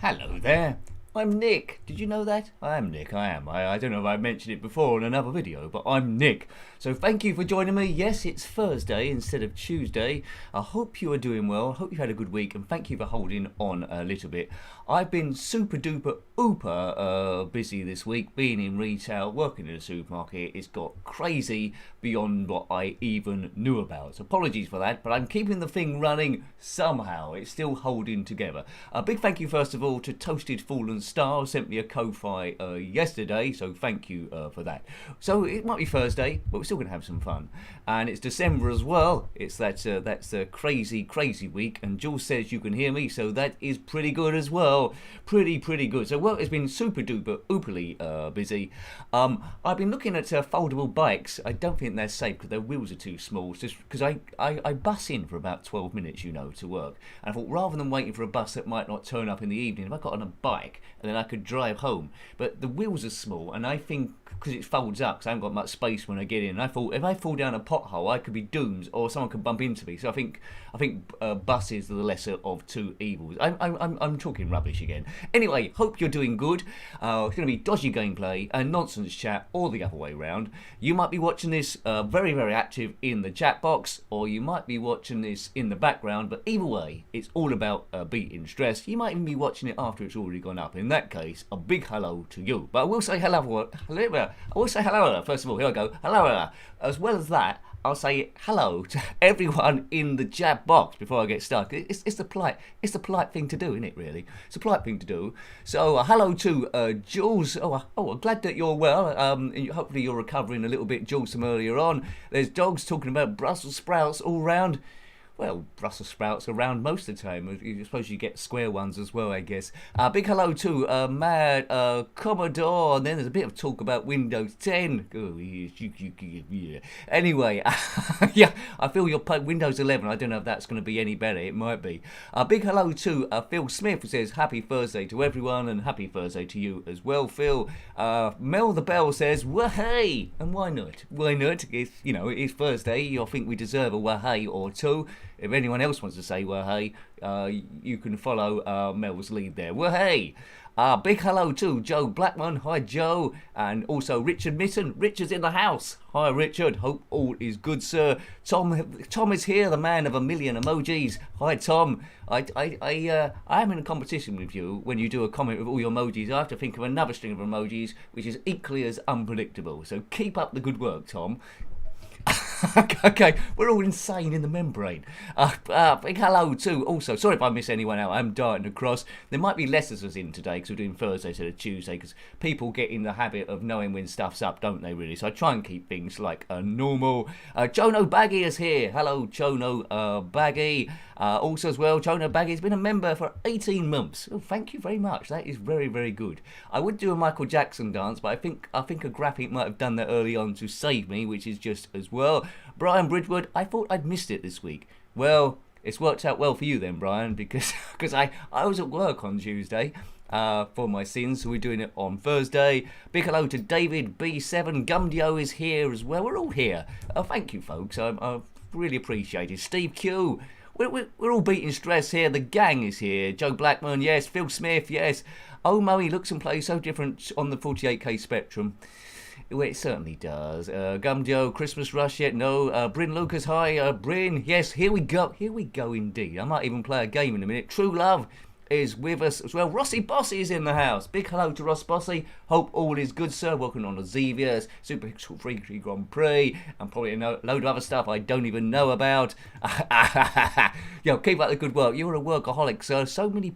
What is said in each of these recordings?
Hello there. I'm Nick. Did you know that? I am Nick, I am. I don't know if I mentioned it before in another video, but I'm Nick. So thank you for joining me. Yes, it's Thursday instead of Tuesday. I hope you are doing well. I hope you've had a good week, and thank you for holding on a little bit. I've been super duper ooper busy this week, being in retail, working in a supermarket. It's got crazy beyond what I even knew about. So apologies for that, but I'm keeping the thing running somehow. It's still holding together. A big thank you first of all to Toasted Fallen Star, sent me a Ko-Fi yesterday, so thank you for that. So it might be Thursday, but we're still going to have some fun. And it's December as well. It's that's a crazy week, and Jules says you can hear me, so that is pretty good as well. Pretty good. So work has been super duper ooperly busy. I've been looking at foldable bikes. I don't think they're safe because their wheels are too small. Just because I bus in for about 12 minutes, to work. And I thought rather than waiting for a bus that might not turn up in the evening, if I got on a bike and then I could drive home. But the wheels are small, and I think because it folds up, because I haven't got much space when I get in. And I thought if I fall down a pothole, I could be doomed, or someone could bump into me. So I think buses are the lesser of two evils. I'm talking rubbish again. Anyway, hope you're doing good. It's going to be dodgy gameplay and nonsense chat, or the other way round. You might be watching this very active in the chat box, or you might be watching this in the background. But either way, it's all about beating stress. You might even be watching it after it's already gone up. In that case, a big hello to you. But I will say hello. I will say hello first of all. Here I go. Hello. As well as that, I'll say hello to everyone in the chat box before I get started. It's the polite thing to do, isn't it? Really, it's a polite thing to do. So hello to Jules. I'm glad that you're well. Hopefully you're recovering a little bit, Jules, from earlier on. There's dogs talking about Brussels sprouts all round. Well, Brussels sprouts around most of the time. I suppose you get square ones as well, I guess. Big hello to Mad Commodore. And then there's a bit of talk about Windows 10. Oh, yeah. Anyway, yeah, I feel you're playing Windows 11. I don't know if that's going to be any better. It might be. Big hello to Phil Smith, who says happy Thursday to everyone, and happy Thursday to you as well, Phil. Mel the Bell says wahey, and why not? Why not? It's Thursday. I think we deserve a wahey or two. If anyone else wants to say wahey, you can follow Mel's lead there. Wahey! Big hello to Joe Blackman. Hi, Joe. And also Richard Mitten. Richard's in the house. Hi, Richard. Hope all is good, sir. Tom is here, the man of a million emojis. Hi, Tom. I am in a competition with you. When you do a comment with all your emojis, I have to think of another string of emojis, which is equally as unpredictable. So keep up the good work, Tom. Okay, we're all insane in the membrane. Big hello to also, sorry if I miss anyone out, I'm darting across. There might be less of us in today because we're doing Thursday instead of Tuesday, because people get in the habit of knowing when stuff's up, don't they, really? So I try and keep things like normal. Chono Baggy is here. Hello, Chono Baggy. Also as well, Chono Baggy has been a member for 18 months. Oh, thank you very much. That is very good. I would do a Michael Jackson dance, but I think a graphic might have done that early on to save me, which is just as well. Brian Bridgewood, I thought I'd missed it this week. Well, it's worked out well for you then, Brian, because I was at work on Tuesday for my sins, so we're doing it on Thursday. Big hello to David B7. Gumdio is here as well. We're all here. Thank you, folks. I really appreciate it. Steve Q. We're all beating stress here. The gang is here. Joe Blackman, yes. Phil Smith, yes. Oh, Mo, he looks and plays so different on the 48k spectrum. Well, it certainly does. Gumdio, Christmas Rush yet? No. Bryn Lucas, hi. Bryn, yes, here we go. Here we go indeed. I might even play a game in a minute. True Love is with us as well. Rossi Bossy is in the house. Big hello to Ross Bossy. Hope all is good, sir. Welcome on to Xevious, Super Pixel Free Grand Prix, and probably a load of other stuff I don't even know about. Yo, keep up the good work. You're a workaholic, sir. So many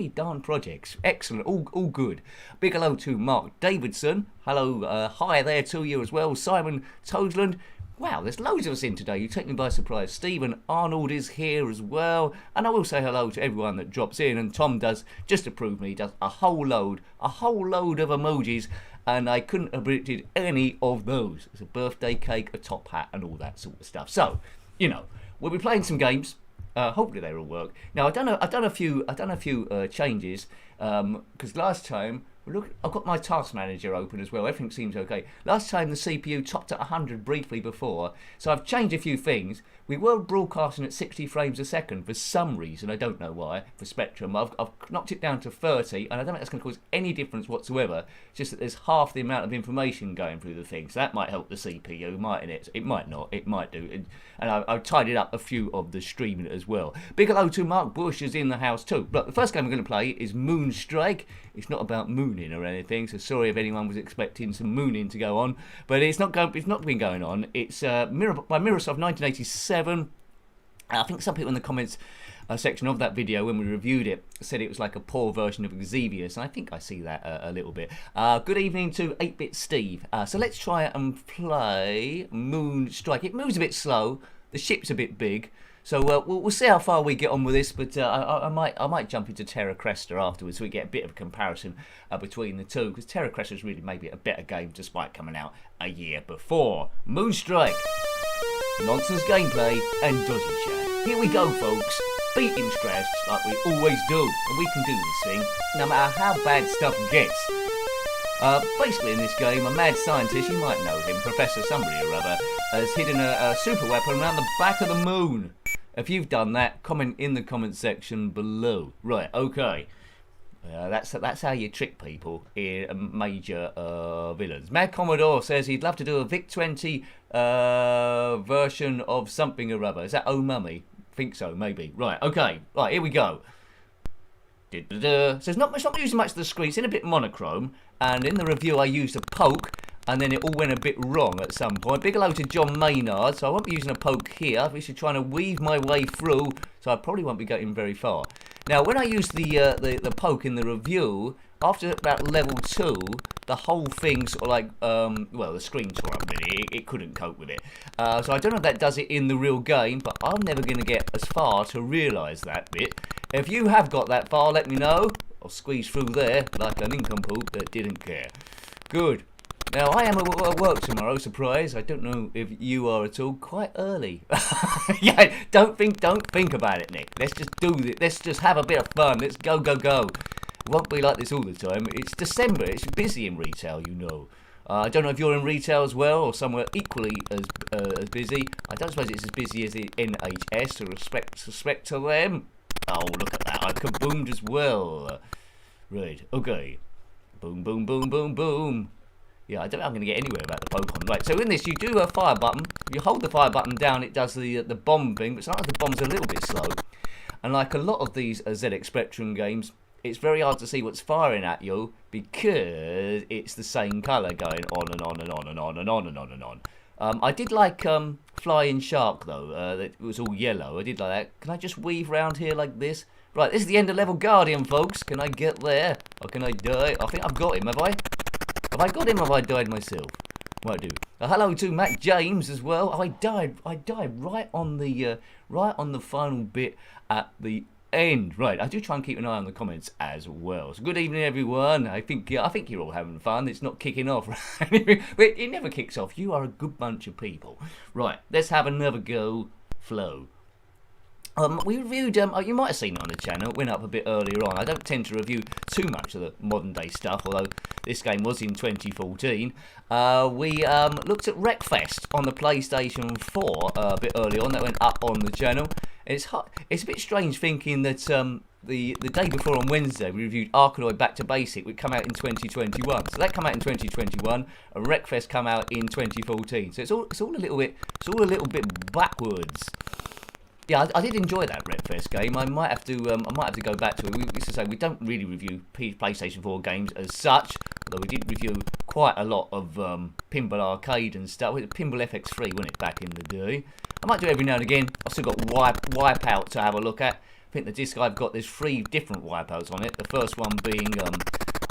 darn projects. Excellent. All good. Big hello to Mark Davidson. Hello, hi there to you as well. Simon Toesland. Wow, there's loads of us in today. You take me by surprise. Stephen Arnold is here as well. And I will say hello to everyone that drops in. And Tom does, just to prove me, he does a whole load of emojis. And I couldn't have predicted any of those. It's a birthday cake, a top hat, and all that sort of stuff. So, we'll be playing some games. Hopefully they will work. Now, I've done a few changes. Because last time, look, I've got my task manager open as well. Everything seems okay. Last time the CPU topped at 100 briefly before, so I've changed a few things. we were broadcasting at 60 frames a second for some reason. I don't know why, for Spectrum. I've knocked it down to 30, and I don't think that's going to cause any difference whatsoever. It's just that there's half the amount of information going through the thing. So that might help the CPU, mightn't it? It might not. It might do. And I've tidied up a few of the streaming as well. Big hello to Mark Bush is in the house too. But the first game we're going to play is Moonstrike. It's not about mooning or anything, so sorry if anyone was expecting some mooning to go on. But it's not been going on. It's by Mirrorsoft 1987. I think some people in the comments section of that video when we reviewed it said it was like a poor version of Xevious, and I think I see that a little bit. Good evening to 8-Bit Steve. So let's try and play Moonstrike. It moves a bit slow, the ship's a bit big, so we'll see how far we get on with this, but I might jump into Terra Crester afterwards so we get a bit of a comparison between the two, because Terra Crester is really maybe a better game despite coming out a year before. Moonstrike, nonsense gameplay and dodgy chat. Here we go, folks. Beating scratch like we always do, and we can do this thing no matter how bad stuff gets. Basically in this game, a mad scientist, you might know him, Professor somebody or other, has hidden a super weapon around the back of the moon. If you've done that, comment in the comment section below. Right, okay. That's how you trick people in major villains. Mad Commodore says he'd love to do a Vic-20 version of something or other. Is that Oh Mummy? Think so, maybe. Right, okay. Right, here we go. So it's not using much of the screen. It's in a bit monochrome. And in the review, I used a poke, and then it all went a bit wrong at some point. Big hello to John Maynard. So I won't be using a poke here. I'm actually trying to weave my way through, so I probably won't be getting very far. Now, when I used the poke in the review, after about level 2, the whole thing sort of like, well, the screen tore up really. It couldn't cope with it. So I don't know if that does it in the real game, but I'm never going to get as far to realise that bit. If you have got that far, let me know. I'll squeeze through there like a nincompoop that didn't care. Good. Now, I am at work tomorrow, surprise. I don't know if you are at all. Quite early. Yeah, don't think about it, Nick. Let's just do this. Let's just have a bit of fun. Let's go. It won't be like this all the time. It's December. It's busy in retail, you know. I don't know if you're in retail as well or somewhere equally as busy. I don't suppose it's as busy as the NHS, so respect to them. Oh, look at that. I kaboomed as well. Right, okay. Boom, boom, boom, boom, boom. Yeah, I don't know if I'm going to get anywhere about the Pokemon. Right, so in this, you do a fire button. If you hold the fire button down, it does the bomb thing, but sometimes the bomb's a little bit slow. And like a lot of these ZX Spectrum games, it's very hard to see what's firing at you because it's the same colour going on and on and on and on and on and on and on. I did like Flying Shark, though. That was all yellow. I did like that. Can I just weave round here like this? Right, this is the end of level Guardian, folks. Can I get there? Or can I die? I think I've got him, have I? Have I got him or have I died myself? Might do. Hello to Matt James as well. Oh, I died right on the final bit at the end. Right, I do try and keep an eye on the comments as well. So good evening, everyone. I think you're all having fun. It's not kicking off. It never kicks off. You are a good bunch of people. Right, let's have another go. Flow. We reviewed, you might have seen it on the channel, it went up a bit earlier on. I don't tend to review too much of the modern day stuff, although this game was in 2014. We looked at Wreckfest on the PlayStation 4 a bit early on, that went up on the channel. It's a bit strange thinking that the day before on Wednesday we reviewed Arkanoid Back to Basic, which come out in 2021. So that come out in 2021, and Wreckfest come out in 2014. So it's all a little bit backwards. Yeah, I did enjoy that Wreckfest game. I might have to go back to it. We used to say we don't really review PlayStation 4 games as such, although we did review quite a lot of Pinball Arcade and stuff. Pinball FX3, wasn't it, back in the day? I might do it every now and again. I've still got Wipeout to have a look at. I think the disc I've got, there's 3 different Wipeouts on it. The first one being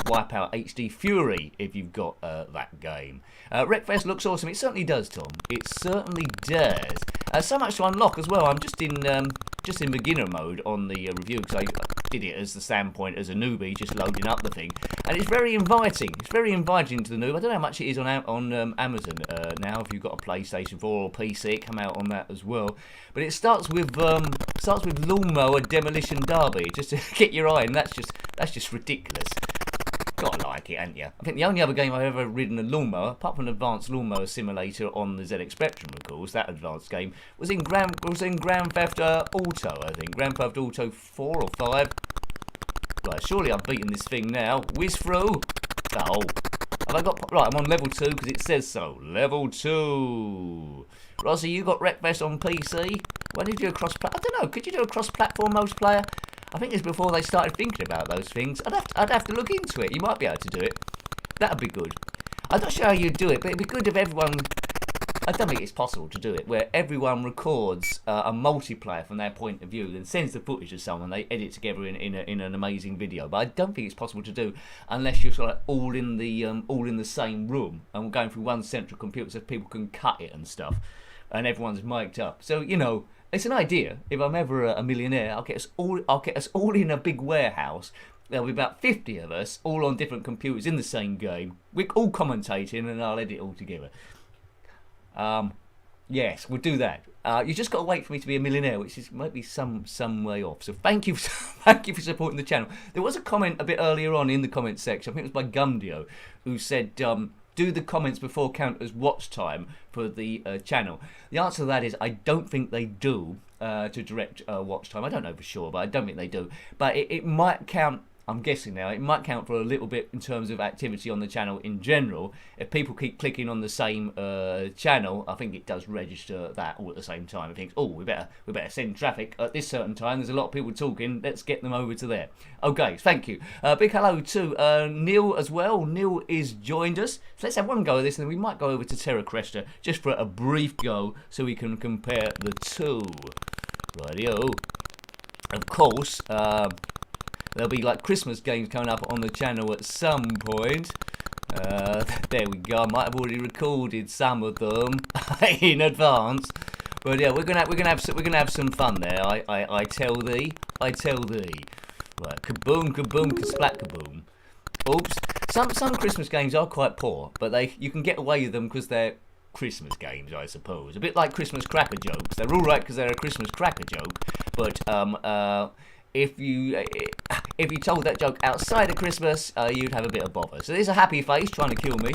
Wipeout HD Fury, if you've got that game. Wreckfest looks awesome. It certainly does, Tom. It certainly does. So much to unlock as well. I'm just in beginner mode on the review because I did it as the standpoint as a newbie, just loading up the thing, and it's very inviting. It's very inviting to the noob. I don't know how much it is on Amazon now. If you've got a PlayStation 4 or PC, it come out on that as well. But it starts with Lawnmower Demolition Derby, just to get your eye, and that's just ridiculous. Gotta like it, ain't you? I think the only other game I've ever ridden a lawnmower, apart from an Advanced Lawnmower Simulator on the ZX Spectrum, of course, that advanced game, was in Grand Theft Auto, I think. Grand Theft Auto 4 or 5. Right, surely I've beaten this thing now. Whiz through. Oh. Have I got... Right, I'm on level 2 because it says so. Level 2. Rossi, you got Wreckfest on PC? Why did you do a cross... I don't know. Could you do a cross-platform multiplayer? I think it's before they started thinking about those things. I'd have to look into it. You might be able to do it. That'd be good. I'm not sure how you'd do it, but it'd be good if everyone... I don't think it's possible to do it, where everyone records a multiplayer from their point of view and sends the footage to someone. They edit together in an amazing video. But I don't think it's possible to do unless you're sort of all in the same room and going through one central computer so people can cut it and stuff, and everyone's mic'd up. So you know, it's an idea. If I'm ever a millionaire, I'll get us all in a big warehouse. There'll be about 50 of us, all on different computers in the same game. We're all commentating, and I'll edit it all together. Yes, we'll do that. You just got to wait for me to be a millionaire, which might be some way off. So thank you for supporting the channel. There was a comment a bit earlier on in the comment section. I think it was by Gumdio, who said, do the comments before count as watch time for the channel. The answer to that is I don't think they do to direct watch time. I don't know for sure, but I don't think they do. But it might count. I'm guessing now, it might count for a little bit in terms of activity on the channel in general. If people keep clicking on the same channel, I think it does register that all at the same time. It thinks, oh, we better send traffic at this certain time. There's a lot of people talking. Let's get them over to there. Okay, thank you. Big hello to Neil as well. Neil is joined us. So let's have one go at this, and then we might go over to Terra Crester just for a brief go so we can compare the two. Rightio. Of course, there'll be like Christmas games coming up on the channel at some point. There we go. I might have already recorded some of them in advance, but yeah, we're gonna have some fun there. I tell thee. Right, kaboom, kaboom, kasplat, kaboom. Oops. Some Christmas games are quite poor, but you can get away with them because they're Christmas games, I suppose. A bit like Christmas cracker jokes. They're all right because they're a Christmas cracker joke, but if you told that joke outside of Christmas, you'd have a bit of bother. So there's a happy face trying to kill me.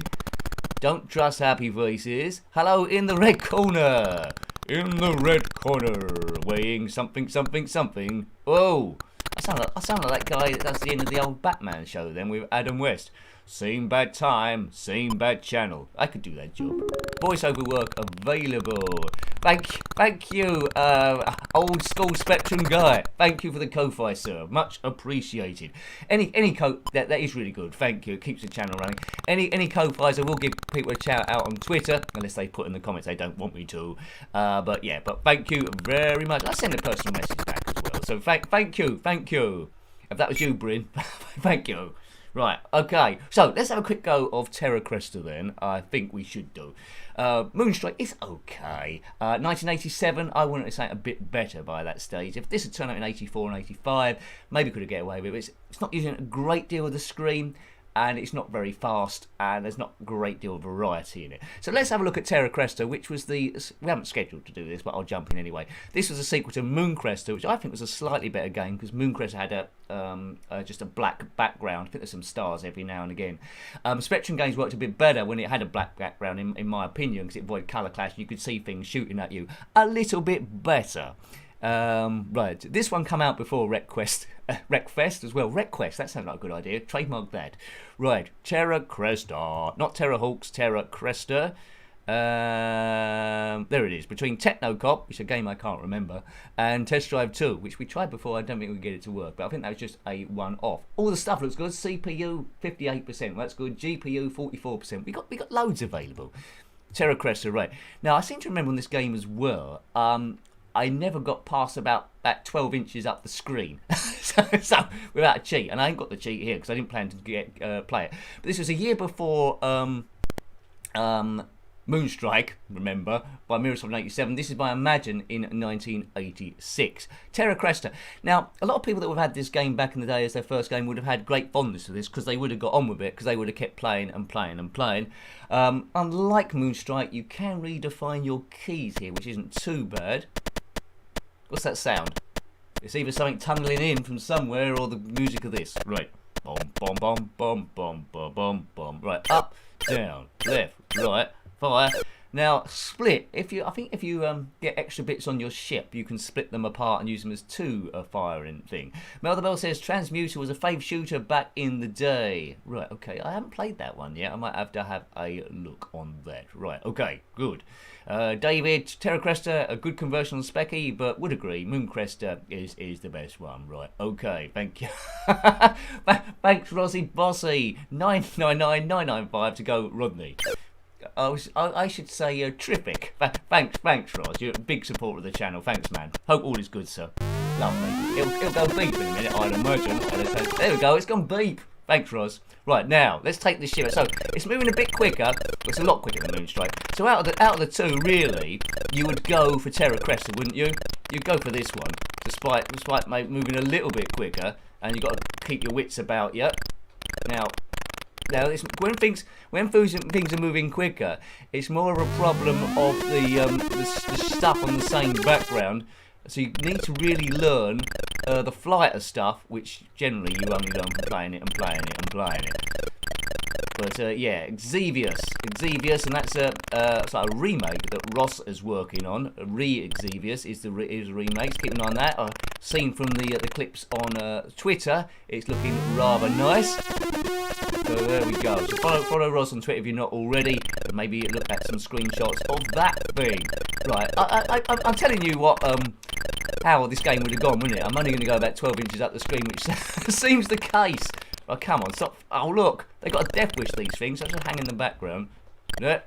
Don't trust happy faces. Hello in the red corner. In the red corner, weighing something. Whoa! I sound like that guy that's the end of the old Batman show then with Adam West. Same bad time, same bad channel. I could do that job. Voiceover work available. Thank you, old school Spectrum guy. Thank you for the Ko-Fi, sir. Much appreciated. Any that is really good. Thank you. It keeps the channel running. Any Ko-Fis, I will give people a shout out on Twitter, unless they put in the comments they don't want me to. But thank you very much. I send a personal message back as well. So thank you. If that was you, Bryn, thank you. Right, okay, so let's have a quick go of Terra Crester then. I think we should do. Moonstrike is okay. 1987, I wanted to say a bit better by that stage. If this had turned out in 84 and 85, maybe could have get away with it. It's not using a great deal of the screen, and it's not very fast, and there's not a great deal of variety in it. So let's have a look at Terra Crester, which was we haven't scheduled to do this, but I'll jump in anyway. This was a sequel to Moon Crester, which I think was a slightly better game, because Moon Crester had just a black background. I think there's some stars every now and again. Spectrum games worked a bit better when it had a black background, in my opinion, because it avoided colour clash. You could see things shooting at you a little bit better. Right, this one come out before Wreckfest as well. Wreckfest, that sounds like a good idea. Trademark that. Right, Terra Crester, not Terra Hawks, Terra Crester. There it is, between Technocop, which is a game I can't remember, and Test Drive 2, which we tried before. I don't think we get it to work, but I think that was just a one-off. All the stuff looks good. CPU 58%, that's good. GPU 44%. We got loads available. Terra Crester, right. Now I seem to remember on this game as well. I never got past about that 12 inches up the screen, so without a cheat, and I ain't got the cheat here because I didn't plan to play it. But this was a year before Moonstrike, remember, by Miracle in 87. This is by Imagine in 1986. Terra Crester. Now, a lot of people that would have had this game back in the day as their first game would have had great fondness for this because they would have got on with it, because they would have kept playing and playing and playing. Unlike Moonstrike, you can redefine your keys here, which isn't too bad. What's that sound? It's either something tunnelling in from somewhere or the music of this. Right. Boom, boom, boom, boom, boom, boom, boom, boom. Right, up, down, left, right, fire. Now, split. I think if you get extra bits on your ship, you can split them apart and use them as two firing thing. Mel the Bell says Transmuter was a fave shooter back in the day. Right, okay. I haven't played that one yet. I might have to have a look on that. Right, okay, good. David, Terra Crester, a good conversion on Specky, but would agree, Moon Cresta is the best one. Right, okay, thank you. Thanks, Rossi Bossy. 999995 to go, Rodney. I should say terrific. Thanks, Ross. You're a big supporter of the channel. Thanks, man. Hope all is good, sir. Lovely. It'll go beep in a minute, I'd imagine. There we go. It's gone beep. Thanks, Ross. Right, now, let's take this ship. So, it's moving a bit quicker. It's a lot quicker than Moonstrike. So, out of the two, really, you would go for Terra Crester, wouldn't you? You'd go for this one, despite moving a little bit quicker. And you've got to keep your wits about you. Now, when things are moving quicker, it's more of a problem of the stuff on the same background. So you need to really learn the flighter stuff, which generally you only learn from playing it. But yeah, Xevious, and that's a remake that Ross is working on. Xevious is the remake. Keep an eye on that. Seen from the clips on Twitter, it's looking rather nice. So there we go. So follow Ross on Twitter if you're not already. And maybe look at some screenshots of that thing. Right, I'm telling you what how this game would have gone, wouldn't it? I'm only going to go about 12 inches up the screen, which seems the case. Oh, come on, stop. Oh, look. They've got a death wish, these things. I'll just hang in the background. Yeah.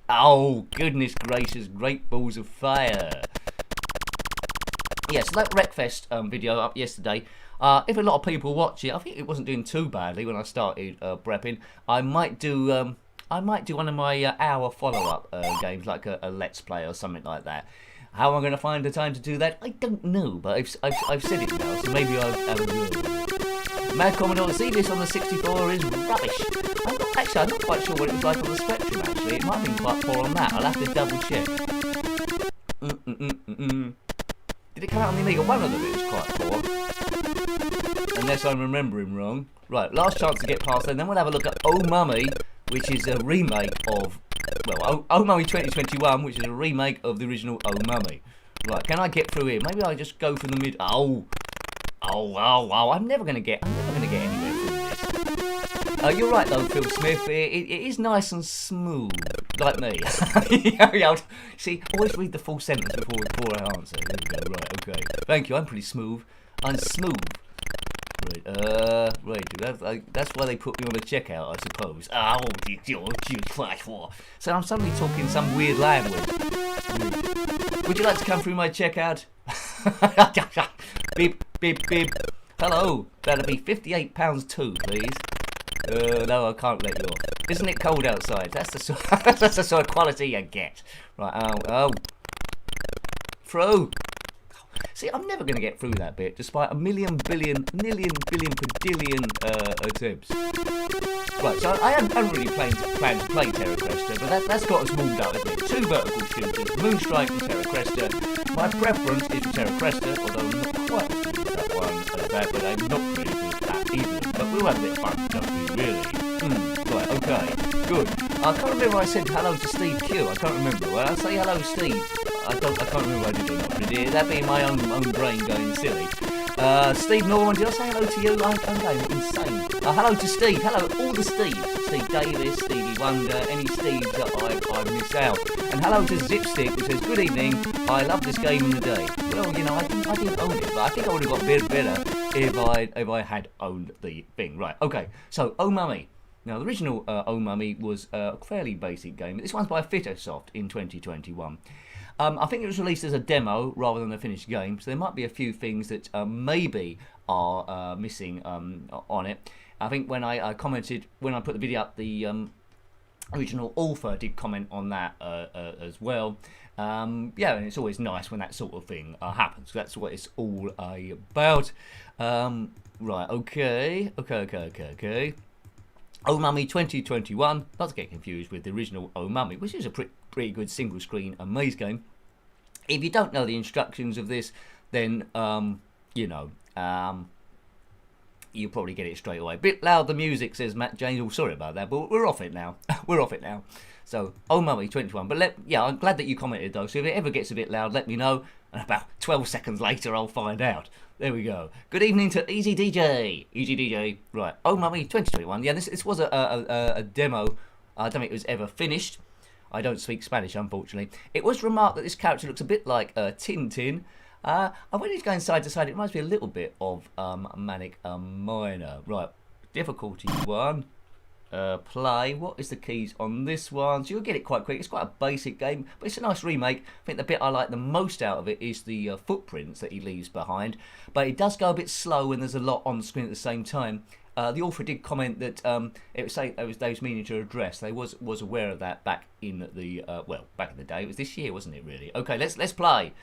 Oh, goodness gracious. Great balls of fire. Yeah, so that Wreckfest video up yesterday, if a lot of people watch it, I think it wasn't doing too badly when I started prepping. I might do one of my hour follow-up games, like a Let's Play or something like that. How am I going to find the time to do that? I don't know, but I've said it now, so maybe I will. Mad Commodore Xevious on the 64 is rubbish. I'm not quite sure what it was like on the Spectrum, actually. It might have been quite poor on that. I'll have to double check. Did it come out on the Amiga? One of them it was quite poor. Unless I'm remembering wrong. Right, last chance to get past then. Then we'll have a look at Oh Mummy, which is a remake of... Well, Oh Mummy 2021, which is a remake of the original Oh Mummy. Right, can I get through here? Maybe I just go for the mid... Oh, I'm never going to get anywhere through this. You're right though, Phil Smith. It is nice and smooth, like me. See, always read the full sentence before I answer. There we go. Right, okay. Thank you. I'm pretty smooth. I'm smooth. Right. That's why they put me on the checkout, I suppose. So I'm suddenly talking some weird language. Would you like to come through my checkout? Beep, beep, beep. Hello. That'll be £58 too, please. No, I can't let you off. Isn't it cold outside? That's the sort of quality you get. Right, oh. Through. See, I'm never going to get through that bit, despite a million billion padillion attempts. Right, so I haven't really planned to play Terra Crester, but that's got us warmed up, isn't it? Two vertical shooters, Moonstrike and Terra Crester. My preference is for Terra Crester, although I'm not quite with that one but I'm not really with that either. But we'll have a bit of fun, don't we, really? Right, okay, good. I can't remember I said hello to Steve Q. I can't remember. When I say hello, Steve, I can't remember what I did or not. Did that be my own brain going silly? Steve Norman, did I say hello to you? I'm going insane. Hello to Steve. Hello, all the Steves. Steve Davis, Stevie Wonder, any Steves that I missed out. And hello to Zipstick, who says, good evening, I love this game in the day. Well, you know, I didn't own it, but I think I would have got a bit better if I had owned the thing. Right, okay, so Oh Mummy. Now, the original Oh Mummy was a fairly basic game. This one's by Fittersoft in 2021. I think it was released as a demo rather than a finished game, so there might be a few things that maybe are missing on it. I think when I commented, when I put the video up, the original author did comment on that as well. Yeah, and it's always nice when that sort of thing happens. That's what it's all about. Right, okay. Oh Mummy 2021, not to get confused with the original Oh Mummy, which is a pretty good single screen maze game. If you don't know the instructions of this, then you know, you probably get it straight away. Bit loud the music, says Matt James. Oh, sorry about that, but we're off it now. We're off it now. So, oh mummy, 21. But yeah, I'm glad that you commented though. So if it ever gets a bit loud, let me know. And about 12 seconds later, I'll find out. There we go. Good evening to Easy DJ. Easy DJ. Right. Oh mummy, 2021. Yeah, this was a demo. I don't think it was ever finished. I don't speak Spanish, unfortunately. It was remarked that this character looks a bit like Tintin. I went to go inside to side. It reminds me a little bit of Manic Miner. Right. Difficulty 1. Play. What is the keys on this one? So you'll get it quite quick. It's quite a basic game, but it's a nice remake. I think the bit I like the most out of it is the footprints that he leaves behind, but it does go a bit slow when there's a lot on the screen at the same time. The author did comment that it was say they was meaning to address. They was aware of that back in the back in the day. It was this year, wasn't it? Really? Okay, let's play.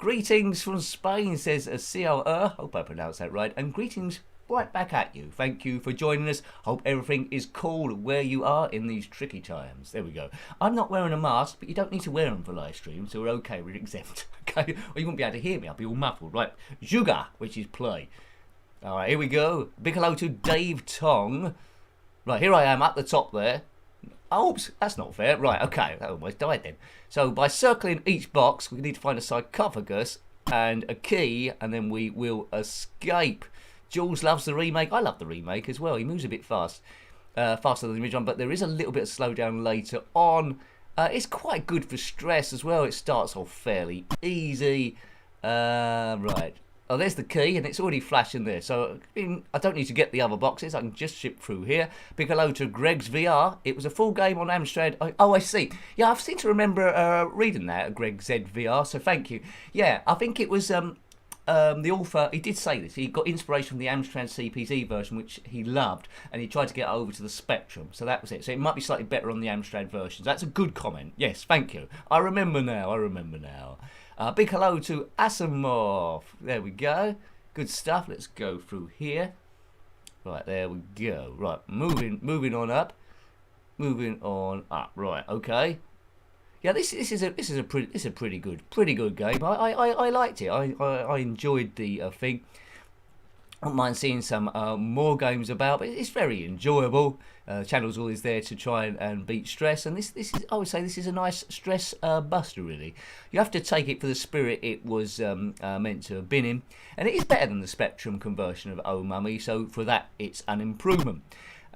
Greetings from Spain, says CLR. Hope I pronounced that right. And greetings right back at you. Thank you for joining us. Hope everything is cool where you are in these tricky times. There we go. I'm not wearing a mask, but you don't need to wear them for live stream, so we're okay. We're exempt. Okay, or you won't be able to hear me. I'll be all muffled. Right, Juga, which is play. All right, here we go. Big hello to Dave Tong. Right, here I am at the top there. Oops, that's not fair. Right, okay, that almost died then. So by circling each box, we need to find a sarcophagus and a key, and then we will escape. Jules loves the remake. I love the remake as well. He moves a bit faster than the original one, but there is a little bit of slowdown later on. It's quite good for stress as well. It starts off fairly easy. Right. Oh, there's the key, and it's already flashing there. So I don't need to get the other boxes. I can just ship through here. Big hello to Greg's VR. It was a full game on Amstrad. Oh, I see. Yeah, I seem to remember reading that, Greg Z VR, so thank you. Yeah, I think it was... the author, he did say this, he got inspiration from the Amstrad CPZ version, which he loved, and he tried to get over to the Spectrum, so that was it. So it might be slightly better on the Amstrad versions. That's a good comment. Yes, thank you. I remember now. Big hello to Asimov. There we go. Good stuff. Let's go through here. Right, there we go. Right, moving on up. Right, okay. Yeah, this is a pretty good game. I liked it. I enjoyed the thing. I don't mind seeing some more games about, but it's very enjoyable. The channel's always there to try and beat stress, and this is, I would say, this is a nice stress buster. Really, you have to take it for the spirit it was meant to have been in, and it is better than the Spectrum conversion of Oh Mummy. So for that, it's an improvement.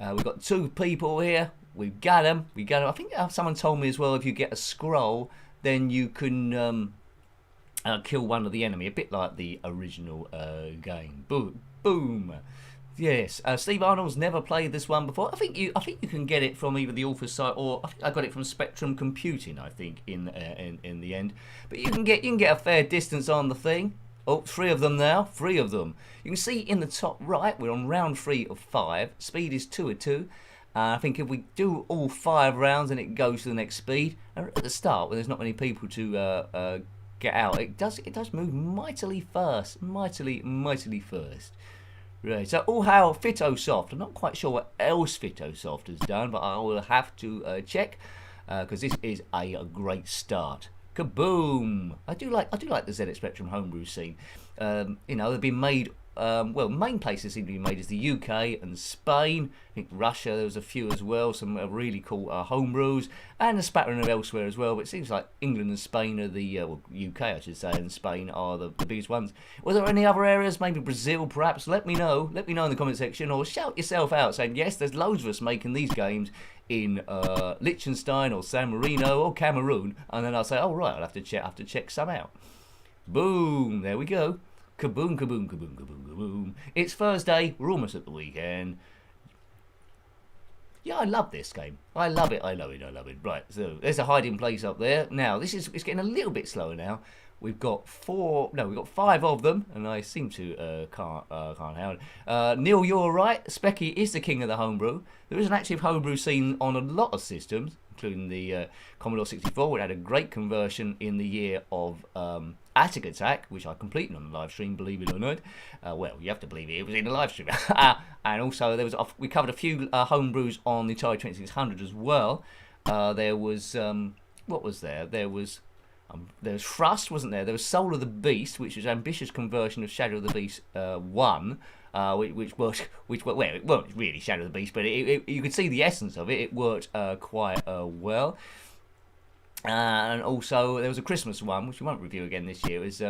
We've got 2 people here. We've got them. I think someone told me as well, if you get a scroll, then you can kill one of the enemy, a bit like the original game. Boom. Yes. Steve Arnold's never played this one before. I think you can get it from either the author's site, or I think I got it from Spectrum Computing, I think, in the end. But you can get a fair distance on the thing. Oh, 3 of them now. 3 of them. You can see in the top right, we're on round 3 of 5. Speed is 2 of 2. I think if we do all 5 rounds and it goes to the next speed, and at the start when there's not many people to get out, it does move mightily fast. Right, so all hail Fitosoft. I'm not quite sure what else Fitosoft has done, but I will have to check, because this is a great start. Kaboom! I do like the ZX Spectrum homebrew scene. They've been made. Main places seem to be made is the UK and Spain. I think Russia, there was a few as well, some really cool homebrews, and a spattering of elsewhere as well. But it seems like England and Spain are the UK, I should say, and Spain are the biggest ones. Were there any other areas? Maybe Brazil, perhaps. Let me know. Let me know in the comment section, or shout yourself out saying yes. There's loads of us making these games in Liechtenstein or San Marino or Cameroon, and then I'll say, oh right, I'll have to check some out. Boom! There we go. Kaboom, kaboom, kaboom, kaboom, kaboom. It's Thursday. We're almost at the weekend. Yeah, I love this game. I love it. Right, so there's a hiding place up there. Now, it's getting a little bit slower now. We've got 5 of them, and I seem to can't handle it. Neil, you're right. Specky is the king of the homebrew. There is an active homebrew scene on a lot of systems, including the Commodore 64, which had a great conversion in the year of Attic Attack, which I completed on the live stream, believe it or not. Well, you have to believe it. It was in the live stream. And also, we covered a few homebrews on the Atari 2600 as well. There was what was there? There was Thrust, wasn't there? There was Soul of the Beast, which was an ambitious conversion of Shadow of the Beast 1. well, it weren't really Shadow of the Beast, but you could see the essence of it. It worked quite well. And also there was a Christmas one, which we won't review again this year. It was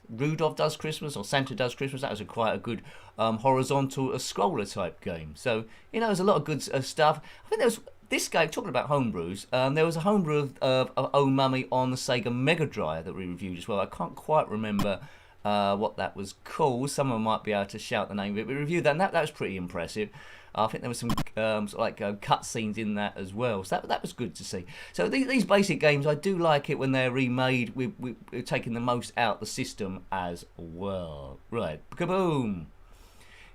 Rudolph Does Christmas or Santa Does Christmas. That was quite a good horizontal scroller type game. So there's a lot of good stuff. I think there was this game, talking about homebrews, there was a homebrew of Oh Mummy on the Sega Mega Drive that we reviewed as well. I can't quite remember what that was called. Someone might be able to shout the name of it. We reviewed that, and that was pretty impressive. I think there was some cutscenes in that as well, so that was good to see. So these basic games, I do like it when they're remade. We're taking the most out the system as well. Right, kaboom!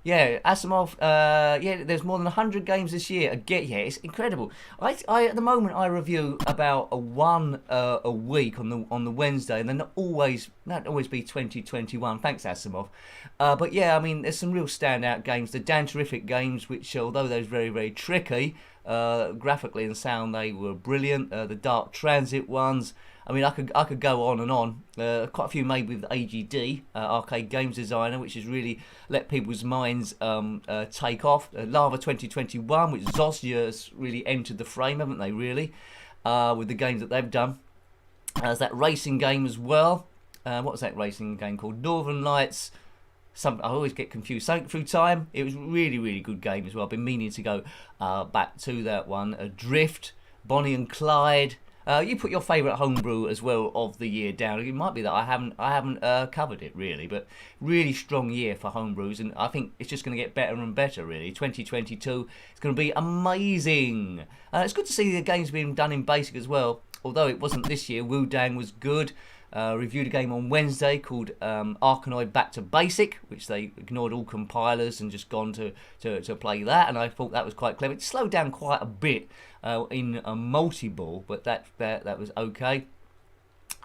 Yeah, Asimov. There's more than 100 games this year. It's incredible. I at the moment I review about one a week on the Wednesday, and then not always be 2021. Thanks, Asimov. But yeah, I mean, there's some real standout games. The Dan Terrific games, which although those very very tricky, graphically and sound, they were brilliant. The Dark Transit ones. I mean, I could go on and on. Quite a few made with AGD, Arcade Games Designer, which has really let people's minds take off. Lava 2021, which Zosya's really entered the frame, haven't they, really, with the games that they've done. There's that racing game as well. What was that racing game called? Northern Lights. I always get confused. Something Through Time. It was really, really good game as well. I've been meaning to go back to that one. Drift, Bonnie and Clyde. You put your favourite homebrew as well of the year down. It might be that I haven't covered it really, but really strong year for homebrews, and I think it's just going to get better and better. Really, 2022 it's going to be amazing. It's good to see the games being done in BASIC as well. Although it wasn't this year, Wudang was good. Reviewed a game on Wednesday called Arkanoid Back to Basic, which they ignored all compilers and just gone to play that, and I thought that was quite clever. It slowed down quite a bit in a multi-ball, but that was okay.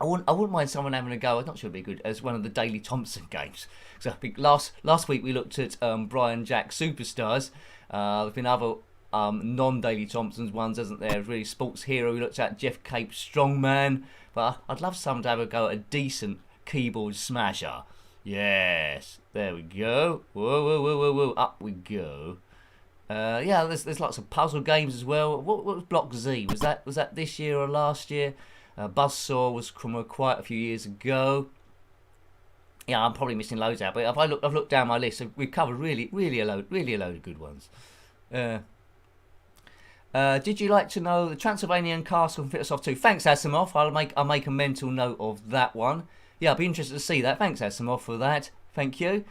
I wouldn't mind someone having a go. I'm not sure it'd be good as one of the Daley Thompson games. So I think last week we looked at Brian Jack Superstars. There've been other non-Daley Thompsons ones, hasn't there? Really Sports Hero. We looked at Jeff Cape Strongman. But I'd love someone to have a go at a decent keyboard smasher. Yes, there we go. Whoa, up we go. There's lots of puzzle games as well. What was Block Z? Was that this year or last year? Buzzsaw was from quite a few years ago. Yeah, I'm probably missing loads out. But if I've looked down my list, so we've covered really a load of good ones. Did you like to know the Transylvanian Castle can fit us off too? Thanks, Asimov. I'll make a mental note of that one. Yeah, I'll be interested to see that. Thanks, Asimov, for that. Thank you.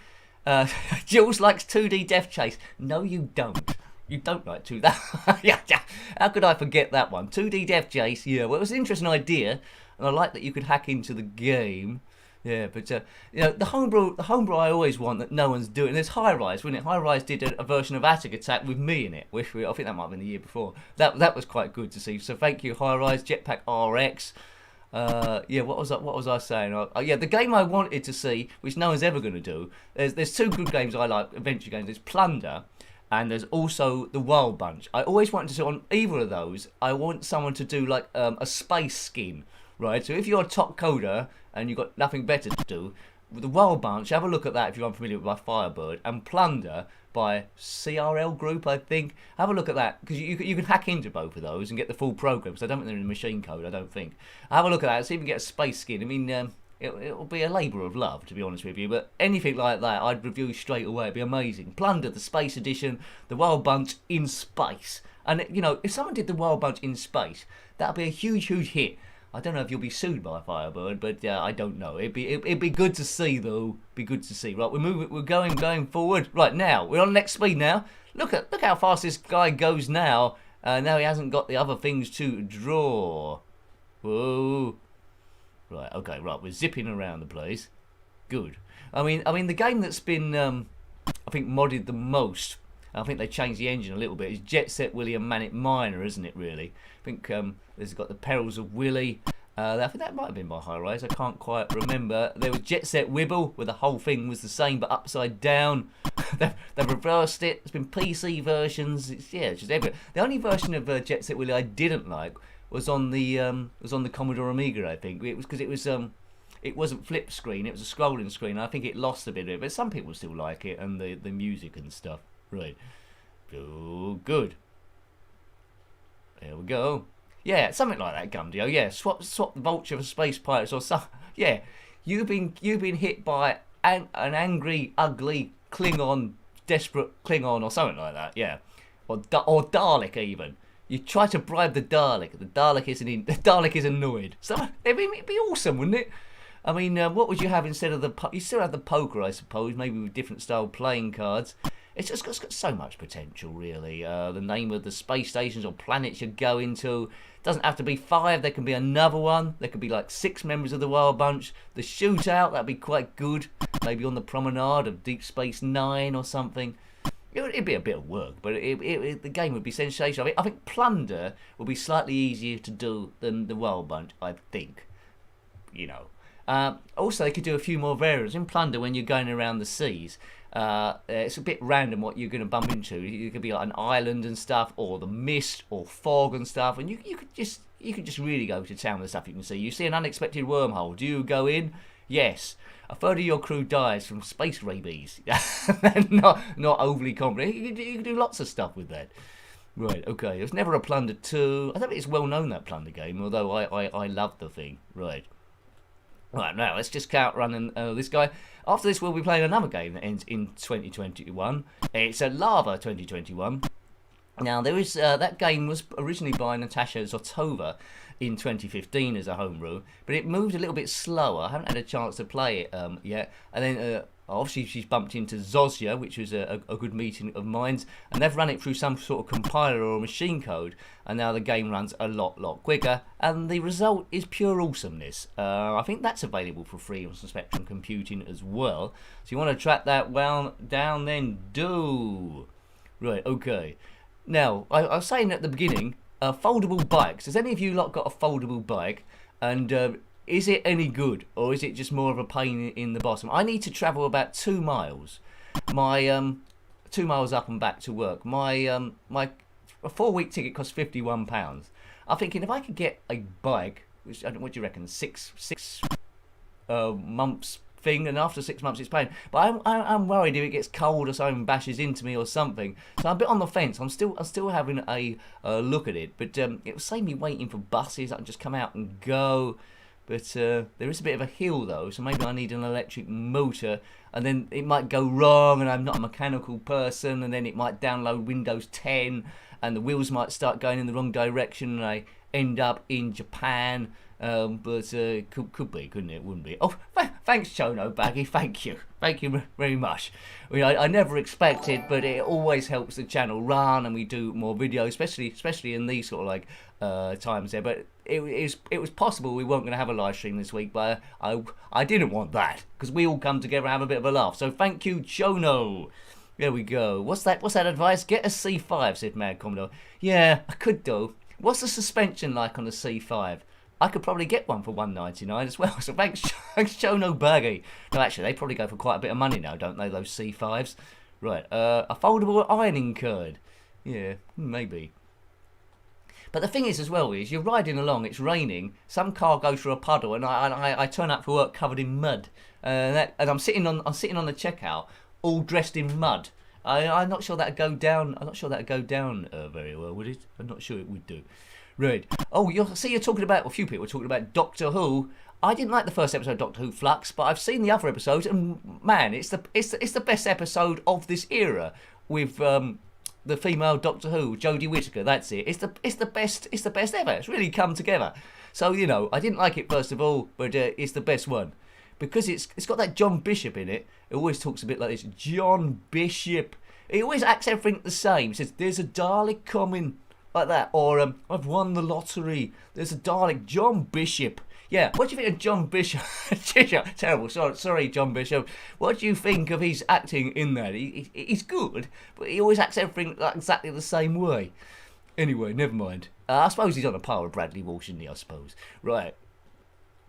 Jules likes 2D Death Chase. No, you don't. You don't like 2D. Yeah. How could I forget that one? 2D Death Chase. Yeah. Well, it was an interesting idea, and I like that you could hack into the game. Yeah, but the homebrew I always want that no one's doing. There's High Rise, wasn't it? High Rise did a version of Attic Attack with me in it. I think that might have been the year before. That was quite good to see. So thank you, High Rise, Jetpack RX. What was I saying? The game I wanted to see, which no one's ever going to do. There's two good games I like, adventure games. There's Plunder, and there's also the Wild Bunch. I always wanted to see on either of those. I want someone to do like a space skin, right? So if you're a top coder and you've got nothing better to do, with the Wild Bunch, have a look at that if you're unfamiliar with by Firebird, and Plunder by CRL Group, I think. Have a look at that, because you can hack into both of those and get the full program, because I don't think they're in the machine code, I don't think. Have a look at that, see if you can get a space skin. I mean, it'll be a labour of love, to be honest with you, but anything like that, I'd review straight away. It'd be amazing. Plunder, the Space Edition, the Wild Bunch in space. And, if someone did the Wild Bunch in space, that'd be a huge hit. I don't know if you'll be sued by Firebird, but I don't know. It'd be good to see, though. Be good to see. Right, we're going forward. Right, now we're on next speed now. Look how fast this guy goes now. Now he hasn't got the other things to draw. Whoa. Right, okay, right. We're zipping around the place. Good. I mean, the game that's been I think modded the most. I think they changed the engine a little bit. It's Jet Set Willy and Manic Miner, isn't it, really? I think there's got the Perils of Willy. I think that might have been by High Rise. I can't quite remember. There was Jet Set Wibble, where the whole thing was the same but upside down. They've reversed it. There's been PC versions. It's just everywhere. The only version of Jet Set Willy I didn't like was on the Commodore Amiga, I think. It was because it was it wasn't flip screen, it was a scrolling screen. I think it lost a bit of it, but some people still like it, and the music and stuff. Right. Oh, good. There we go. Yeah, something like that, Gumdio. Yeah, swap the Vulture for Space Pirates or something. Yeah, you've been hit by an angry, ugly Klingon, desperate Klingon or something like that. Yeah, or Dalek even. You try to bribe the Dalek. The Dalek is annoyed. So it'd be awesome, wouldn't it? I mean, what would you have instead of you still have the poker, I suppose, maybe with different style playing cards. It's got so much potential, really. The name of the space stations or planets you're going to doesn't have to be 5. There can be another one. There could be like 6 members of the Wild Bunch. The shootout, that'd be quite good. Maybe on the promenade of Deep Space Nine or something. It'd be a bit of work, but the game would be sensational. I think Plunder would be slightly easier to do than the Wild Bunch, I think. You know. Also, they could do a few more variants. In Plunder, when you're going around the seas, it's a bit random what you're going to bump into. You could be like an island and stuff, or the mist, or fog and stuff, and you could just really go to town with the stuff you can see. You see an unexpected wormhole. Do you go in? Yes. A third of your crew dies from space rabies. not overly confident. You can do lots of stuff with that. Right, okay. There's never a Plunder 2. I don't think it's well known, that Plunder game, although I love the thing. Right. Right, now let's just outrun this guy. After this, we'll be playing another game that ends in 2021. It's a Lava 2021. Now, there is that game was originally by Natasha Zotova in 2015 as a homebrew, but it moved a little bit slower. I haven't had a chance to play it yet. And then obviously she's bumped into Zosya, which was a good meeting of minds, and they've run it through some sort of compiler or machine code, and now the game runs a lot quicker, and the result is pure awesomeness. I think that's available for free on Spectrum Computing as well. So you want to track that well down, then do. Right, okay. Now, I was saying at the beginning, foldable bikes. Has any of you lot got a foldable bike? And is it any good? Or is it just more of a pain in the bottom? I need to travel about 2 miles. My 2 miles up and back to work. My 4-week ticket costs £51. I'm thinking if I could get a bike, which, what do you reckon, 6 months thing, and after 6 months it's paying. But I'm worried if it gets cold or something bashes into me or something. So I'm a bit on the fence. I'm still having a look at it. But it will save me waiting for buses. I can just come out and go. But there is a bit of a hill though, so maybe I need an electric motor, and then it might go wrong, and I'm not a mechanical person, and then it might download Windows 10, and the wheels might start going in the wrong direction, and I end up in Japan. But could be, couldn't it? Wouldn't be. Oh, thanks, Chono Baggy. Thank you very much. I never expected, but it always helps the channel run, and we do more videos, especially in these sort of like times there. But it was possible we weren't going to have a live stream this week, but I didn't want that, because we all come together and have a bit of a laugh. So thank you, Chono. There we go. What's that advice? Get a C5, said Mad Commodore. Yeah, I could do. What's the suspension like on the C5? I could probably get one for $1.99 as well. So thanks, Chono Baggy. No, actually, they probably go for quite a bit of money now, don't they, those C5s? Right, a foldable ironing curd. Yeah, maybe. But the thing is, as well, is you're riding along, it's raining, some car goes through a puddle, and I turn up for work covered in mud, and I'm sitting on the checkout, all dressed in mud. I'm not sure that'd go down. I'm not sure that'd go down very well, would it? I'm not sure it would do. Right. Oh, you're talking about, a few people are talking about Doctor Who. I didn't like the first episode of Doctor Who Flux, but I've seen the other episodes, and man, it's the best episode of this era with the female Doctor Who, Jodie Whittaker. That's it. It's the best ever. It's really come together. So I didn't like it first of all, but it's the best one because it's got that John Bishop in it. It always talks a bit like this. John Bishop. He always acts everything the same. He says, "There's a Dalek coming." Like that, or I've won the lottery. There's a Dalek, John Bishop. Yeah, what do you think of John Bishop? Terrible. Sorry, John Bishop. What do you think of his acting in that? He's good, but he always acts everything like exactly the same way. Anyway, never mind. I suppose he's on a par with Bradley Walsh, isn't he? I suppose. Right.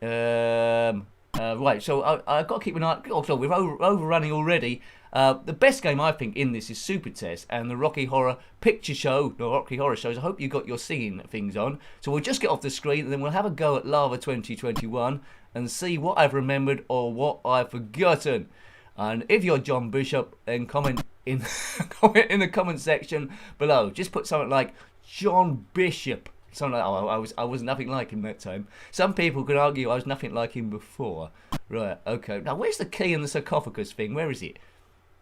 Right. So I've got to keep an eye. Oh, so we're overrunning already. The best game I think in this is Super Test and the Rocky Horror Picture Show, the Rocky Horror Shows. I hope you got your singing things on. So we'll just get off the screen and then we'll have a go at Lava 2021 and see what I've remembered or what I've forgotten. And if you're John Bishop, then comment in comment in the comment section below. Just put something like John Bishop. Something like, oh, I was nothing like him that time. Some people could argue I was nothing like him before. Right, okay. Now, where's the key in the sarcophagus thing? Where is it?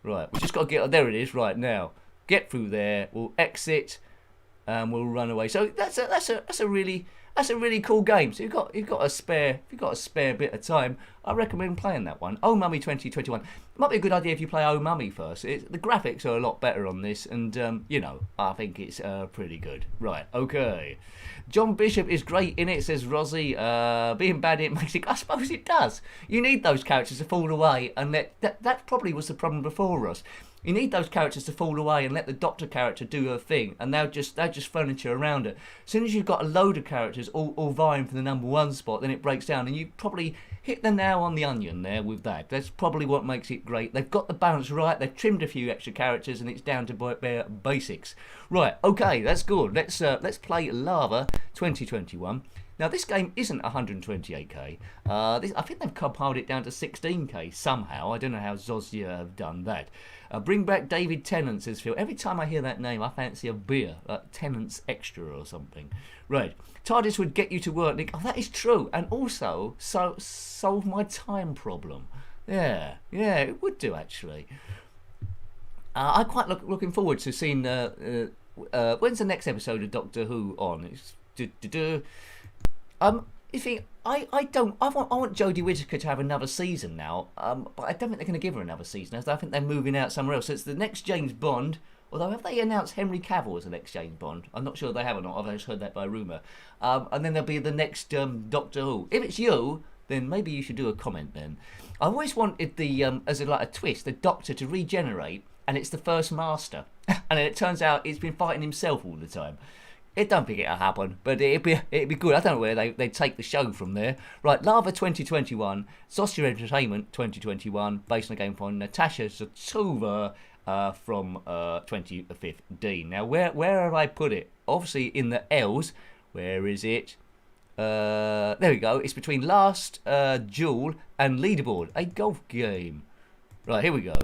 Right, we just got to get... There it is, right, now. Get through there, we'll exit, and we'll run away. So that's a really cool game. So you've got a spare bit of time, I recommend playing that one. Oh Mummy 2021. It might be a good idea if you play Oh Mummy first. The graphics are a lot better on this, and you know, I think it's pretty good. Right, okay. John Bishop is great in it, says Rosie. Being bad in it makes it... I suppose it does. You need those characters to fall away, and that probably was the problem before, Ross. You need those characters to fall away and let the Doctor character do her thing, and they're just furniture around her. As soon as you've got a load of characters all vying for the #1 spot, then it breaks down, and you probably hit the nail on the onion there with that. That's probably what makes it great. They've got the balance right. They've trimmed a few extra characters, and it's down to bare basics. Right, okay, that's good. Let's play Lava 2021. Now, this game isn't 128k. I think they've compiled it down to 16k somehow. I don't know how Zosya have done that. Bring back David Tennant, says Phil. Every time I hear that name, I fancy a beer, like Tennant's Extra or something. Right. TARDIS would get you to work, Nick. Oh, that is true. And also, solve my time problem. Yeah, it would do, actually. I'm quite looking forward to seeing... when's the next episode of Doctor Who on? It's... You see, I want Jodie Whittaker to have another season now, but I don't think they're going to give her another season. I think they're moving out somewhere else. So it's the next James Bond. Although, have they announced Henry Cavill as the next James Bond? I'm not sure they have or not. I've just heard that by rumour. And then there'll be the next Doctor Who. If it's you, then maybe you should do a comment then. I always wanted the as a twist, the Doctor to regenerate, and it's the first Master, and it turns out he's been fighting himself all the time. It don't think it'll happen, but it'd be good. I don't know where they take the show from there. Right, Lava 2021, Zosya Entertainment 2021, based on a game from Natasha Zatova from 2015. Now, where have I put it? Obviously in the L's. Where is it? There we go. It's between Last Duel and Leaderboard, a golf game. Right, here we go.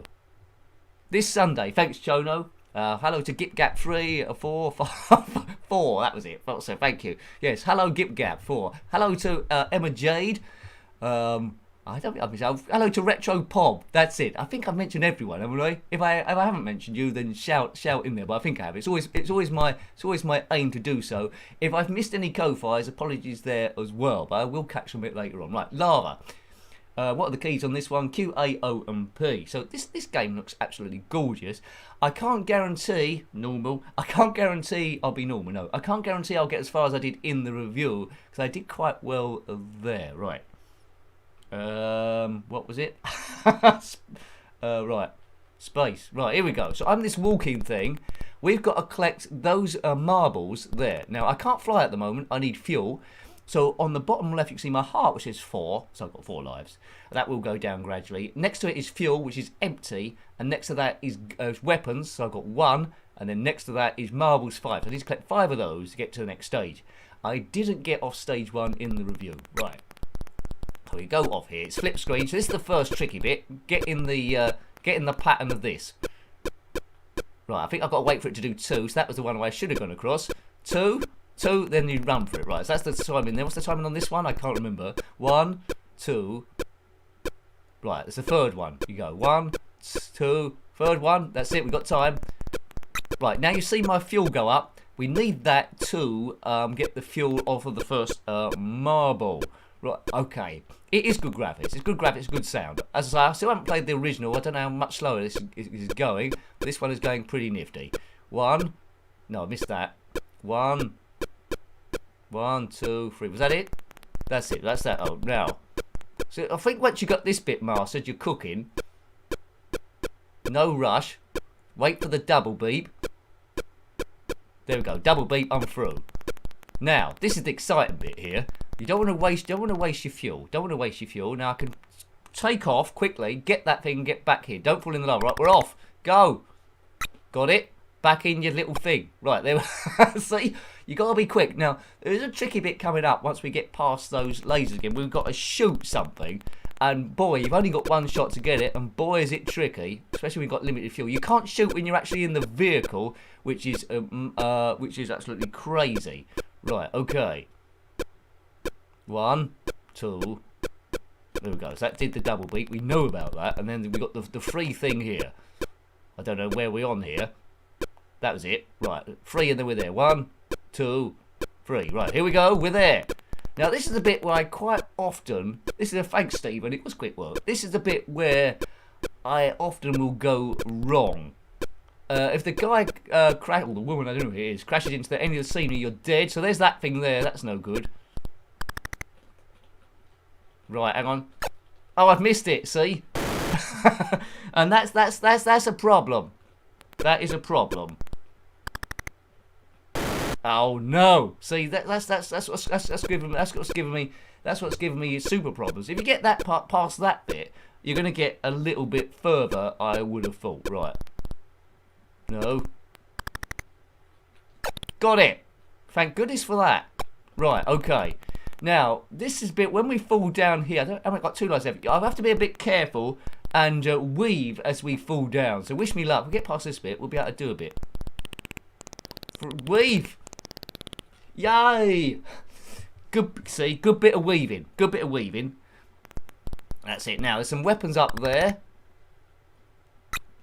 This Sunday, thanks Chono. Hello to GipGap3, 4, 5, 4, that was it. So thank you. Yes, hello GipGap4. Hello to Emma Jade. I don't think hello to Retro Pob. That's it. I think I've mentioned everyone, haven't I? If I haven't mentioned you, then shout in there. But I think I have. It's always my aim to do so. If I've missed any co-fires, apologies there as well. But I will catch them a bit later on. Right, Lava. What are the keys on this one? Q, A, O, and P. So this game looks absolutely gorgeous. I can't guarantee normal. I can't guarantee I'll be normal. No, I can't guarantee I'll get as far as I did in the review because I did quite well there. Right. What was it? Right. Space. Right. Here we go. So I'm this walking thing. We've got to collect those marbles there. Now I can't fly at the moment. I need fuel. So on the bottom left, you can see my heart, which is 4. So I've got 4 lives. That will go down gradually. Next to it is fuel, which is empty. And next to that is weapons. So I've got 1. And then next to that is marbles, 5. So I need to collect 5 of those to get to the next stage. I didn't get off stage 1 in the review. Right. So we go off here. It's flip screen. So this is the first tricky bit. Get in the pattern of this. Right. I think I've got to wait for it to do 2. So that was the one I should have gone across. 2. 2, then you run for it, right? So that's the timing there. What's the timing on this one? I can't remember. 1, 2. Right, it's the third one. You go 1, 2, third one. That's it. We've got time. Right, now you see my fuel go up. We need that to get the fuel off of the first marble. Right, okay. It is good graphics. It's good graphics, good sound. As I say, I still haven't played the original. I don't know how much slower this is going. But this one is going pretty nifty. 1. No, I missed that. 1. 1, 2, 3. Was that it? That's it. That's that. Oh, now. So I think once you got this bit mastered, you're cooking. No rush. Wait for the double beep. There we go. Double beep. I'm through. Now, this is the exciting bit here. You don't want to waste. Don't want to waste your fuel. Don't want to waste your fuel. Now I can take off quickly, get that thing, get back here. Don't fall in the lava. Right, we're off. Go. Got it? Back in your little thing. Right, there. See, you got to be quick. Now, there's a tricky bit coming up once we get past those lasers again. We've got to shoot something. And boy, you've only got one shot to get it. And boy, is it tricky, especially when you've got limited fuel. You can't shoot when you're actually in the vehicle, which is absolutely crazy. Right, okay. 1, 2. There we go. So that did the double beat. We know about that. And then we got the free thing here. I don't know where we're on here. That was it. Right, 3 and then we're there. 1, 2, 3. Right, here we go. We're there. Now, this is the bit where I quite often... This is a thanks, Stephen. It was quick work. This is the bit where I often will go wrong. If the guy, or the woman, I don't know who it is, crashes into the end of the scenery, you're dead. So there's that thing there. That's no good. Right, hang on. Oh, I've missed it, see? And that's a problem. That is a problem. Oh no! See, that's what's giving me super problems. If you get that part past that bit, you're gonna get a little bit further. I would have thought. Right? No. Got it. Thank goodness for that. Right. Okay. Now this is a bit when we fall down here. I haven't got 2 lights left. I have to be a bit careful and weave as we fall down. So wish me luck. We'll get past this bit. We'll be able to do a bit. Weave. Yay! Good, see, good bit of weaving. Good bit of weaving. That's it. Now, there's some weapons up there.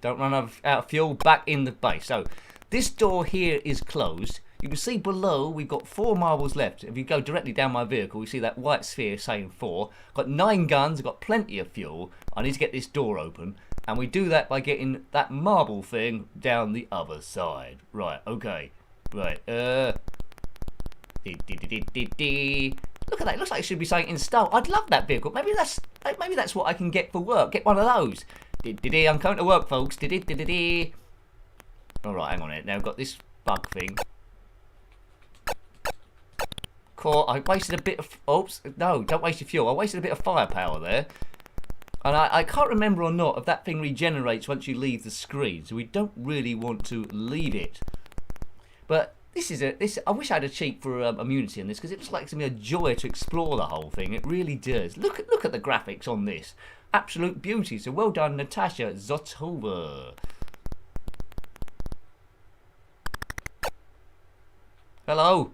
Don't run out of fuel. Back in the base. So, this door here is closed. You can see below, we've got 4 marbles left. If you go directly down my vehicle, you see that white sphere saying 4. I've got 9 guns. I've got plenty of fuel. I need to get this door open. And we do that by getting that marble thing down the other side. Right, okay. Right, Look at that. It looks like it should be saying install. I'd love that vehicle. Maybe that's what I can get for work. Get one of those. I'm coming to work, folks. Alright, hang on it. Now I've got this bug thing. Cool. I wasted a bit of... Oops. No, don't waste your fuel. I wasted a bit of firepower there. And I can't remember or not if that thing regenerates once you leave the screen. So we don't really want to leave it. But... I wish I had a cheat for immunity in this because it looks like it's going to be a joy to explore the whole thing. It really does. Look at the graphics on this. Absolute beauty. So well done, Natasha Zotova. Hello.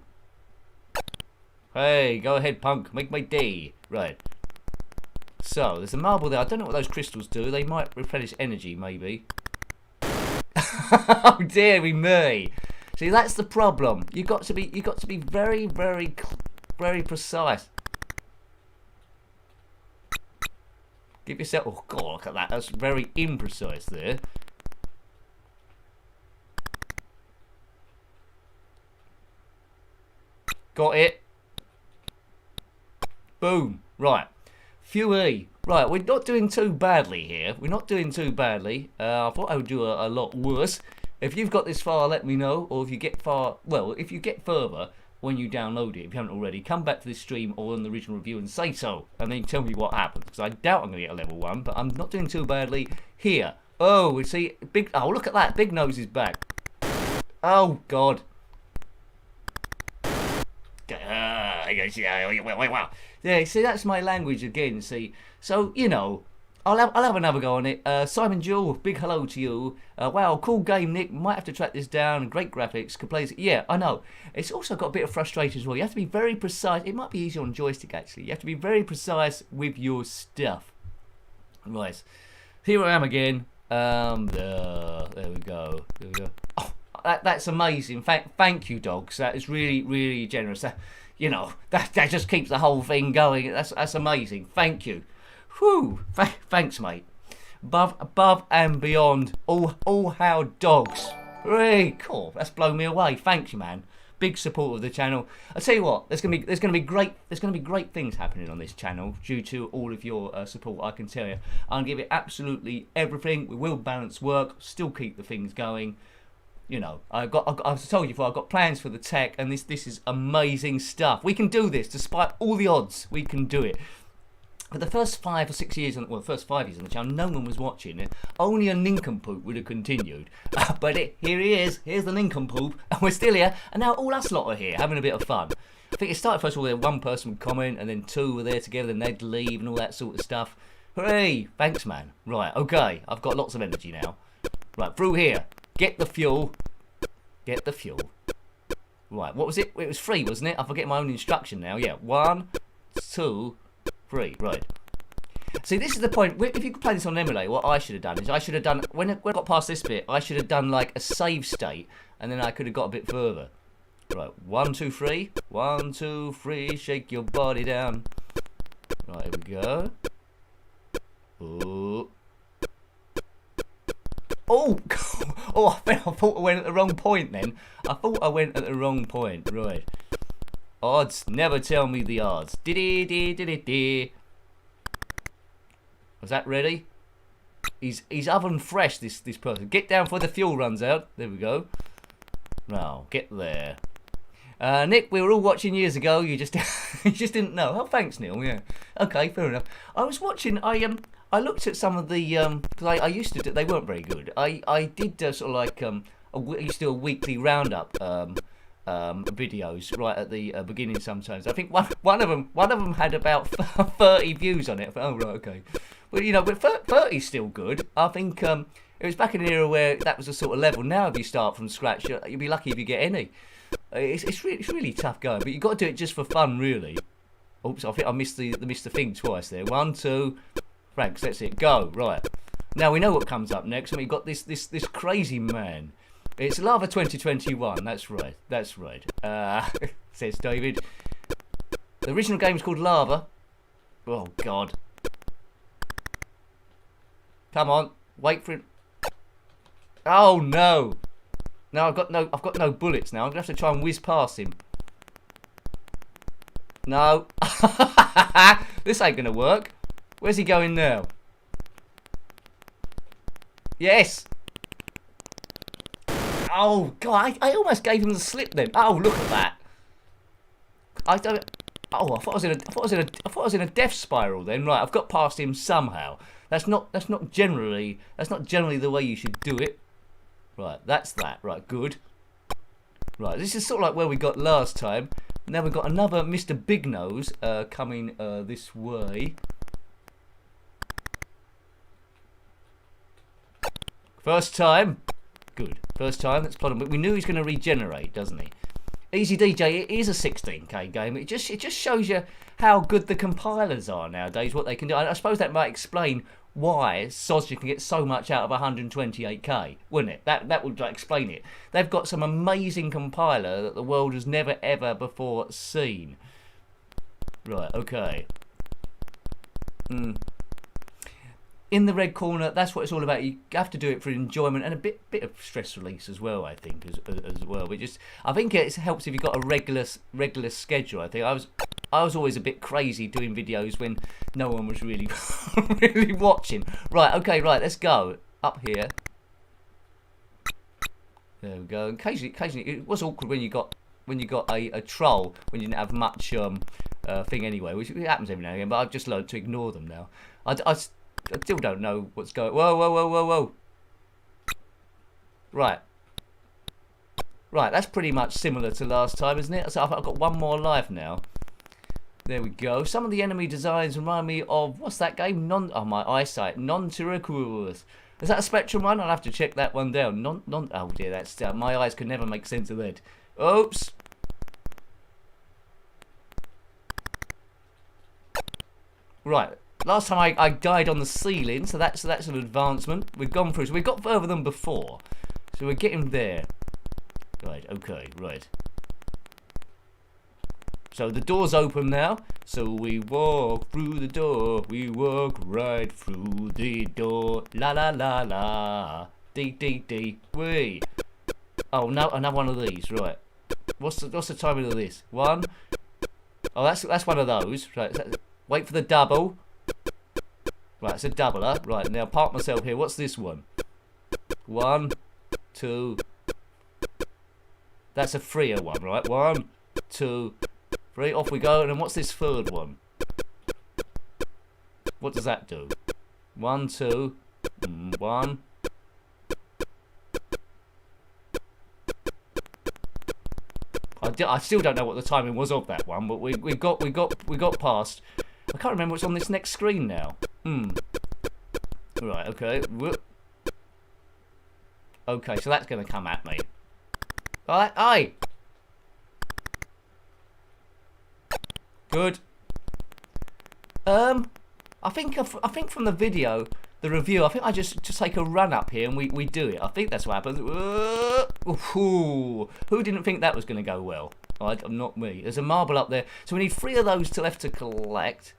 Hey, go ahead, punk. Make my day. Right. So, there's a marble there. I don't know what those crystals do. They might replenish energy, maybe. Oh, dear me. See, that's the problem. You got to be very, very, very precise. Give yourself. Oh God, look at that. That's very imprecise there. Got it. Boom. Right. Fury. Right. We're not doing too badly here. We're not doing too badly. I thought I would do a lot worse. If you've got this far, let me know. Or if you get if you get further when you download it, if you haven't already, come back to this stream or on the original review and say so. And then tell me what happens. Because I doubt I'm going to get a level 1, but I'm not doing too badly here. Oh, we see, oh, look at that. Big Nose is back. Oh, God. Wow. Yeah, see, that's my language again, see. So, you know... I'll have another go on it. Simon Jewell, big hello to you. Wow, cool game, Nick. Might have to track this down. Great graphics. Could play. Yeah, I know. It's also got a bit of frustration as well. You have to be very precise. It might be easier on joystick actually. You have to be very precise with your stuff. Right. Here I am again. There we go. There we go. Oh, that's amazing. Thank you, dogs. That is really, really generous. You know, that just keeps the whole thing going. That's amazing. Thank you. Whew, thanks, mate. Above and beyond. All how dogs. Hooray, cool. That's blown me away. Thanks, you, man. Big support of the channel. I tell you what, there's gonna be great things happening on this channel due to all of your support. I can tell you. I'll give it absolutely everything. We will balance work, still keep the things going. You know, I've told you before, I've got plans for the tech, and this is amazing stuff. We can do this despite all the odds. We can do it. For the first 5 or 6 years, well, the first 5 years on the channel, no one was watching it. Only a nincompoop would have continued. But here he is. Here's the nincompoop, and we're still here. And now all us lot are here, having a bit of fun. I think it started first of all, there one person would comment, and then 2 were there together, and they'd leave, and all that sort of stuff. Hooray! Thanks, man. Right, okay. I've got lots of energy now. Right, through here. Get the fuel. Get the fuel. Right, what was it? It was 3, wasn't it? I forget my own instruction now. Yeah, 1, 2, 3. Right. See, this is the point. If you could play this on emulator, what I should have done is I should have done, when I got past this bit, I should have done like a save state, and then I could have got a bit further. Right, 1, 2, 3. 1, 2, 3. Shake your body down. Right, here we go. Oh. Oh, oh! I thought I went at the wrong point then. I thought I went at the wrong point. Right. Odds. Never tell me the odds. Diddy. Was that ready? He's oven fresh, this person. Get down before the fuel runs out. There we go. Now, get there. Nick, we were all watching years ago. You just you just didn't know. Oh, thanks, Neil. Yeah. Okay, fair enough. I was watching. I looked at some of the because I used to do, they weren't very good. I did sort of like I used to do a weekly roundup videos right at the beginning sometimes. I think one of them had about 30 views on it. I thought, oh right, okay. Well, you know, but 30's still good. I think it was back in an era where that was a sort of level. Now if you start from scratch, you'll be lucky if you get any. It's really tough going, but you've got to do it just for fun, really. Oops, I think I missed the thing twice there. 1, 2, thanks, that's it, go. Right, now we know what comes up next, and we've got this crazy man. It's Lava 2021, that's right, says David. The original game's called Lava. Oh God. Come on, wait for it. Oh no. No, I've got no bullets now. I'm gonna have to try and whiz past him. No. This ain't gonna work. Where's he going now? Yes. Oh God, I almost gave him the slip then. Oh, look at that. I don't. Oh, I thought I was in a death spiral then. Right, I've got past him somehow. That's not generally the way you should do it. Right, that's that. Right, good. Right, this is sort of like where we got last time. Now we've got another Mr. Big Nose coming this way. First time. Good. First time. Let's plot him. But we knew he's going to regenerate, doesn't he? Easy DJ, it is a 16k game. It just shows you how good the compilers are nowadays, what they can do. I suppose that might explain why Sosja can get so much out of 128k, wouldn't it? That would explain it. They've got some amazing compiler that the world has never ever before seen. Right, okay. In the red corner, that's what it's all about. You have to do it for enjoyment and a bit of stress release as well, I think, as well. I think it helps if you've got a regular schedule. I think I was always a bit crazy doing videos when no one was really really watching. Right, okay, right, let's go up here. There we go. Occasionally, it was awkward when you got a troll when you didn't have much thing anyway, which happens every now and again. But I've just learned to ignore them now. I still don't know what's going. Whoa. Right, that's pretty much similar to last time, isn't it? So I've got one more life now. There we go. Some of the enemy designs remind me of, what's that game? My eyesight. Terra Crester. Is that a Spectrum one? I'll have to check that one down. Oh dear, that's my eyes can never make sense of that. Oops. Right. Last time I died on the ceiling, so that's an advancement. We've gone through, so we've got further than before. So we're getting there. Right, okay, right. So the door's open now. So we walk through the door. We walk right through the door. La la la la. Dee dee dee. Wee. Oh, no, another one of these. Right. What's the timing of this? One. Oh, that's one of those. Right. Wait for the double. Right, it's a doubler. Right, now park myself here. What's this one? 1, 2. That's a freer one, right? 1, 2, 3. Off we go. And then what's this third one? What does that do? 1, 2, 1. I still don't know what the timing was of that one, but we got past. I can't remember what's on this next screen now. Right, okay. Okay, so that's going to come at me. Alright, aye. Good. I think from the video, the review, I think I just take a run up here and we do it. I think that's what happens. Who didn't think that was going to go well? Not me. There's a marble up there, so we need 3 of those left to collect.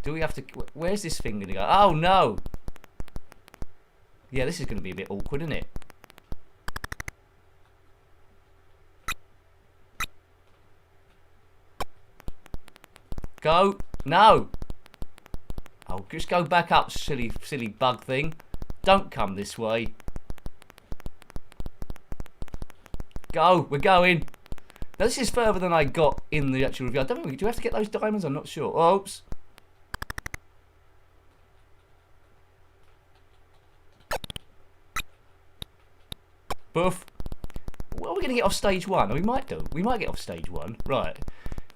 Do we have to? Where's this thing going to go? Oh no! Yeah, this is going to be a bit awkward, isn't it? Go! No! Oh, just go back up, silly bug thing. Don't come this way. Go! We're going! Now, this is further than I got in the actual review. I don't know, do we have to get those diamonds? I'm not sure. Oops. Boof. What are we going to get off stage 1? We might do. We might get off stage 1. Right.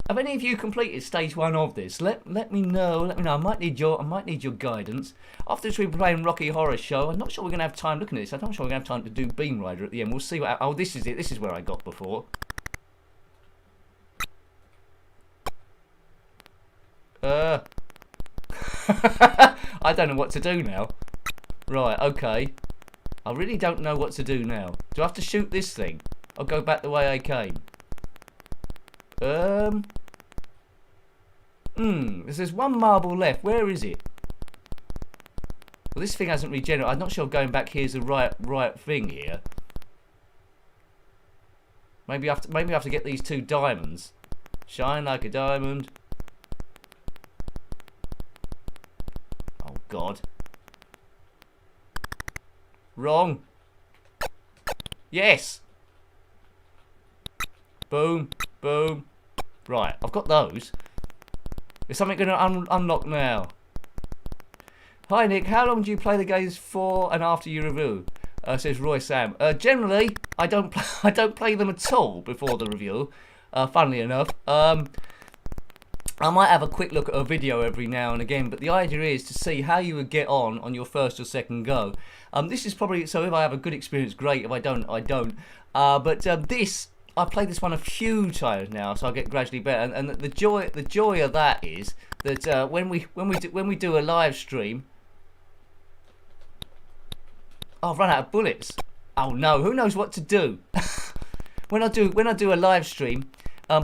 Have any of you completed stage 1 of this? Let me know. Let me know. I might need your guidance. After this, we'll be playing Rocky Horror Show. I'm not sure we're going to have time looking at this. I'm not sure we're going to have time to do Beam Rider at the end. We'll see what. Oh, this is it. This is where I got before. I don't know what to do now. Right. Okay. I really don't know what to do now. Do I have to shoot this thing? Or go back the way I came? There's 1 marble left. Where is it? Well, this thing hasn't regenerated. I'm not sure going back here is the right thing here. Maybe I have to get these 2 diamonds. Shine like a diamond. Oh God. Wrong. Yes. Boom. Boom. Right, I've got those. Is something going to unlock now? Hi Nick, how long do you play the games for and after you review? Says Roy Sam. Generally, I don't play them at all before the review. Funnily enough, I might have a quick look at a video every now and again, but the idea is to see how you would get on your first or second go. This is probably, so if I have a good experience, great. If I don't, I don't. But I've played this one a few times now, so I get gradually better. And the joy of that is that when we do a live stream, oh, I've run out of bullets. Oh no, who knows what to do? when I do a live stream,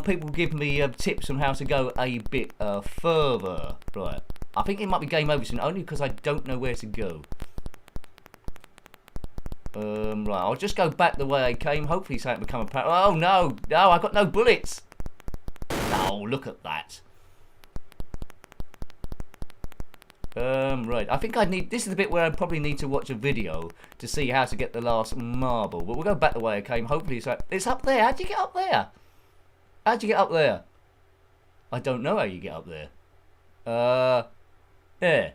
people give me tips on how to go a bit further. Right, I think it might be game over soon, only because I don't know where to go. Right, I'll just go back the way I came. Hopefully something will become apparent. Oh no, I got no bullets. Oh, look at that. Right, I think this is the bit where I probably need to watch a video to see how to get the last marble. But we'll go back the way I came. Hopefully it's up there. How'd you get up there? How'd you get up there? I don't know how you get up there. Yeah.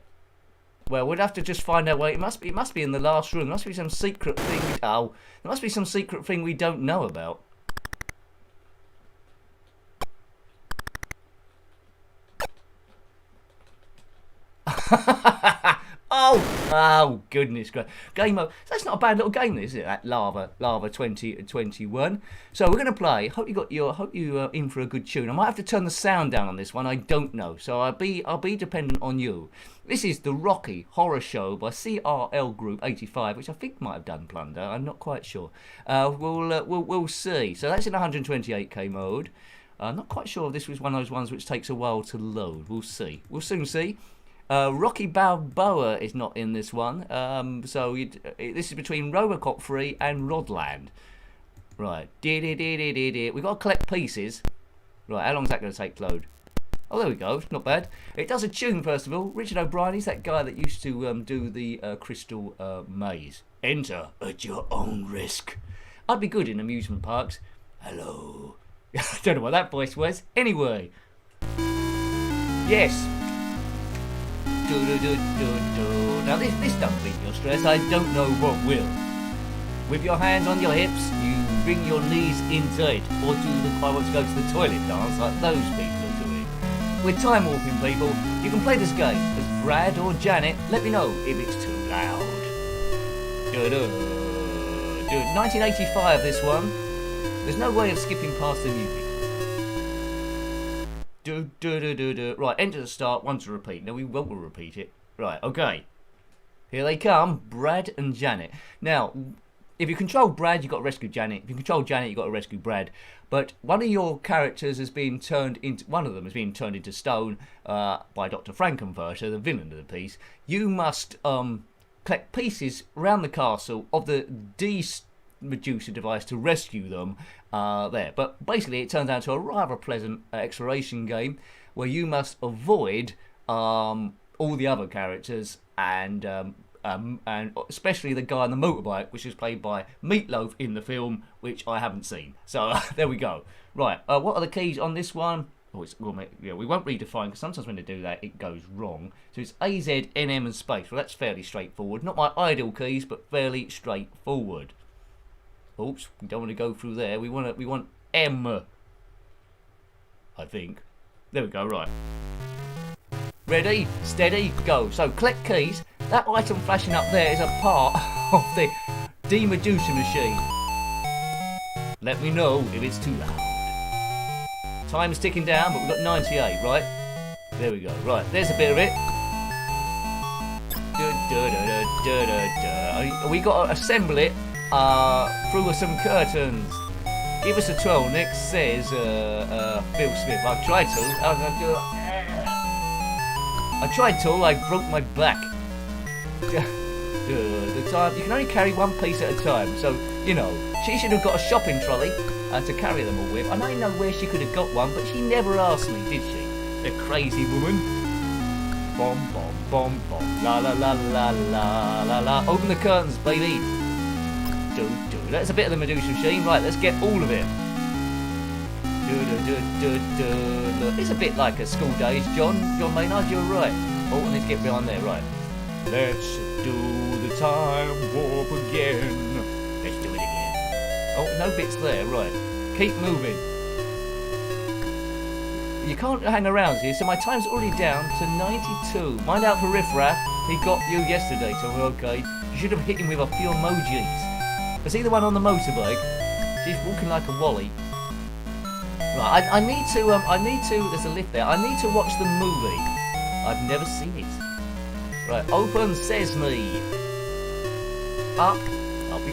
Well, we'd have to just find our way. It must be in the last room. There must be some secret thing. There must be some secret thing we don't know about. Oh goodness gracious. Game over. That's not a bad little game, is it? That Lava 2021. So we're going to play. Hope you're in for a good tune. I might have to turn the sound down on this one. I don't know. So I'll be dependent on you. This is the Rocky Horror Show by CRL Group 85, which I think might have done Plunder. I'm not quite sure. We'll see. So that's in 128k mode. I'm not quite sure if this was one of those ones which takes a while to load. We'll see. We'll soon see. Rocky Balboa is not in this one. So this is between Robocop 3 and Rodland. Right. We've got to collect pieces. Right, how long is that going to take to load? Oh, there we go. Not bad. It does a tune, first of all. Richard O'Brien, he's that guy that used to do the Crystal Maze. Enter at your own risk. I'd be good in amusement parks. Hello. I don't know what that voice was. Anyway. Yes. Now this don't beat your stress. I don't know what will. With your hands on your hips, you bring your knees in tight, or do the I want to go to the toilet dance like those people are doing. With time warping people, you can play this game as Brad or Janet. Let me know if it's too loud. 1985 this one. There's no way of skipping past the music. Right, enter the start, one to repeat. No, we won't repeat it. Right, okay. Here they come, Brad and Janet. Now, if you control Brad, you've got to rescue Janet. If you control Janet, you've got to rescue Brad. But one of your characters has been turned into, one of them has been turned into stone by Dr. Frankenfurter, the villain of the piece. You must collect pieces around the castle of the Medusa device to rescue them there. But basically, it turns out to a rather pleasant exploration game where you must avoid all the other characters and especially the guy on the motorbike, which is played by Meatloaf in the film, which I haven't seen. So there we go. Right, what are the keys on this one? Oh, we won't redefine, because sometimes when they do that, it goes wrong. So it's A, Z, N, M, and space. Well, that's fairly straightforward. Not my ideal keys, but fairly straightforward. Oops, we don't want to go through there. We want M, I think. There we go. Right. Ready, steady, go. So collect keys. That item flashing up there is a part of the Medusa machine. Let me know if it's too loud. Time's ticking down, but we've got 98, right? There we go. Right, there's a bit of it. We got to assemble it through some curtains. Give us a 12, Nick, says Phil Smith. I tried to. I tried to, I broke my back. The time, you can only carry one piece at a time, so, you know, she should have got a shopping trolley to carry them all with. I don't know where she could have got one, but she never asked me, did she? The crazy woman. Bom, bom, bom, bom. La la la la la la la. Open the curtains, baby. That's a bit of the Medusa machine. Right, let's get all of it. It's a bit like a school days, John Maynard, you're right. Oh, and let's get behind there, right. Let's do the time warp again. Let's do it again. Oh, no bits there, right. Keep moving. You can't hang around here, so my time's already down to 92. Mind out for Riff Raff. He got you yesterday, so we're okay. You should have hit him with a few emojis. I see the one on the motorbike. She's walking like a Wally. Right, I need to, there's a lift there. I need to watch the movie. I've never seen it. Right, open sesame. Up.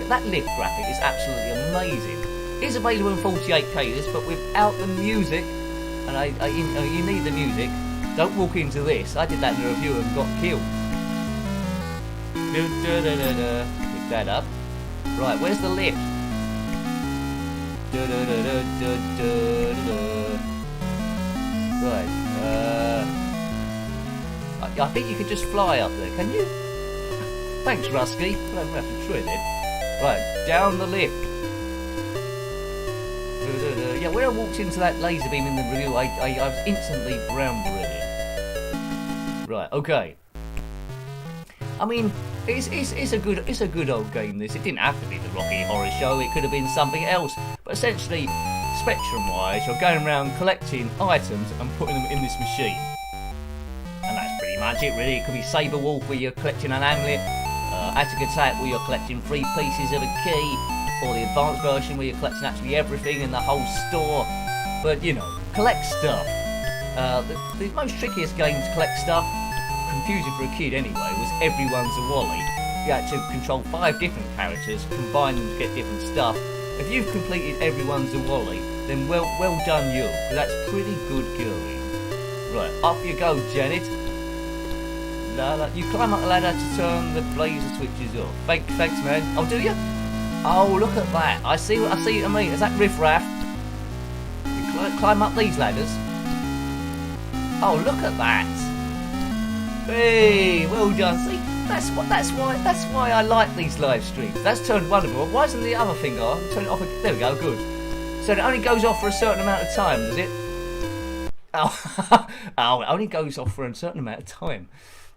That lift graphic is absolutely amazing. It's available in 48K, this, but without the music, and you need the music. Don't walk into this. I did that in a review and got killed. Pick that up. Right, where's the lift? Right, I think you could just fly up there, can you? Thanks, Rusky. I don't have to try it. Right, down the lift. Yeah, when I walked into that laser beam in the review, I was instantly brown breaded. Right, okay. I mean, it's a good old game. This, it didn't have to be the Rocky Horror Show. It could have been something else. But essentially, spectrum-wise, you're going around collecting items and putting them in this machine. And that's pretty much it, really. It could be Saber Wolf, where you're collecting an amulet. Attic Attack, where you're collecting 3 pieces of a key. Or the advanced version, where you're collecting actually everything in the whole store. But, you know, collect stuff. The most trickiest game to collect stuff, confusing for a kid anyway, was Everyone's a Wally. You had to control 5 different characters, combine them to get different stuff. If you've completed Everyone's a Wally, then well done you, because that's pretty good going. Right, off you go, Janet. You climb up the ladder to turn the blazer switches off. Thanks, man. Oh, do you? Oh, look at that. I see what I mean. Is that Riff Raff? You climb up these ladders. Oh, look at that. Hey, well done. See, that's why I like these live streams. That's turned wonderful. Why isn't the other thing on? Turn it off again. There we go, good. So it only goes off for a certain amount of time, does it? Oh, oh, it only goes off for a certain amount of time.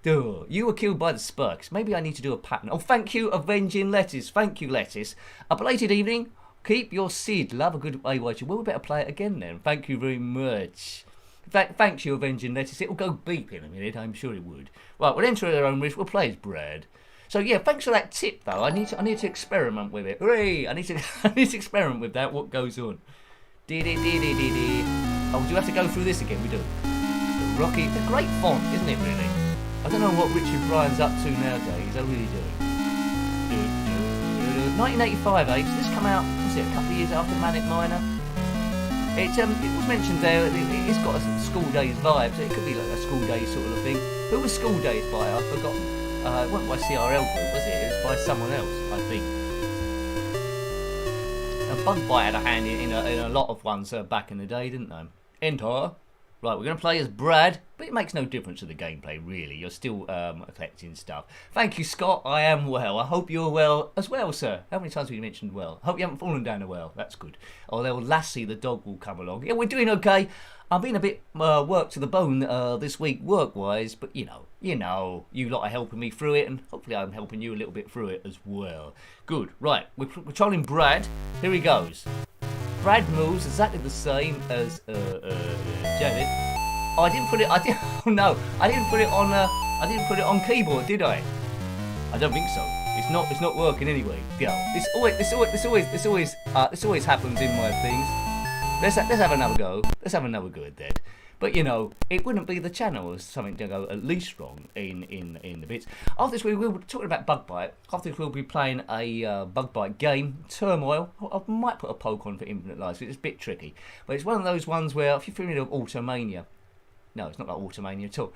Duh. You were killed by the Spurks. Maybe I need to do a pattern. Oh, thank you, Avenging Lettuce. Thank you, Lettuce. A belated evening. Keep your Sid. Love a good way watching. Well, we better play it again then. Thank you very much. Thanks you, Avenging Lettuce. It will go beep in a minute. I'm sure it would. Right, we'll enter our own risk. We'll play as Brad. So yeah, thanks for that tip though. I need to experiment with it. Hooray! I need to experiment with that. What goes on? Oh, do we have to go through this again? We do. The Rocky. It's a great font, isn't it? Really. I don't know what Richard Bryan's up to nowadays. I really do. 1985, eh? Does this come out? Was it a couple of years after Manic Miner? It was mentioned there. It's got a school days vibe, so it could be like a school days sort of thing. Who was School Days by? I've forgotten. It wasn't by CRL Group, was it? It was by someone else, I think. Bug Bite had a hand in a lot of ones back in the day, didn't they? Enter. Right, we're going to play as Brad, but it makes no difference to the gameplay, really. You're still collecting stuff. Thank you, Scott. I am well. I hope you're well as well, sir. How many times have you mentioned well? I hope you haven't fallen down a well. That's good. Although Lassie, the dog, will come along. Yeah, we're doing okay. I've been a bit worked to the bone this week, work-wise, but you know, you lot are helping me through it, and hopefully I'm helping you a little bit through it as well. Good. Right, we're trolling Brad. Here he goes. Brad moves exactly the same as Janet. Oh, I didn't put it. Oh no, I didn't put it on. I didn't put it on keyboard, did I? I don't think so. It's not working anyway. Go. This always happens in my things. Let's have another go. Let's have another go at that. But you know, it wouldn't be the channel or something to go at least wrong in the bits. After this, we were talking about Bug Bite. After this, we'll be playing a Bug Bite game, Turmoil. I might put a poke on for Infinite Lives. It's a bit tricky, but it's one of those ones where if you're familiar with Automania. No, it's not like Automania at all.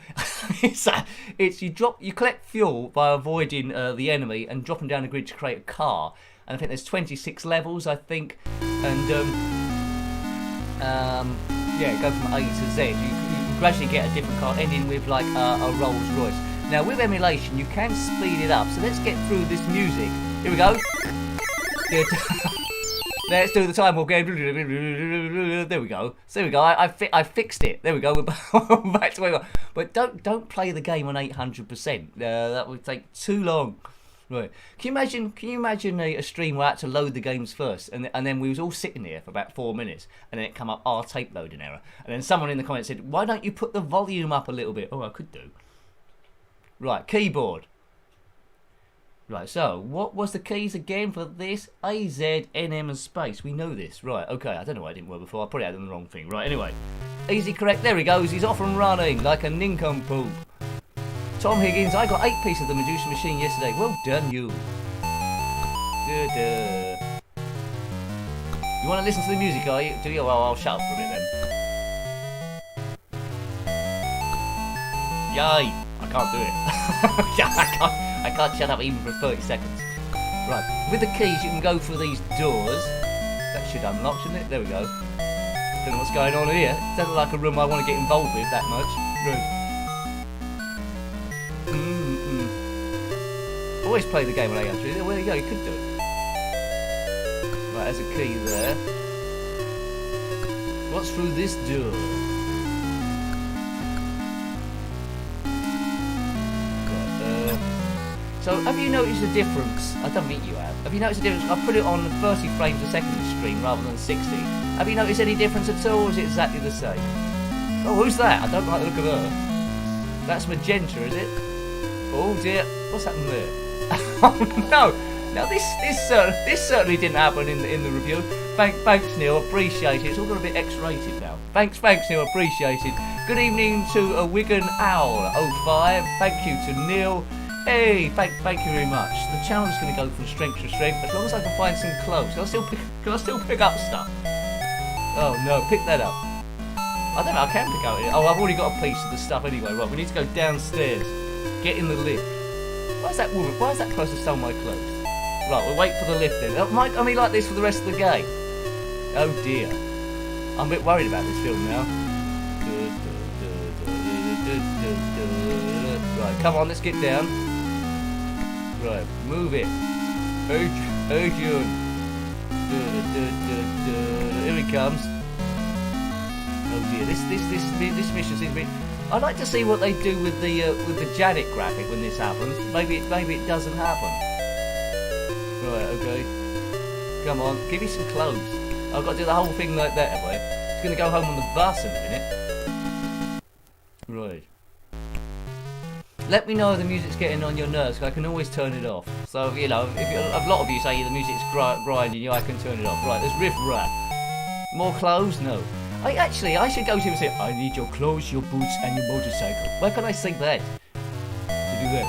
it's you collect fuel by avoiding the enemy and dropping down the grid to create a car. And I think there's 26 levels, I think, and yeah, go from A to Z. You gradually get a different car, ending with like a Rolls Royce. Now with emulation, you can speed it up. So let's get through this music. Here we go. Let's do the time warp game. There we go. So there we go. I fixed it. There we go. We're back to where we were. But don't play the game on 800%. That would take too long. Right. Can you imagine a stream where I had to load the games first, and then we was all sitting here for about 4 minutes, and then it come up our tape loading error, and then someone in the comments said, "Why don't you put the volume up a little bit?" Oh, I could do. Right, keyboard. Right, so what was the keys again for this? A, Z, N, M, and space. We know this. Right, okay. I don't know why it didn't work before. I probably had the wrong thing. Right, anyway. Easy correct. There he goes. He's off and running like a nincompoop. Tom Higgins, I got 8 pieces of the Medusa machine yesterday. Well done, you. You want to listen to the music, are you? Do you? Well, I'll shut up for a bit then. Yay! I can't do it. I can't shut up even for 30 seconds. Right, with the keys you can go through these doors. That should unlock, shouldn't it? There we go. Don't know what's going on here. It doesn't look like a room I want to get involved with that much. Right. Always play the game on A3. There you go, you could do it. Right, there's a key there. What's through this door? Right, so, have you noticed a difference? I don't think you have. Have you noticed a difference? I put it on 30 frames a second stream rather than 60. Have you noticed any difference at all, or is it exactly the same? Oh, who's that? I don't like the look of her. That's Magenta, is it? Oh dear, what's happened there? Oh no! Now this certainly didn't happen in the review. Thanks Neil, appreciate it. It's all got a bit X-rated now. Thanks Neil, appreciate it. Good evening to a Wigan Owl 05. Thank you to Neil. Hey, thank you very much. The challenge is going to go from strength to strength as long as I can find some clothes. Can I still pick up stuff? Oh no, pick that up. I don't know. I can pick up it. Oh, I've already got a piece of the stuff anyway. Right, we need to go downstairs. Get in the lift. Why is that woman? Why is that person stole my clothes? Right, we'll wait for the lift then. Might I be like this for the rest of the game? Oh dear. I'm a bit worried about this film now. Right, come on, let's get down. Right, move it. Urgent. Here he comes. Oh dear, this mission seems a bit. I'd like to see what they do with the Janet graphic when this happens. Maybe it doesn't happen. Right, okay. Come on, give me some clothes. I've got to do the whole thing like that, have I? It's going to go home on the bus in a minute. Right. Let me know if the music's getting on your nerves, because I can always turn it off. So, you know, a lot of you say the music's grinding you, I can turn it off. Right, there's riff rap. More clothes? No. I should go to him and say, I need your clothes, your boots, and your motorcycle. Where can I say that? To do that.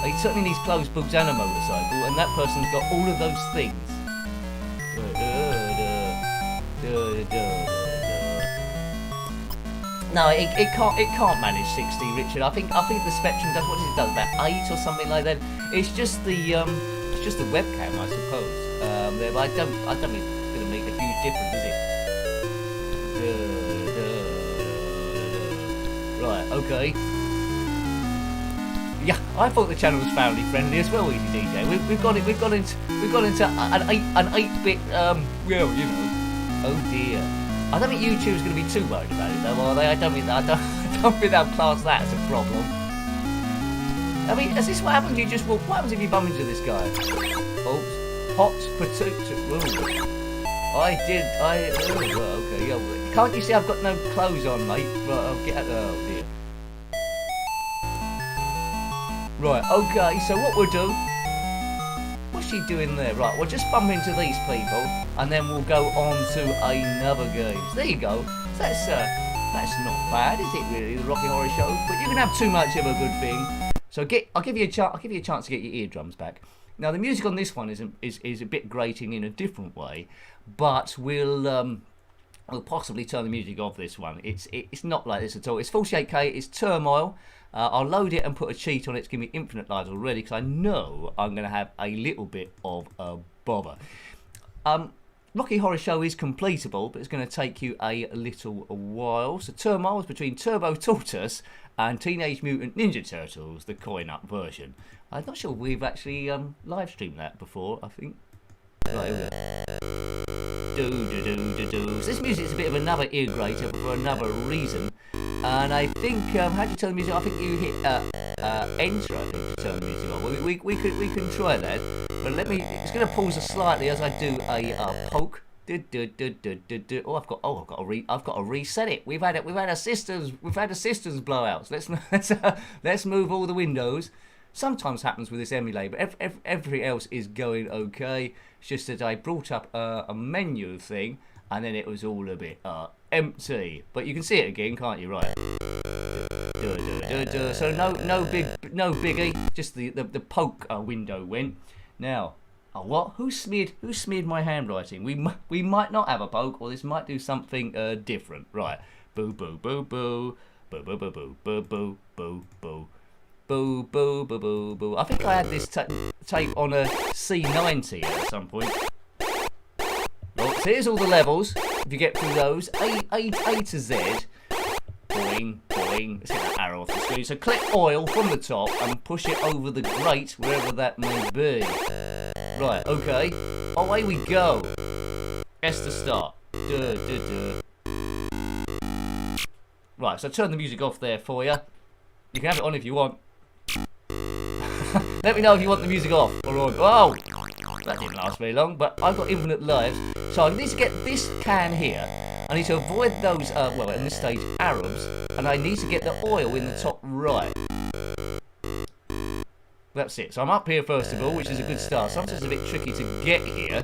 He certainly needs clothes, boots, and a motorcycle, and that person's got all of those things. No, it can't manage 60, Richard. I think the Spectrum does, what does it do, about 8 or something like that. It's just the webcam, I suppose. There, but I don't think it's going to make a huge difference, is it? Right, okay. Yeah, I thought the channel was family friendly as well, Easy DJ. We've got into an 8-bit well, you know. Oh dear. I don't think YouTube's going to be too worried about it, though, are they? I don't think they'll class that as a problem. I mean, is this what happens? You just walk. What happens if you bump into this guy? Oops. Hot potato. Okay, yeah. Can't you see I've got no clothes on, mate? Right, I'll get out. Oh dear. Right, okay. So what we'll do? What's she doing there? Right, we'll just bump into these people, and then we'll go on to another game. So there you go. So that's not bad, is it? Really, the Rocky Horror Show. But you can have too much of a good thing. So I'll give you a chance to get your eardrums back. Now the music on this one is a bit grating in a different way, but we'll possibly turn the music off this one. It's not like this at all. It's 48K. It's Turmoil. I'll load it and put a cheat on it to give me infinite lives already, because I know I'm going to have a little bit of a bother. Rocky Horror Show is completable, but it's going to take you a little while. So Turmoil is between Turbo Tortoise and Teenage Mutant Ninja Turtles, the coin-up version. I'm not sure we've actually live streamed that before, I think. Right, here we go. So this music is a bit of another ear grater, but for another reason. And I think, how do you turn the music off? I think you hit enter, I think, to turn the music off. We can try that. But it's going to pause slightly as I do a poke. Oh, I've got to reset it. We've had a systems blowouts. Let's move all the windows. Sometimes happens with this emulator, but everything else is going okay. It's just that I brought up a menu thing, and then it was all a bit empty. But you can see it again, can't you? Right. So no biggie. Just the poke window went. Now, what? Who smeared my handwriting? We might not have a poke, or this might do something different. Right. Boo boo boo boo boo boo boo boo boo boo boo boo. Boo, boo, boo, boo, boo. I think I had this tape on a C90 at some point. Well, so here's all the levels. If you get through those, A to Z. Boing, boing. Let's hit that arrow off the screen. So click oil from the top and push it over the grate, wherever that may be. Right, okay. Away we go. S to start. Right, so turn the music off there for you. You can have it on if you want. Let me know if you want the music off or on. Oh, that didn't last very long, but I've got infinite lives. So I need to get this can here. I need to avoid those, well, in this stage, Arabs. And I need to get the oil in the top right. That's it. So I'm up here first of all, which is a good start. Sometimes it's a bit tricky to get here.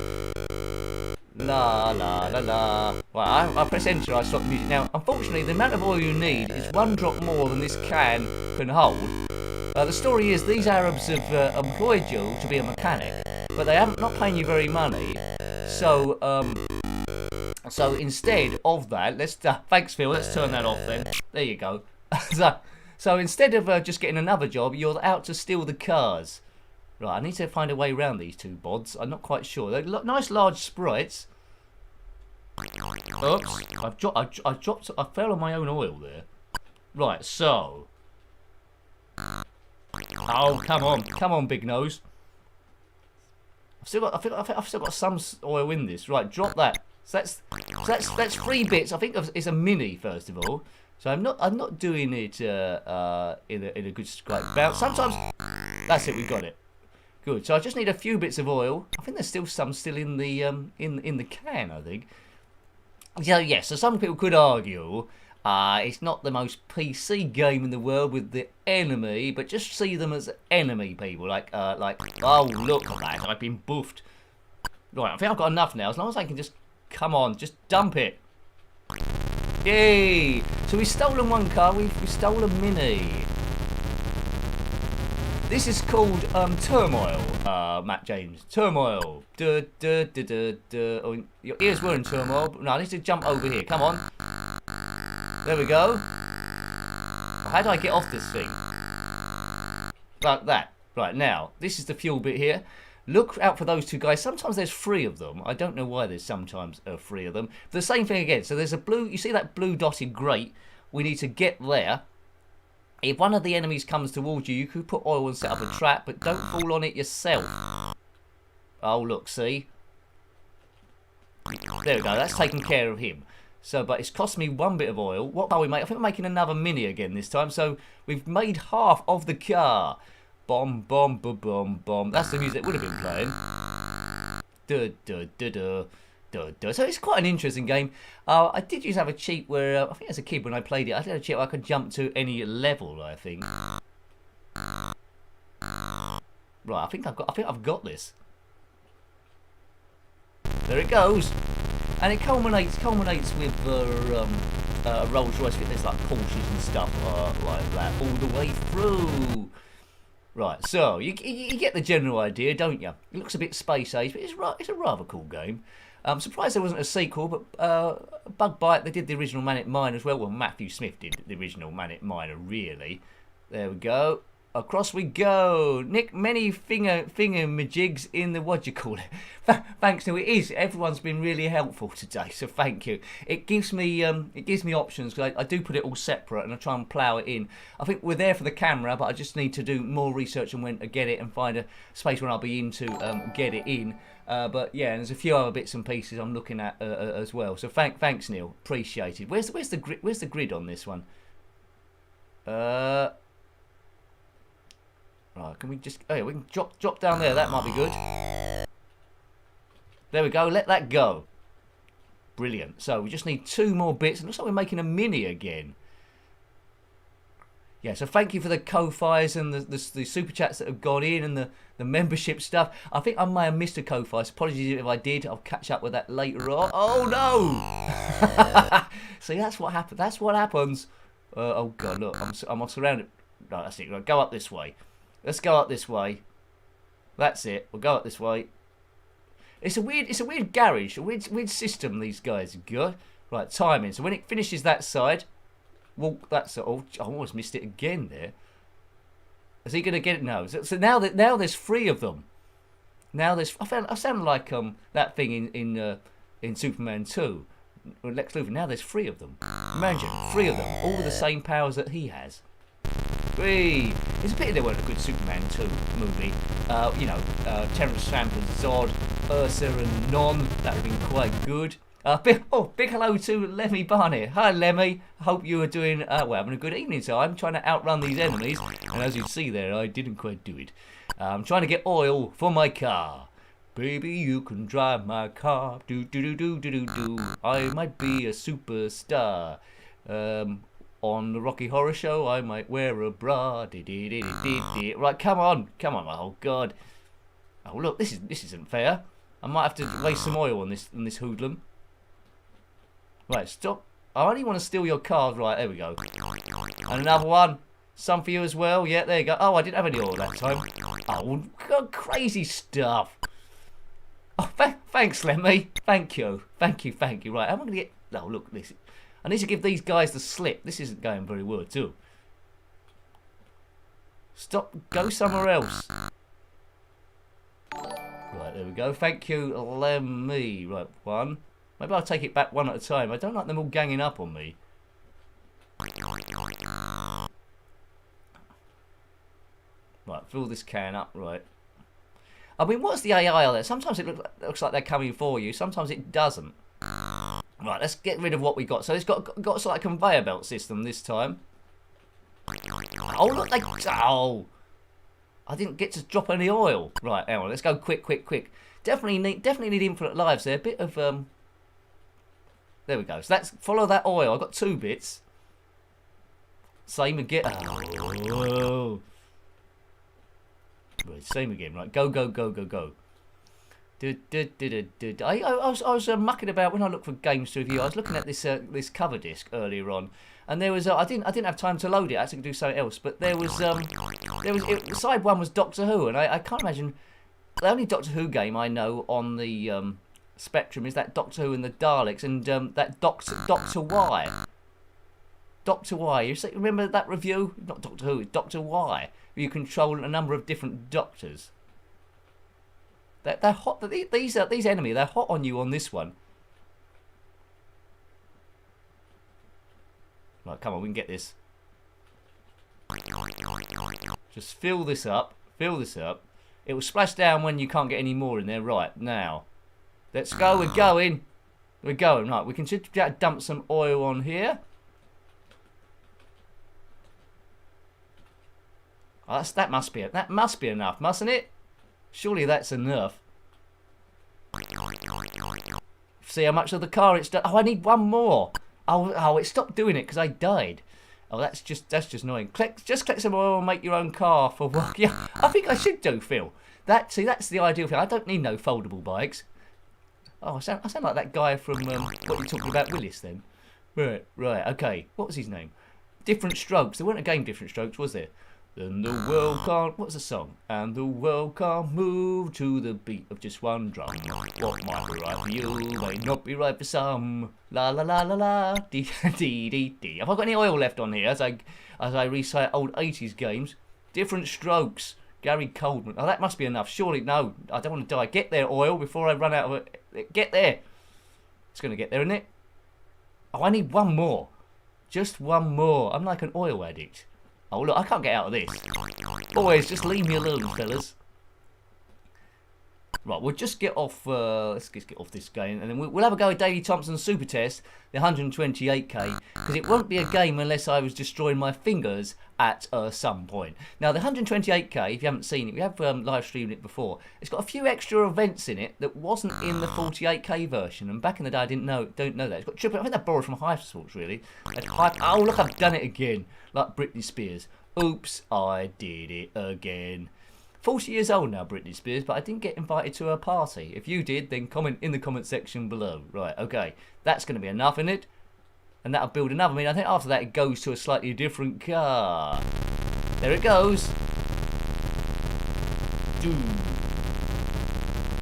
La la la la. Right, I press enter, I stop the music. Now, unfortunately, the amount of oil you need is 1 drop more than this can hold. The story is these Arabs have employed you to be a mechanic, but they haven't not paying you very money. So instead of that, thanks Phil. Let's turn that off then. There you go. so instead of just getting another job, you're out to steal the cars. Right, I need to find a way around these two bods. I'm not quite sure. They're nice large sprites. Oops, I fell on my own oil there. Right, so. Oh, come on, big nose. I've still got some oil in this. Right, drop that. So that's 3 bits. I think it's a mini first of all. So I'm not doing it in a good straight bounce. Sometimes that's it. We got it. Good. So I just need a few bits of oil. I think there's still some in the can. I think. So yes. So some people could argue it's not the most PC game in the world with the enemy, but just see them as enemy people. Like oh look at that, I've been buffed. Right. I think I've got enough now. As long as I can just come on, just dump it. Yay! So we've stolen 1 car, we've stolen a Mini. This is called Turmoil, Matt James. Turmoil. Oh, your ears were in turmoil. No, I need to jump over here. Come on. There we go. How do I get off this thing? Like that. Right, now, this is the fuel bit here. Look out for those 2 guys. Sometimes there's 3 of them. I don't know why there's sometimes 3 of them. The same thing again. So there's a blue. You see that blue dotted grate? We need to get there. If one of the enemies comes towards you, you could put oil and set up a trap, but don't fall on it yourself. Oh, look, see? There we go. That's taken care of him. So, but it's cost me 1 bit of oil. What are we making? I think we're making another Mini again this time. So we've made half of the car. Bomb, bomb, ba bomb, bomb. That's the music that would have been playing. Duh, duh, duh, duh, duh, duh. So it's quite an interesting game. I did used to have a cheat where I think as a kid when I played it, I did a cheat where I could jump to any level. I think. Right, I think I've got this. There it goes, and it culminates with Rolls Royce. There's like Porsches and stuff like that all the way through. Right, so you get the general idea, don't you? It looks a bit space age, but it's a rather cool game. I'm surprised there wasn't a sequel, but Bug Bite, they did the original Man at Mine as well. Well, Matthew Smith did the original Man at Mine, really. There we go. Across we go. Nick, many finger majigs in the what do you call it? Thanks. No, it is. Everyone's been really helpful today, so thank you. It gives me options because I do put it all separate and I try and plough it in. I think we're there for the camera, but I just need to do more research on when to get it and find a space when I'll be in to get it in. But yeah, and there's a few other bits and pieces I'm looking at as well. So thanks, Neil. Appreciated. Where's the grid on this one? Right, can we just... Oh, yeah, we can drop down there. That might be good. There we go. Let that go. Brilliant. So we just need 2 more bits. It looks like we're making a Mini again. Yeah, so thank you for the Ko-Fis and the Super Chats that have gone in and the membership stuff. I think I may have missed a Ko-Fi. Apologies if I did. I'll catch up with that later on. Oh, no! See, that's what happened. That's what happens. Oh, God, look. I'm surrounded. No, that's it. Right, go up this way. Let's go up this way. That's it. We'll go up this way. It's a weird garage, a weird system these guys have got. Right, timing. So when it finishes that side, walk that side. Oh, I almost missed it again there. Is he going to get it? No. So now there's 3 of them. Now there's. I sound like that thing in Superman 2, Lex Luthor. Now there's 3 of them. Imagine 3 of them, all with the same powers that he has. It's a pity there weren't a good Superman 2 movie. Terrence Stamp and Zod, Ursa and Non. That would have been quite good. Big hello to Lemmy Barnett. Hi, Lemmy. Hope you are doing having a good evening. So I'm trying to outrun these enemies, and as you see there, I didn't quite do it. I'm trying to get oil for my car. Baby, you can drive my car. Do do do do do do do. I might be a superstar. On the Rocky Horror Show, I might wear a bra. Right, come on. Oh God. Oh look, this isn't fair. I might have to waste some oil on this hoodlum. Right, stop. I only want to steal your cars. Right, there we go. And another one. Some for you as well. Yeah, there you go. Oh, I didn't have any oil that time. Oh, God, crazy stuff. Oh, thanks, Lemmy. Thank you. Right, how am I going to get... Oh, look, this... I need to give these guys the slip. This isn't going very well, too. Stop. Go somewhere else. Right, there we go. Thank you, Lemmy. Right, 1. Maybe I'll take it back 1 at a time. I don't like them all ganging up on me. Right, fill this can up. Right. I mean, what's the AI on there? Sometimes it looks like they're coming for you. Sometimes it doesn't. Right, let's get rid of what we got. So it's got sort of like a conveyor belt system this time. Oh, look, oh, I didn't get to drop any oil. Right, hang on, let's go quick. Definitely need infinite lives there. A bit of, there we go. So let's follow that oil. I've got 2 bits. Same again. Oh. Right, same again. Right, go. I was mucking about when I looked for games to review. I was looking at this cover disc earlier on, and there was I didn't have time to load it. I had to do something else. But there was side 1 was Doctor Who, and I can't imagine the only Doctor Who game I know on the Spectrum is that Doctor Who and the Daleks, and that Doctor Y. Doctor Y. You remember that review? Not Doctor Who, it's Doctor Y. Where you control a number of different doctors. They're hot. These enemies, they're hot on you on this one. Right, come on, we can get this. Just fill this up. It will splash down when you can't get any more in there. Right, now. Let's go, we're going. Right, we can dump some oil on here. Oh, that must be enough, mustn't it? Surely that's enough. See how much of the car it's done. Oh, I need 1 more. Oh, it stopped doing it because I died. Oh, that's just annoying. Just collect some oil and make your own car for work. Yeah, I think I should do, Phil. That's the ideal thing. I don't need no foldable bikes. Oh, I sound like that guy from what you talking about, Willis then. Right, okay. What was his name? Different Strokes. There weren't a game Different Strokes, was there? Then the world can't... What's the song? And the world can't move to the beat of just one drum. What might be right for you may not be right for some. La la la la la. Dee dee dee dee. Have I got any oil left on here as I recite old 80s games? Different Strokes. Gary Coleman. Oh, that must be enough. Surely, no. I don't want to die. Get there, oil, before I run out of it. Get there. It's going to get there, isn't it? Oh, I need 1 more. Just 1 more. I'm like an oil addict. Oh, look, I can't get out of this. Boys, just leave me alone, fellas. Right, we'll just get off, let's just get off this game, and then we'll have a go at Daley Thompson's Super Test, the 128k, because it won't be a game unless I was destroying my fingers at some point. Now, the 128k, if you haven't seen it, we have live streamed it before, it's got a few extra events in it that wasn't in the 48k version, and back in the day I don't know that. It's got triple, I think they borrowed from Hype Sports, really. Oh, look, I've done it again, like Britney Spears. Oops, I did it again. 40 years old now, Britney Spears, but I didn't get invited to her party. If you did, then comment in the comment section below. Right, okay. That's going to be enough, isn't it? And that'll build another. I mean, I think after that it goes to a slightly different car. There it goes.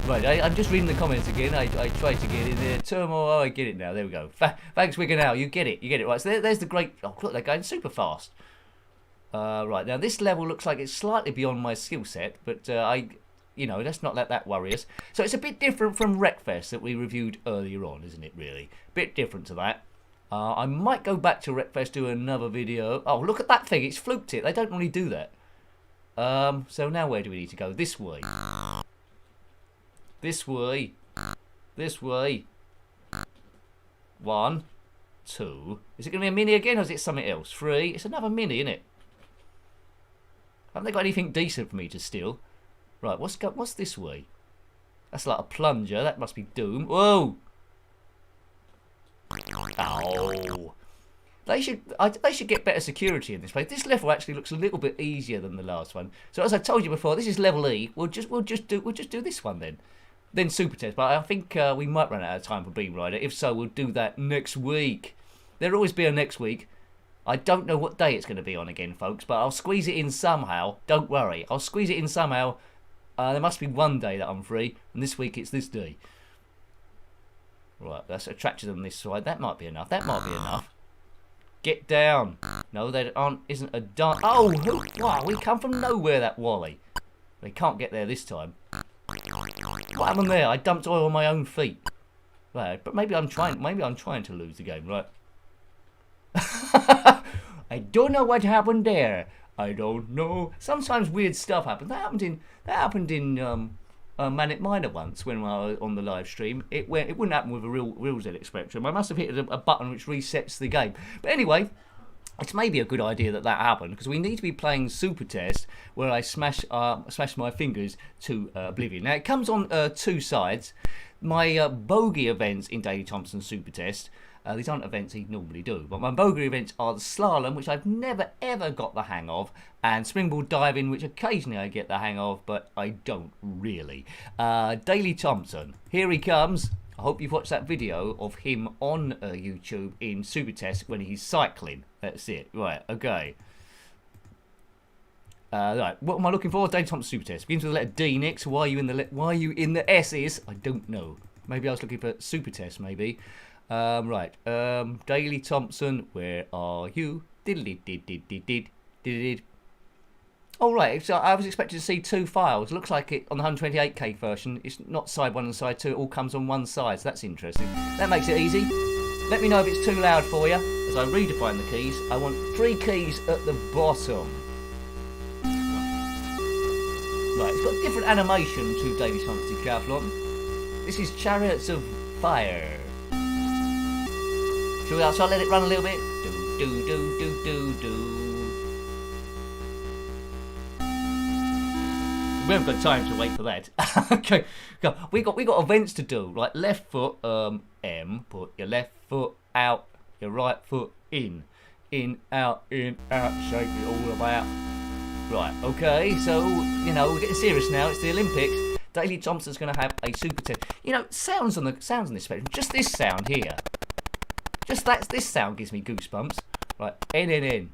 Right, I'm just reading the comments again. I tried to get in there. Turmoil, oh, I get it now. There we go. Thanks, Wigan now. You get it. Right, so there's the great... Oh, look, they're going super fast. Right, now this level looks like it's slightly beyond my skill set, but let's not let that worry us. So it's a bit different from Wreckfest that we reviewed earlier on, isn't it, really? Bit different to that. I might go back to Wreckfest, do another video. Oh, look at that thing, it's fluked it. They don't really do that. So now where do we need to go? This way. This way. This way. 1, 2. Is it going to be a mini again, or is it something else? 3. It's another mini, isn't it? Haven't they got anything decent for me to steal? Right, what's this way? That's like a plunger. That must be doom. Whoa! Ow! They should get better security in this place. This level actually looks a little bit easier than the last one. So as I told you before, this is level E. We'll just do this one then. Then Super Test. But I think we might run out of time for Beam Rider. If so, we'll do that next week. There'll always be a next week. I don't know what day it's going to be on again, folks, but I'll squeeze it in somehow. Don't worry. I'll squeeze it in somehow. There must be one day that I'm free, and this week it's this day. Right, let's attract them this side. That might be enough. Get down. No, that isn't a dance. Oh, wow, we come from nowhere, that Wally. They can't get there this time. What happened there? I dumped oil on my own feet. Right, but maybe I'm trying to lose the game, right? I don't know what happened there. I don't know. Sometimes weird stuff happens. That happened in Manic Miner once when I was on the live stream. It wouldn't happen with a real ZX Spectrum. I must have hit a button which resets the game. But anyway, it's maybe a good idea that happened, because we need to be playing Super Test, where I smash my fingers to oblivion. Now, it comes on 2 sides. My bogey events in Daley Thompson's Super Test, these aren't events he'd normally do, but my bogey events are the slalom, which I've never ever got the hang of, and springboard diving, which occasionally I get the hang of, but I don't really. Daley Thompson, here he comes. I hope you've watched that video of him on YouTube in Super Test when he's cycling. That's it. Right, okay. Right, what am I looking for? Daley Thompson Super Test. Begins with the letter D, Nick. So why are you in the S's? I don't know. Maybe I was looking for Super Test, maybe. Right. Daley Thompson, where are you? Oh, right. So I was expecting to see 2 files. Looks like it on the 128K version. It's not side 1 and side 2. It all comes on one side. So that's interesting. That makes it easy. Let me know if it's too loud for you. As I redefine the keys, I want 3 keys at the bottom. Right, it's got a different animation to Daley Thompson Decathlon. This is Chariots of Fire. Shall I let it run a little bit? Do. We haven't got time to wait for that. Okay, go. We got events to do. Like left foot M. Put your left foot out. Your right foot in. In, out, shake it all about. Right, okay, so, you know, we're getting serious now. It's the Olympics. Daley Thompson's going to have a Super Test. You know, sounds on this spectrum. Just this sound here. This sound gives me goosebumps. Right, N.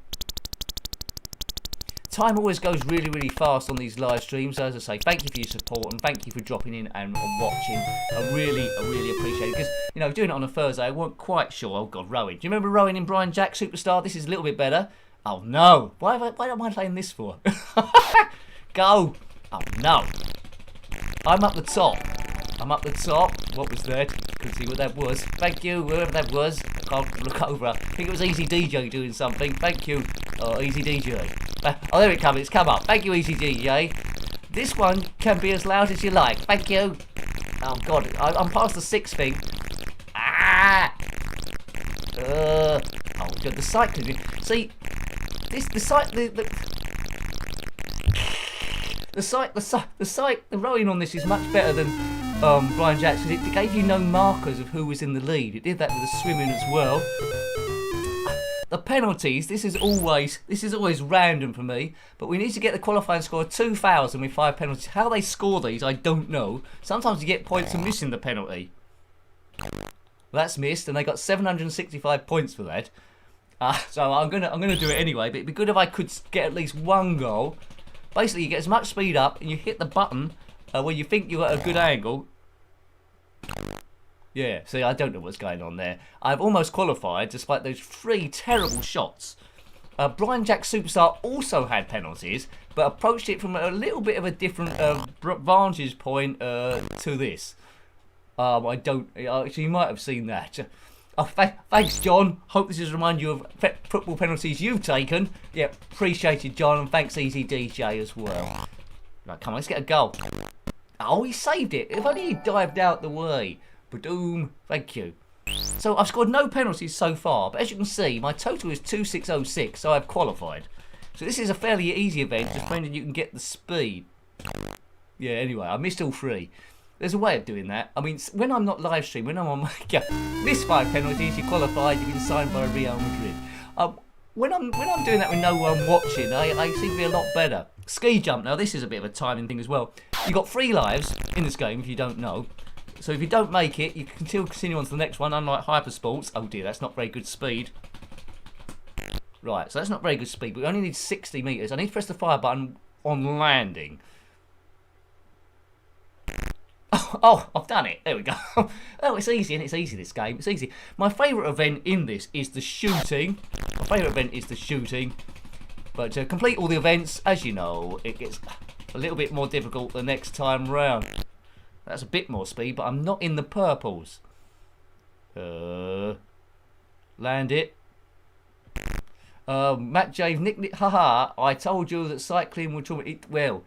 Time always goes really, really fast on these live streams. So as I say, thank you for your support and thank you for dropping in and watching. I really appreciate it. Because, you know, doing it on a Thursday, I wasn't quite sure. Oh, God, rowing. Do you remember rowing in Brian Jack Superstar? This is a little bit better. Oh, no. Why am I playing this for? Go. Oh, no. I'm up the top. What was that? Couldn't see what that was. Thank you, whoever that was. I can't look over. I think it was Easy DJ doing something. Thank you. Oh, Easy DJ. Oh, there it comes. It's come up. Thank you, Easy DJ. This one can be as loud as you like. Thank you. Oh, God. I'm past the 6 thing. Ah! Oh, God. The cycling. See, the rowing on this is much better than Brian Jack's, because it gave you no markers of who was in the lead. It did that with the swimming as well. The penalties, this is always random for me, but we need to get the qualifying score of 2,000 with 5 penalties. How they score these, I don't know. Sometimes you get points for missing the penalty. That's missed, and they got 765 points for that. So I'm gonna do it anyway. But it'd be good if I could get at least 1 goal. Basically, you get as much speed up, and you hit the button where you think you're at a good angle. Yeah, see, I don't know what's going on there. I've almost qualified despite those 3 terrible shots. Brian Jack Superstar also had penalties, but approached it from a little bit of a different vantage point to this. I don't. So you might have seen that. Thanks, John. Hope this has reminded you of football penalties you've taken. Yeah, appreciated, John, and thanks, Easy DJ, as well. Right, come on, let's get a goal. Oh, he saved it. If only he dived out the way. Ba-doom. Thank you. So I've scored no penalties so far, but as you can see, my total is 2606, so I've qualified. So this is a fairly easy event, just finding you can get the speed. Yeah, anyway, I missed all 3. There's a way of doing that. I mean, when I'm not live streaming, when I'm on miss 5 penalties, you qualified, you've been signed by Real Madrid. When I'm doing that with no one watching, I seem to be a lot better. Ski jump, now this is a bit of a timing thing as well. You've got 3 lives in this game, if you don't know. So if you don't make it, you can still continue on to the next one, unlike Hyper Sports. Oh dear, that's not very good speed. Right, so that's not very good speed, but we only need 60 metres. I need to press the fire button on landing. Oh, I've done it. There we go. Oh, it's easy, and it's easy, this game. It's easy. My favourite event in this is the shooting. But to complete all the events, as you know, it gets a little bit more difficult the next time round. That's a bit more speed, but I'm not in the purples. Land it. Matt Jave, Nick, haha, I told you that cycling would talk. Well,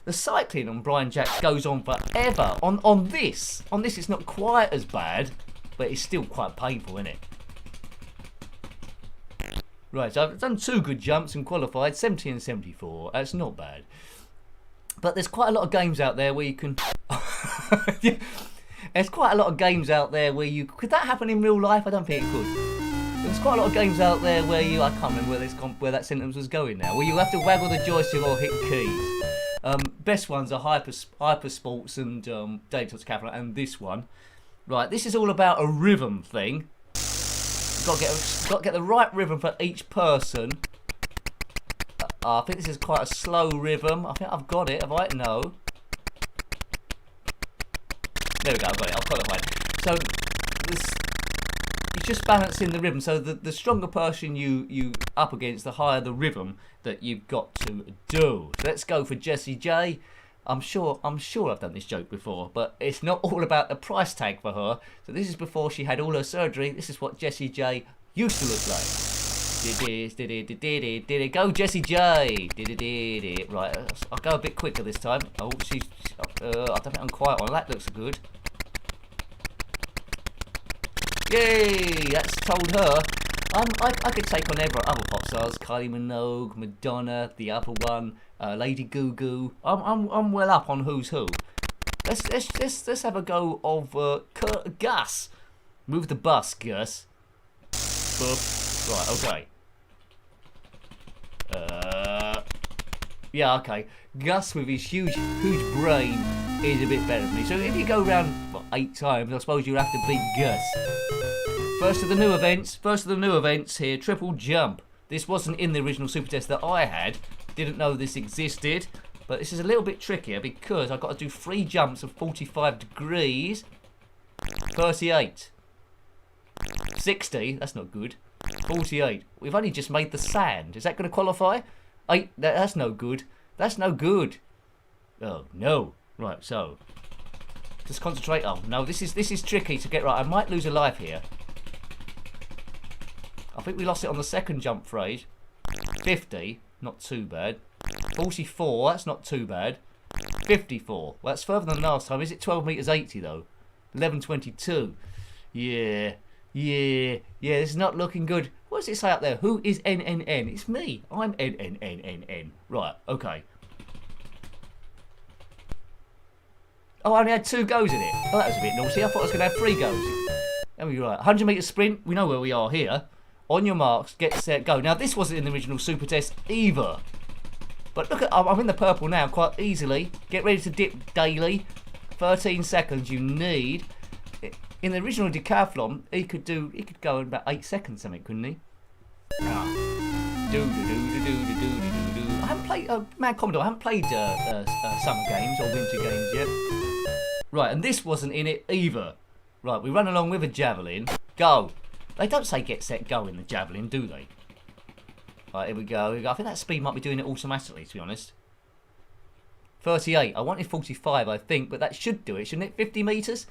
The cycling on Blind Jacks goes on forever. On this it's not quite as bad, but it's still quite painful, isn't it? Right, so I've done 2 good jumps and qualified, 70 and 74. That's not bad. But there's quite a lot of games out there where you can... There's quite a lot of games out there where you... Could that happen in real life? I don't think it could. There's quite a lot of games out there where you... I can't remember where that sentence was going now. Where you have to waggle the joystick or hit keys. Best ones are Hyper Sports and Untitled Chapter, and this one. Right, this is all about a rhythm thing. Got to get the right rhythm for each person. I think this is quite a slow rhythm. I think I've got it. Have I? No. There we go. I've got it. I've qualified. So it's just balancing the rhythm. So the stronger person you up against, the higher the rhythm that you've got to do. So let's go for Jessie J. I'm sure I've done this joke before, but it's not all about the price tag for her. So this is before she had all her surgery. This is what Jessie J used to look like. Go Jessie J. Right, I'll go a bit quicker this time. Oh, she's. I don't think I'm quite on. That looks good. Yay! That's told her. I could take on other pop stars, Kylie Minogue, Madonna, the other one, Lady Goo. I'm well up on who's who. Let's have a go of Gus. Move the bus, Gus. Boop. Right, okay. Yeah, okay. Gus with his huge brain is a bit better than me. So if you go round 8 times, I suppose you'll have to beat Gus. First of the new events here, triple jump. This wasn't in the original super test that I had. Didn't know this existed. But this is a little bit trickier because I've got to do 3 jumps of 45 degrees. 38. 60, that's not good. 48. We've only just made the sand. Is that going to qualify? 8, that's no good. That's no good. Oh, no. Right, so. Just concentrate. Oh, no, this is tricky to get right. I might lose a life here. I think we lost it on the second jump phrase. 50, not too bad. 44, that's not too bad. 54, well, that's further than last time. Is it 12 metres 80 though? 11:22. Yeah, this is not looking good. What does it say up there? Who is NNN? It's me. I'm NNNNN. Right, okay. Oh, I only had 2 goes in it. Oh, that was a bit naughty. I thought I was going to have 3 goes. There we go. Right. 100 metre sprint. We know where we are here. On your marks, get set, go. Now, this wasn't in the original super test either. But look at, I'm in the purple now quite easily. Get ready to dip, Daley. 13 seconds you need. In the original decathlon, he could go in about 8 seconds something, couldn't he? I haven't played, Mad Commodore, I haven't played summer games or winter games yet. Right, and this wasn't in it either. Right, we run along with a javelin. Go. They don't say get set go in the javelin, do they? Right, here we go. I think that speed might be doing it automatically, to be honest. 38. I wanted 45, I think, but that should do it, shouldn't it? 50 metres?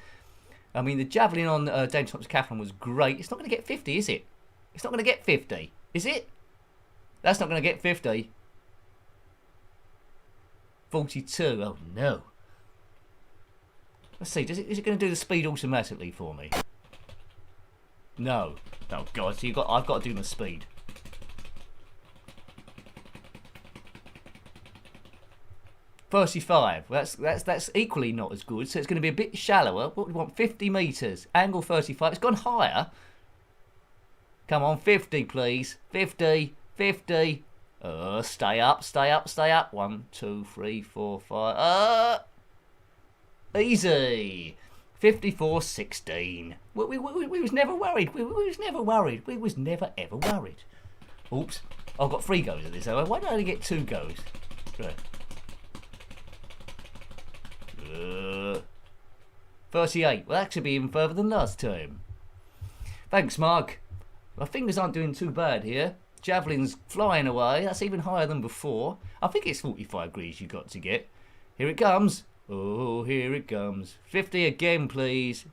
I mean, the javelin on Thompson's Catherine was great. It's not going to get 50, is it? It's not going to get 50, is it? That's not going to get 50. 42. Oh, no. Let's see. Is it going to do the speed automatically for me? No. Oh, God. So I've got to do the speed. $35. Well, that's equally not as good. So it's going to be a bit shallower. What do we want? 50 metres. Angle 35. It's gone higher. Come on, 50, please. 50. 50. Stay up, stay up, stay up. 1, 2, 3, 4, 5. Easy. 54.16. We was never worried. We was never worried. We was never ever worried. Oops. I've got 3 goes at this. Why did I only get 2 goes? Right. 38. Well, that should be even further than last time. Thanks, Mark. My fingers aren't doing too bad here. Javelin's flying away. That's even higher than before. I think it's 45 degrees you got to get. Here it comes. Oh, here it comes. 50 again, please.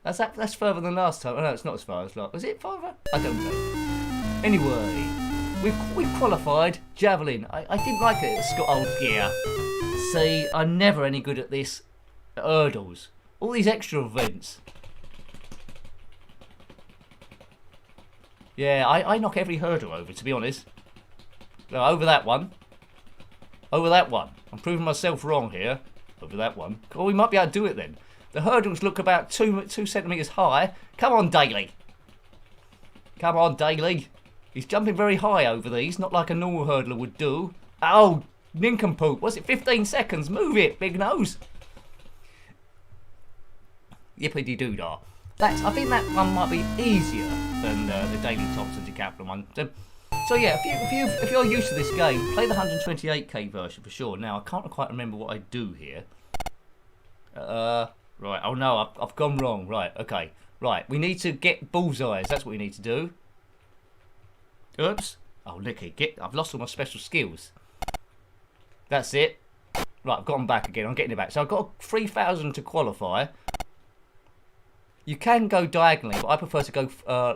That's further than last time. Oh, no, it's not as far as last. Was it farther? I don't know. Anyway, we've qualified javelin. I didn't like it. It's got old gear. See, I'm never any good at this. Hurdles. All these extra events. Yeah, I knock every hurdle over, to be honest. No, over that one. Over that one. I'm proving myself wrong here. Over that one. Oh, we might be able to do it then. The hurdles look about 2 centimetres high. Come on, Daley. Come on, Daley. He's jumping very high over these, not like a normal hurdler would do. Oh, nincompoop. What's it, 15 seconds? Move it, big nose. Yippity-doo-dah. I think that one might be easier than the Daley Thompson Decathlon one. So yeah, if you're used to this game, play the 128k version for sure. Now I can't quite remember what I do here. Right. Oh no, I've gone wrong. Right. Okay. Right. We need to get bullseyes. That's what we need to do. Oops. Oh, Nicky, I've lost all my special skills. That's it. Right, I've got them back again. I'm getting it back. So I've got 3,000 to qualify. You can go diagonally, but I prefer to go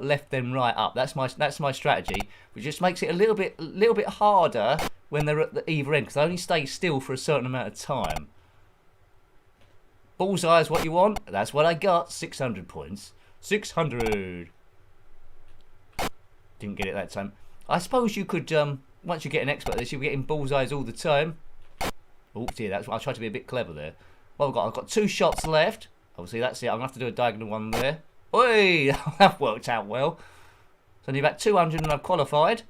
left then right up. That's my strategy, which just makes it a little bit harder when they're at the either end, because they only stay still for a certain amount of time. Bullseye is what you want. That's what I got. 600 points. 600. Didn't get it that time. I suppose you could, once you get an expert at this, you'll be getting bullseyes all the time. Oh dear, that's what I tried to be a bit clever there. Well, I've got 2 shots left. Obviously, that's it. I'm going to have to do a diagonal one there. Oi! That worked out well. So only about 200 and I've qualified.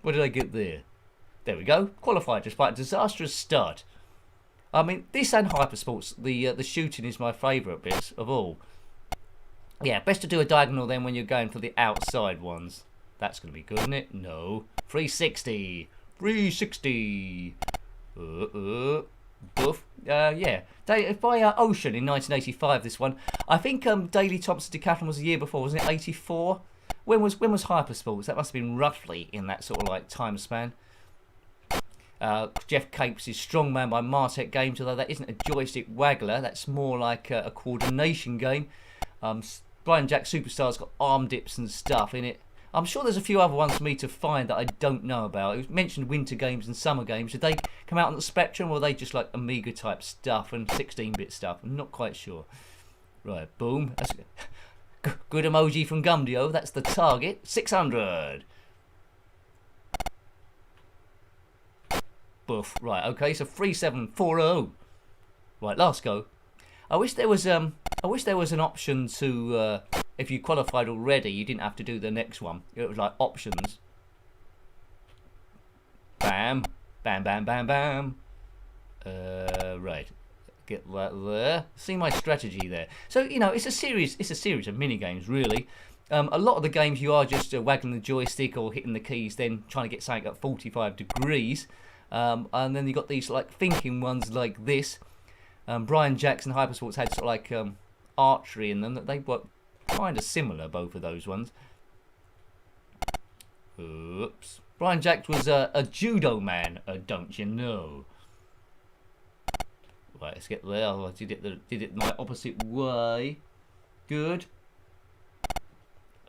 What did I get there? There we go. Qualified despite a disastrous start. I mean, this and Hypersports, the shooting is my favourite bits of all. Yeah, best to do a diagonal then when you're going for the outside ones. That's going to be good, isn't it? No. 360. 360. Buff. Yeah. By Ocean in 1985, this one. I think Daley Thompson Decathlon was the year before, wasn't it? 84? When was Hypersports? That must have been roughly in that sort of like time span. Jeff Capes' Strongman by Martech Games, although that isn't a joystick waggler. That's more like a coordination game. Brian Jack Superstar's got arm dips and stuff in it. I'm sure there's a few other ones for me to find that I don't know about. It was mentioned winter games and summer games. Did they come out on the Spectrum, or were they just like Amiga type stuff and 16-bit stuff? I'm not quite sure. Right, boom. That's good emoji from Gumdio. That's the target. 600. Buff. Right, okay, so 3740. Right, last go. I wish there was an option to if you qualified already, you didn't have to do the next one. It was like options. Bam, bam, bam, bam, bam. Right, get that there. See my strategy there. So you know, it's a series of mini games really. A lot of the games you are just waggling the joystick or hitting the keys, then trying to get something at 45 degrees. And then you got these like thinking ones like this. Brian Jackson Hypersports had sort of like archery in them. That they were kind of similar, both of those ones. Oops. Brian Jackson was a judo man, don't you know? Right, let's get there. Oh, I did it my opposite way. Good.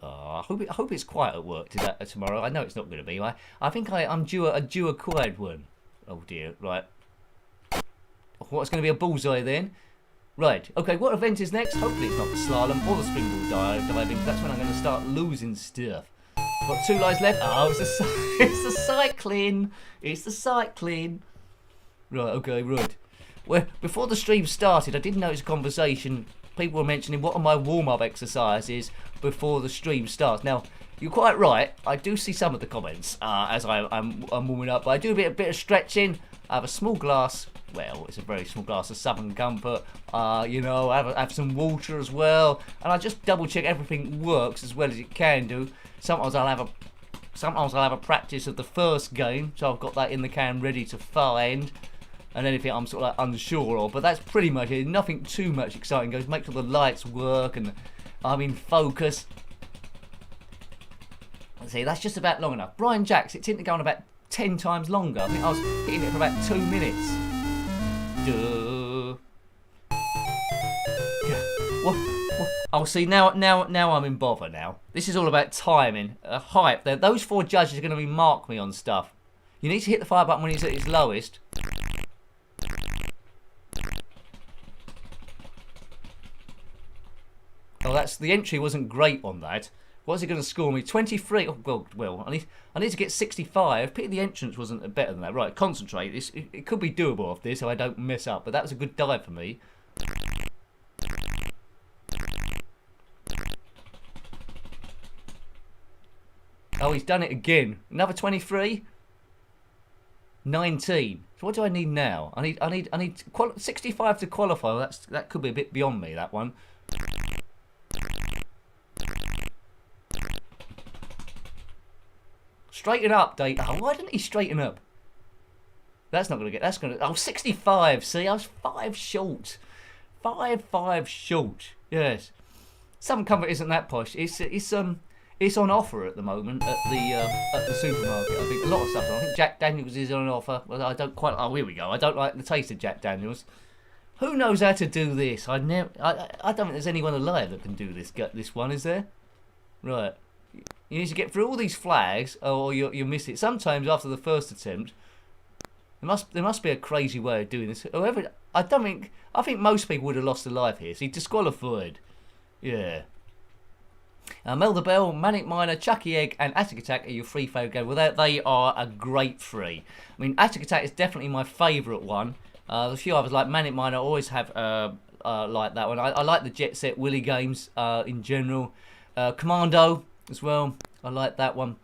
I hope it's quiet at work tomorrow. I know it's not going to be. I think I'm due a quiet one. Oh dear. Right. What's going to be a bullseye then? Right. Okay. What event is next? Hopefully it's not the slalom or the springboard diving. That's when I'm going to start losing stuff. Got 2 lives left. Oh, it's the cycling. It's the cycling. Right. Okay. Right. Well, before the stream started, I did notice a conversation. People were mentioning what are my warm-up exercises before the stream starts. Now, you're quite right. I do see some of the comments as I'm warming up. But I do a bit of stretching. I have a small glass. Well, it's a very small glass of Southern Comfort. You know, I have some water as well, and I just double check everything works as well as it can do. Sometimes I'll have a practice of the first game, so I've got that in the can ready to find. And anything I'm sort of like unsure of, but that's pretty much it. Nothing too much exciting goes. Make sure the lights work and I'm in focus. Let's see, that's just about long enough. Brian Jacks, it seemed to go on about 10 times longer. I think I was hitting it for about 2 minutes. Duh. Oh, see, now I'm in bother now. This is all about timing, hype. Those 4 judges are going to mark me on stuff. You need to hit the fire button when it's at its lowest. Oh, the entry wasn't great on that. What's it going to score me? 23. Oh, well, I need to get 65. Pity the entrance wasn't better than that. Right, concentrate. It could be doable off this, so I don't mess up. But that was a good dive for me. Oh, he's done it again. Another 23. 19. So what do I need now? I need 65 to qualify. Well, that could be a bit beyond me. That one. Straighten up, Date. Oh, why didn't he straighten up? That's not going to get... That's going to... Oh, 65. See, I was 5 short. 5 short. Yes. Some Comfort isn't that posh. It's on offer at the moment at the supermarket. I think a lot of stuff. I think Jack Daniels is on offer. Well, I don't quite... Oh, here we go. I don't like the taste of Jack Daniels. Who knows how to do this? I don't think there's anyone alive that can do this one, is there? Right. You need to get through all these flags, or you'll miss it. Sometimes after the first attempt, there must be a crazy way of doing this. However, I think most people would have lost their life here. So he's disqualified. Yeah. Mel the Bell, Manic Miner, Chucky Egg, and Attic Attack are your 3 favourite games. Well, they are a great 3. I mean, Attic Attack is definitely my favourite one. There's a few others like Manic Miner. I always have like that one. I like the Jet Set Willy games in general. Commando as well. I like that one.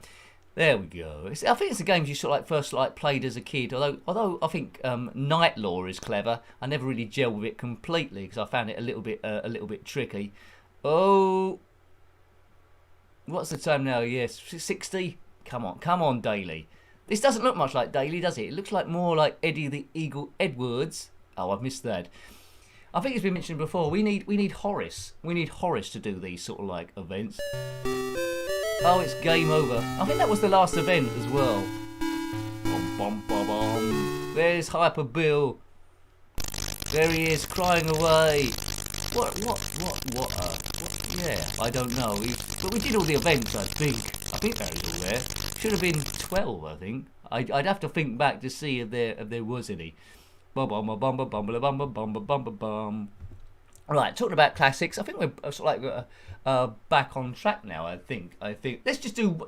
There we go. I think it's the games you sort of first played as a kid. Although I think Night Law is clever. I never really gelled with it completely because I found it a little bit tricky. Oh, what's the time now? Yes, 60. Come on, Daley. This doesn't look much like Daley, does it? It looks like more like Eddie the Eagle Edwards. Oh, I've missed that. I think it's been mentioned before. We need Horace. We need Horace to do these sort of events. Oh, it's game over. I think that was the last event as well. Bom, bom, bom, bom. There's Hyper Bill. There he is, crying away. What? Yeah, I don't know. But we did all the events, I think. I think that was all there. Should have been 12, I think. I'd have to think back to see if there was any. Bum bum bum bum bum bum bum bum bum bum bum. Right, talking about classics, I think we're sort of back on track now. I think. Let's just do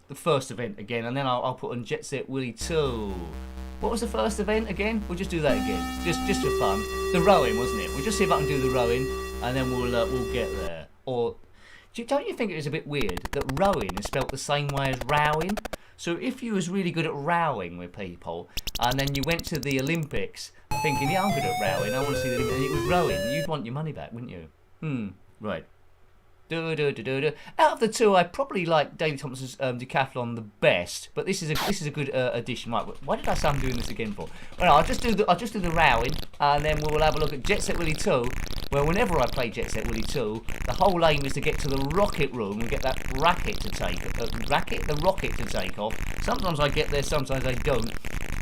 the first event again, and then I'll put on Jet Set Willy 2. What was the first event again? We'll just do that again, just for fun. The rowing, wasn't it? We'll just see if I can do the rowing, and then we'll get there. Or don't you think it was a bit weird that rowing is spelt the same way as rowing? So if you was really good at rowing with people, and then you went to the Olympics thinking, yeah, I'm good at rowing, I want to see the Olympics, and it was rowing, you'd want your money back, wouldn't you? Right. Out of the 2, I probably like Daley Thompson's decathlon the best, but this is a good addition. Right, why did I say I'm doing this again for? Well, I'll just do the rowing, and then we'll have a look at Jet Set Willy 2. Well, whenever I play Jet Set Willy 2, the whole aim is to get to the rocket room and get that rocket to take off. Sometimes I get there, sometimes I don't.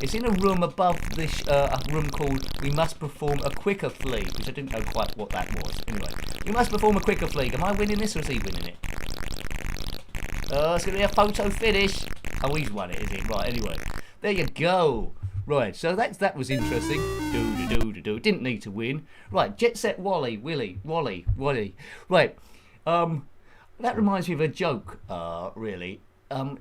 It's in a room above this a room called We Must Perform a Quicker Fleet, which I didn't know quite what that was. Anyway, we must perform a quicker fleet. Am I winning this or is he winning it? Oh, it's going to be a photo finish. Oh, he's won it, is he? Right, anyway. There you go. Right, so that was interesting. Didn't need to win. Right, Jet Set Willy. Right, that reminds me of a joke, really.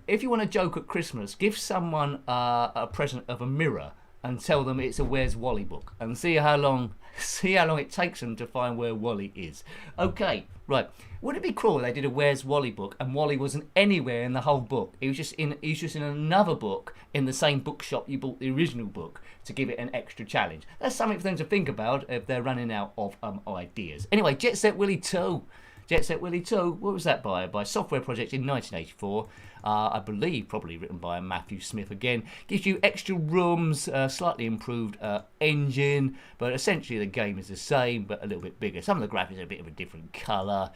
If you want a joke at Christmas, give someone a present of a mirror and tell them it's a Where's Wally book, and see how long it takes them to find where Wally is. Okay, right. Would it be cruel if they did a Where's Wally book and Wally wasn't anywhere in the whole book? He was just in another book in the same bookshop you bought the original book, to give it an extra challenge. That's something for them to think about if they're running out of ideas. Anyway, Jet Set Willy 2. Jet Set Willy 2, what was that by? By Software Project in 1984. I believe probably written by Matthew Smith again. Gives you extra rooms, slightly improved engine, but essentially the game is the same, but a little bit bigger. Some of the graphics are a bit of a different colour.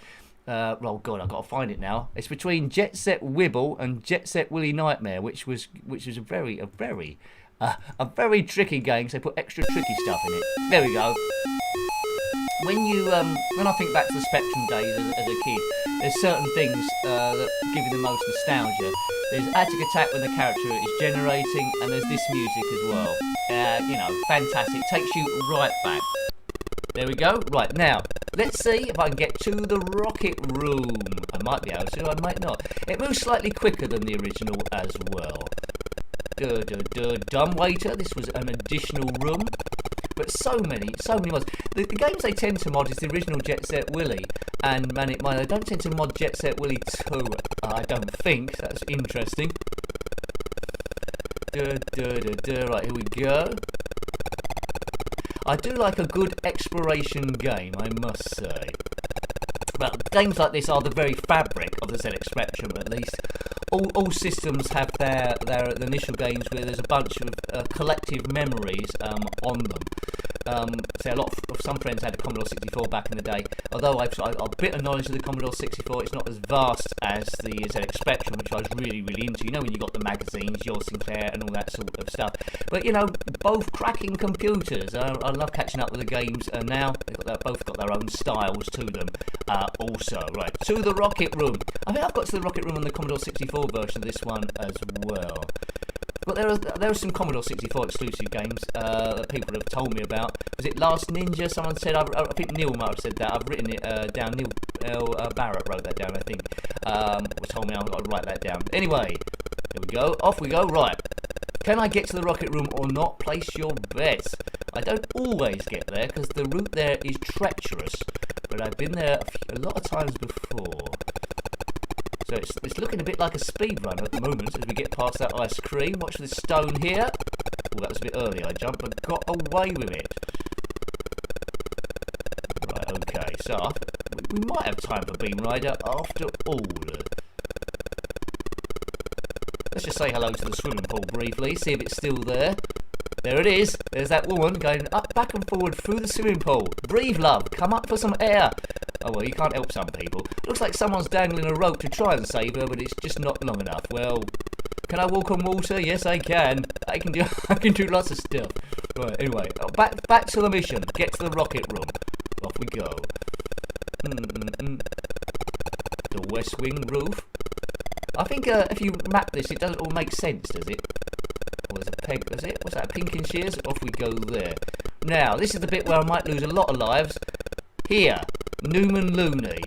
Oh God, I've got to find it now. It's between Jet Set Wibble and Jet Set Willy Nightmare, which was a very tricky game, so they put extra tricky stuff in it. There we go. when I think back to the Spectrum days as a kid, there's certain things that give you the most nostalgia. There's Attic Attack when the character is generating, and there's this music as well. You know, fantastic. Takes you right back. There we go. Right, now, let's see if I can get to the rocket room. I might be able to, I might not. It moves slightly quicker than the original as well. Dumbwaiter, this was an additional room. But so many mods. The games they tend to mod is the original Jet Set Willy and Manic Miner. They don't tend to mod Jet Set Willy 2, I don't think. That's interesting. Right, here we go. I do like a good exploration game, I must say. But games like this are the very fabric of the ZX Spectrum, at least. All systems have their initial games where there's a bunch of collective memories on them. So a lot of some friends had a Commodore 64 back in the day. Although I've a bit of knowledge of the Commodore 64, it's not as vast as the ZX Spectrum, which I was really into. You know, when you got the magazines, your Sinclair, and all that sort of stuff. But you know, both cracking computers. I love catching up with the games, and now they've both got their own styles to them. Also, right, to the Rocket Room. I think I've got to the Rocket Room on the Commodore 64 version of this one as well. But there are some Commodore 64 exclusive games that people have told me about. Was it Last Ninja? Someone said, I think Neil might have said that. I've written it down. Neil Barrett wrote that down, I think. Told me I've got to write that down. Anyway, here we go. Off we go. Right. Can I get to the Rocket Room or not? Place your bets. I don't always get there because the route there is treacherous. But I've been there a lot of times before. So it's looking a bit like a speed run at the moment as we get past that ice cream. Watch this stone here. Oh, that was a bit early. I jumped but got away with it. Right, okay. So we might have time for Beam Rider after all. Let's just say hello to the swimming pool briefly. See if it's still there. There it is. There's that woman going up, back and forward through the swimming pool. Breathe, love. Come up for some air. Oh, well, you can't help some people. Looks like someone's dangling a rope to try and save her, but it's just not long enough. Well, can I walk on water? Yes, I can. I can do lots of stuff. Right, anyway, back to the mission. Get to the rocket room. Off we go. The West Wing roof. I think if you map this, it doesn't all make sense, does it? Or there's a peg, does it? What's that, pink and shears? Off we go there. Now, this is the bit where I might lose a lot of lives. Here, Newman Looney.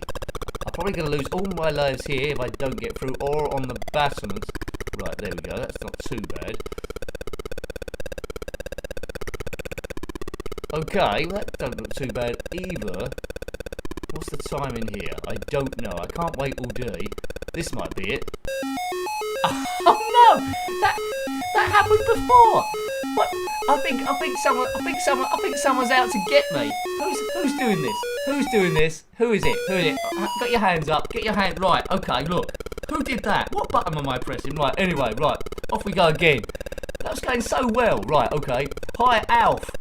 I'm probably going to lose all my lives here if I don't get through, or on the battlements. Right, there we go. That's not too bad. Okay, well, that don't look too bad either. What's the time in here? I don't know. I can't wait all day. This might be it. Oh no! That happened before. What? I think someone's out to get me. Who's doing this? Who's doing this? Who is it? Who is it? Got your hands up. Get your hand. Right. Okay. Look. Who did that? What button am I pressing? Right. Anyway. Right. Off we go again. That was going so well. Right. Okay. Hi, Alf.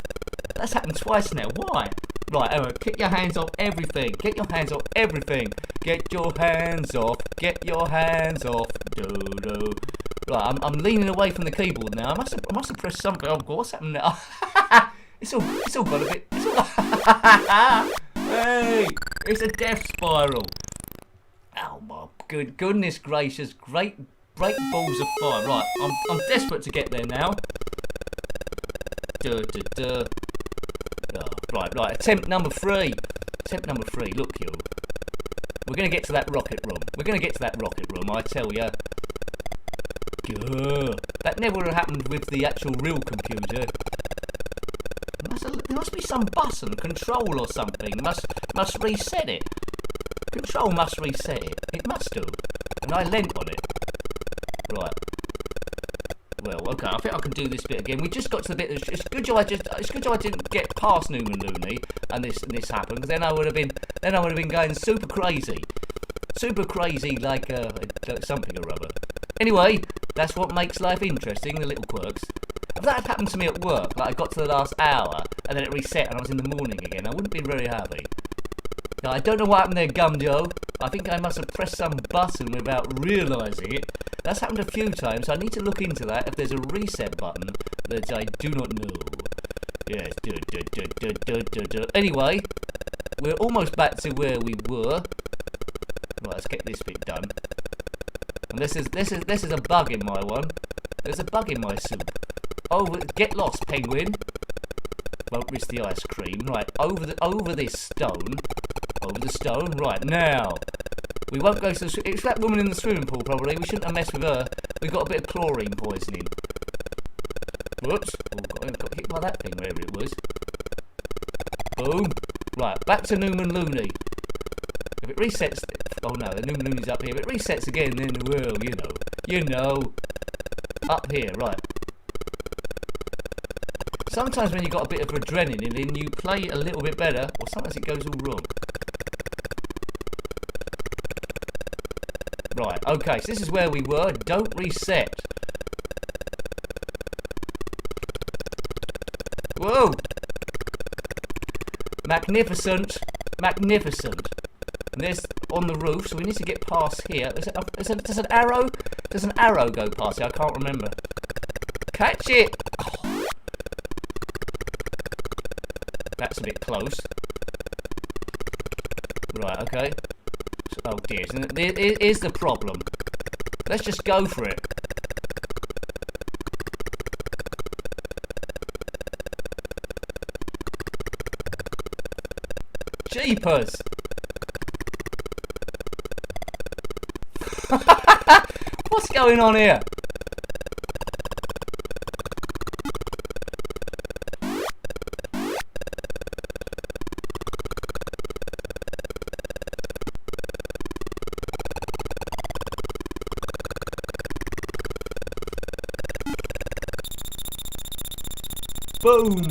That's happened twice now. Why? Right, anyway, get your hands off everything. Get your hands off everything. Get your hands off. Get your hands off. Do. Right, I'm leaning away from the keyboard now. I must have pressed something. Oh God, what's happened now? it's all got a bit. Hey, it's a death spiral. Oh my goodness gracious! Great balls of fire. Right, I'm desperate to get there now. Right. Attempt number 3. Look, you. We're going to get to that rocket room. I tell you. That never would have happened with the actual real computer. There must be some button, control or something. Must reset it. Control must reset it. It must do. And I leant on it. Right. Well, okay, I think I can do this bit again. We just got to the bit. It's good job I didn't get past Newman Looney, and this happened. Because then I would have been going super crazy, like something or other. Anyway, that's what makes life interesting. The little quirks. If that had happened to me at work, like I got to the last hour and then it reset and I was in the morning again, I wouldn't be very happy. Now I don't know what happened there, Gumjo. I think I must have pressed some button without realising it. That's happened a few times, so I need to look into that if there's a reset button that I do not know. Yes, Anyway, we're almost back to where we were. Right, let's get this bit done. And this is a bug in my one. There's a bug in my soup. Get lost, penguin. Won't risk the ice cream. Right, over this stone. Over the stone. Right, now. We won't go to the... It's that woman in the swimming pool, probably. We shouldn't have messed with her. We got a bit of chlorine poisoning. Whoops. Oh, got hit by that thing, wherever it was. Boom. Right, back to Newman Looney. If it resets... Oh, no, the Newman Looney's up here. If it resets again, then, well, you know. Up here, right. Sometimes when you've got a bit of adrenaline in, you play it a little bit better, or sometimes it goes all wrong. Right, okay, so this is where we were. Don't reset. Whoa! Magnificent. Magnificent. And there's on the roof, so we need to get past here. Does an arrow? Does an arrow go past here? I can't remember. Catch it! Oh. That's a bit close. Right, okay. Oh dear, here's the problem. Let's just go for it. Jeepers! What's going on here? Boom!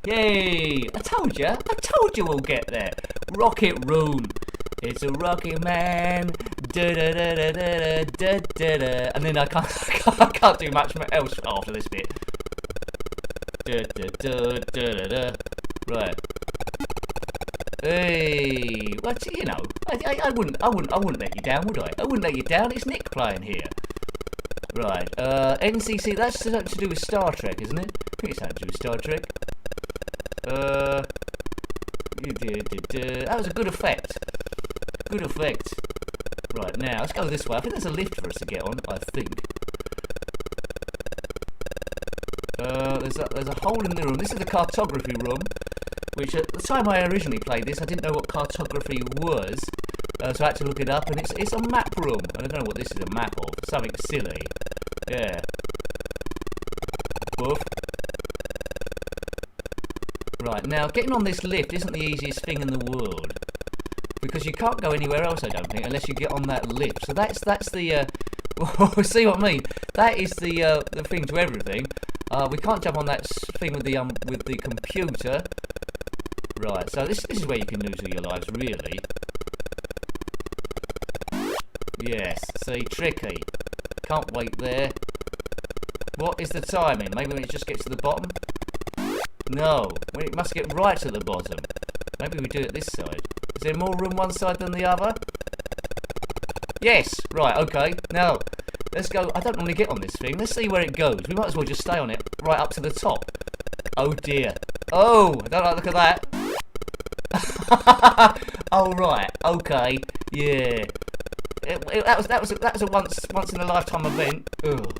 Yay! I told you we'll get there. Rocket room. It's a rocket man. And then I can't do much else after this bit. Right. Hey, what I wouldn't let you down, would I? I wouldn't let you down. It's Nick playing here. Right. NCC. That's something to do with Star Trek, isn't it? I think it's something to do with Star Trek. That was a good effect. Good effect. Right, now let's go this way. I think there's a lift for us to get on. I think. There's a hole in the room. This is the cartography room. Which at the time I originally played this, I didn't know what cartography was, so I had to look it up, and it's a map room. I don't know what this is a map of. Something silly. Yeah. Woof. Right, now getting on this lift isn't the easiest thing in the world, because you can't go anywhere else, I don't think, unless you get on that lift. So that's the see what I mean? That is the thing to everything. We can't jump on that thing with the computer. Right, so this is where you can lose all your lives, really. Yes, see, tricky. Can't wait there. What is the timing? Maybe when it just gets to the bottom? No, when it must get right to the bottom. Maybe we do it this side. Is there more room one side than the other? Yes, right, okay. Now, let's go. I don't normally get on this thing. Let's see where it goes. We might as well just stay on it right up to the top. Oh dear. Oh, I don't like the look of that. Oh right, okay, yeah. That was a once in a lifetime event. Ugh.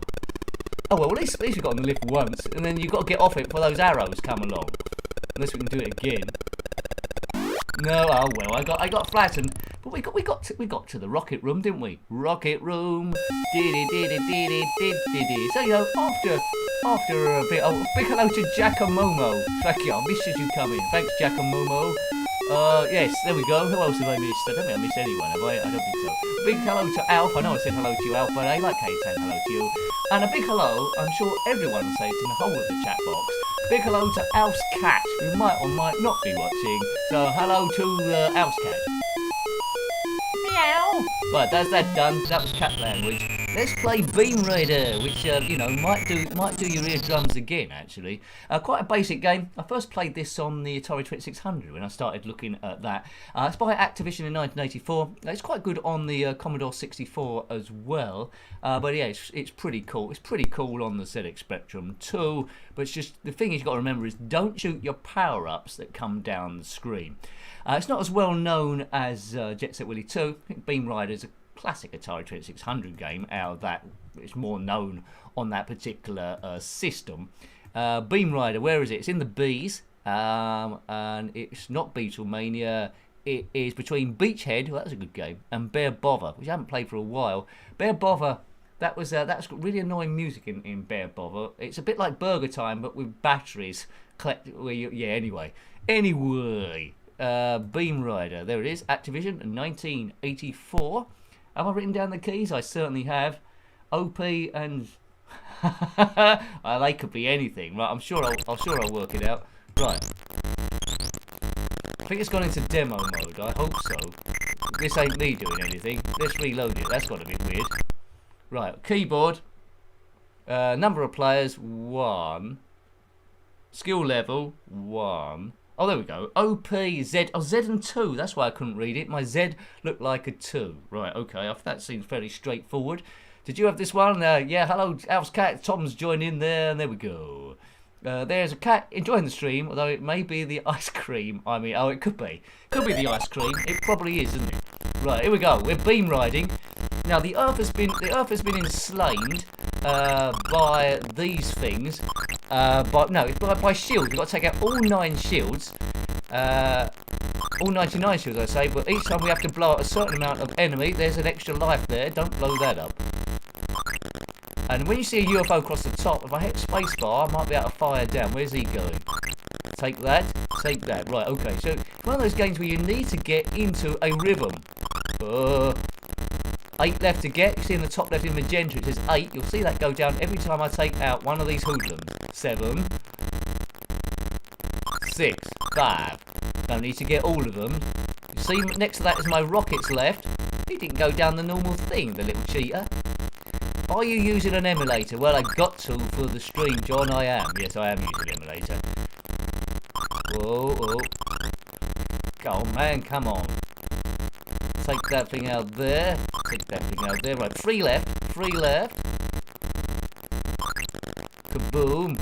Oh well, at least we got on the lift once, and then you've got to get off it before those arrows come along. Unless we can do it again. No, oh well, I got flattened, but we got to the rocket room, didn't we? Rocket room. So after a bit, oh, big hello to Giacomo. Thank you, I missed you coming. Thanks, Giacomo. Yes, there we go. Who else have I missed? I don't think I missed anyone, have I? I don't think so. Big hello to Alf. I know I said hello to you, Alf, but I like how you saying hello to you. And a big hello, I'm sure everyone will say it in the whole of the chat box. Big hello to Alf's cat, who might or might not be watching. So hello to Alf's cat. Meow. Right, that's that done. That was cat language. Let's play Beam Raider, which you know might do your eardrums again. Actually, quite a basic game. I first played this on the Atari 2600 when I started looking at that. It's by Activision in 1984. It's quite good on the Commodore 64 as well. But yeah, it's pretty cool. It's pretty cool on the ZX Spectrum too. But it's just the thing you've got to remember is don't shoot your power-ups that come down the screen. It's not as well known as Jet Set Willy 2. I think Beam Raider is a classic Atari 2600 game out of that. It's more known on that particular system. Beam Raider, where is it? It's in the Bs, and it's not Beatlemania. It is between Beachhead, well, that was a good game, and Bear Bother, which I haven't played for a while. Bear Bother, that's got really annoying music in Bear Bother. It's a bit like Burger Time, but with batteries. Anyway, Beam Raider, there it is, Activision, 1984. Have I written down the keys? I certainly have. OP and they could be anything, right? I'm sure I'll work it out. Right. I think it's gone into demo mode. I hope so. This ain't me doing anything. Let's reload it. That's got a bit weird. Right. Keyboard. Number of players 1. Skill level 1. Oh, there we go. OP, Z. Oh, Z and 2. That's why I couldn't read it. My Z looked like a 2. Right, okay. That seems fairly straightforward. Did you have this one? Yeah, hello, Alf's cat. Tom's joined in there, and there we go. There's a cat enjoying the stream, although it may be the ice cream. I mean, oh, it could be. Could be the ice cream. It probably is, isn't it? Right, here we go. We're beam riding. Now, the Earth has been enslaved by these things. By shields. You've got to take out all 9 shields. All 99 shields, I say. But each time we have to blow out a certain amount of enemy. There's an extra life there. Don't blow that up. And when you see a UFO across the top, if I hit spacebar, I might be able to fire down. Where's he going? Take that. Take that. Right, okay. So, it's one of those games where you need to get into a rhythm. 8 left to get. You see in the top left in magenta, it says 8. You'll see that go down every time I take out one of these hoodlums. 7. 6. 5. Don't need to get all of them. You see next to that is my rockets left. He didn't go down the normal thing, the little cheater. Are you using an emulator? Well, I got to for the stream, John. I am. Yes, I am using an emulator. Whoa, whoa. Go on, man. Come on. Take that thing out there. Take that thing out there. Right, 3 left. 3 left. Kaboom.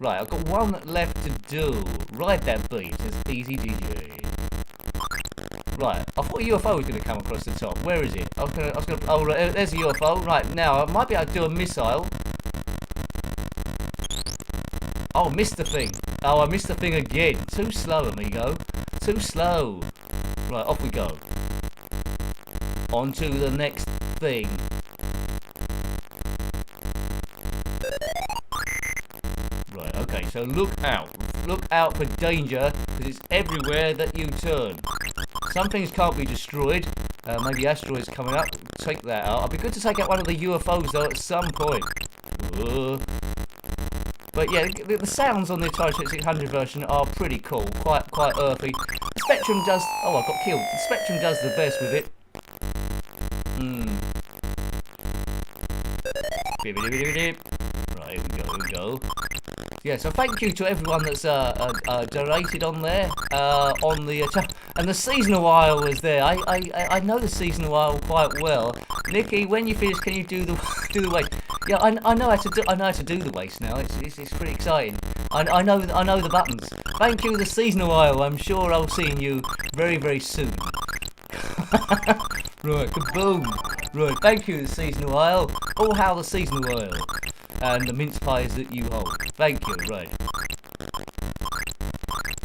Right, I've got 1 left to do. Ride that beat. It's easy DJ. Right, I thought a UFO was going to come across the top. Where is it? I was going to. Oh, there's a UFO. Right, now I might be able to do a missile. Oh, missed the thing. Oh, I missed the thing again. Too slow, amigo. Too slow. Right, off we go. On to the next thing. Right, okay, so look out. Look out for danger, because it's everywhere that you turn. Some things can't be destroyed. Maybe asteroids coming up. Take that out. It'd be good to take out one of the UFOs, though, at some point. But yeah, the sounds on the Atari 2600 version are pretty cool. Quite earthy. The Spectrum does... Oh, I got killed. The Spectrum does the best with it. Right, here we go. Yeah, so thank you to everyone that's donated on there, on the and the seasonal aisle was there. I know the seasonal aisle quite well. Nikki, when you finish, can you do the waste? Yeah, I know how to do the waste now. It's pretty exciting. I know the buttons. Thank you, the seasonal aisle. I'm sure I'll see you very, very soon. Right, kaboom. Right, thank you, the seasonal aisle. Oh, how the seasonal aisle. And the mince pies that you hold. Thank you, right.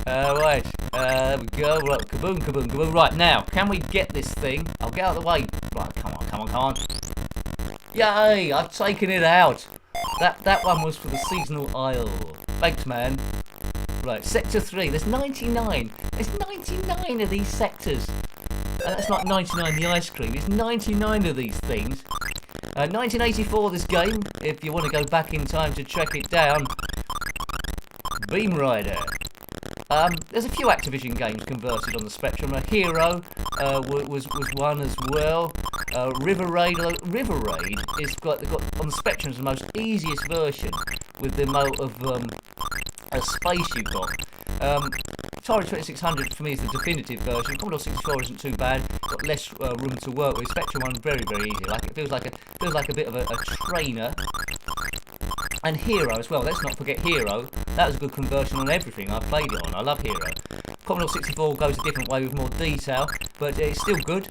Right, there we go. Right, kaboom, kaboom, kaboom. Right, now, can we get this thing? I'll get out of the way. Right, come on. Yay, I've taken it out. That one was for the seasonal aisle. Thanks, man. Right, sector 3. There's 99. There's 99 of these sectors. And that's not 99 the ice cream. It's 99 of these things. 1984, this game, if you want to go back in time to track it down. Beam Raider. There's a few Activision games converted on the Spectrum. Hero was one as well. River Raid is got on the Spectrum is the most easiest version with the amount of space you've got. Atari 2600 for me is the definitive version. Commodore 64 isn't too bad. Got less room to work with. Spectrum one very easy. Like it feels like a bit of a trainer. And Hero as well. Let's not forget Hero. That was a good conversion on everything I played it on. I love Hero. Commodore 64 goes a different way with more detail, but it's still good.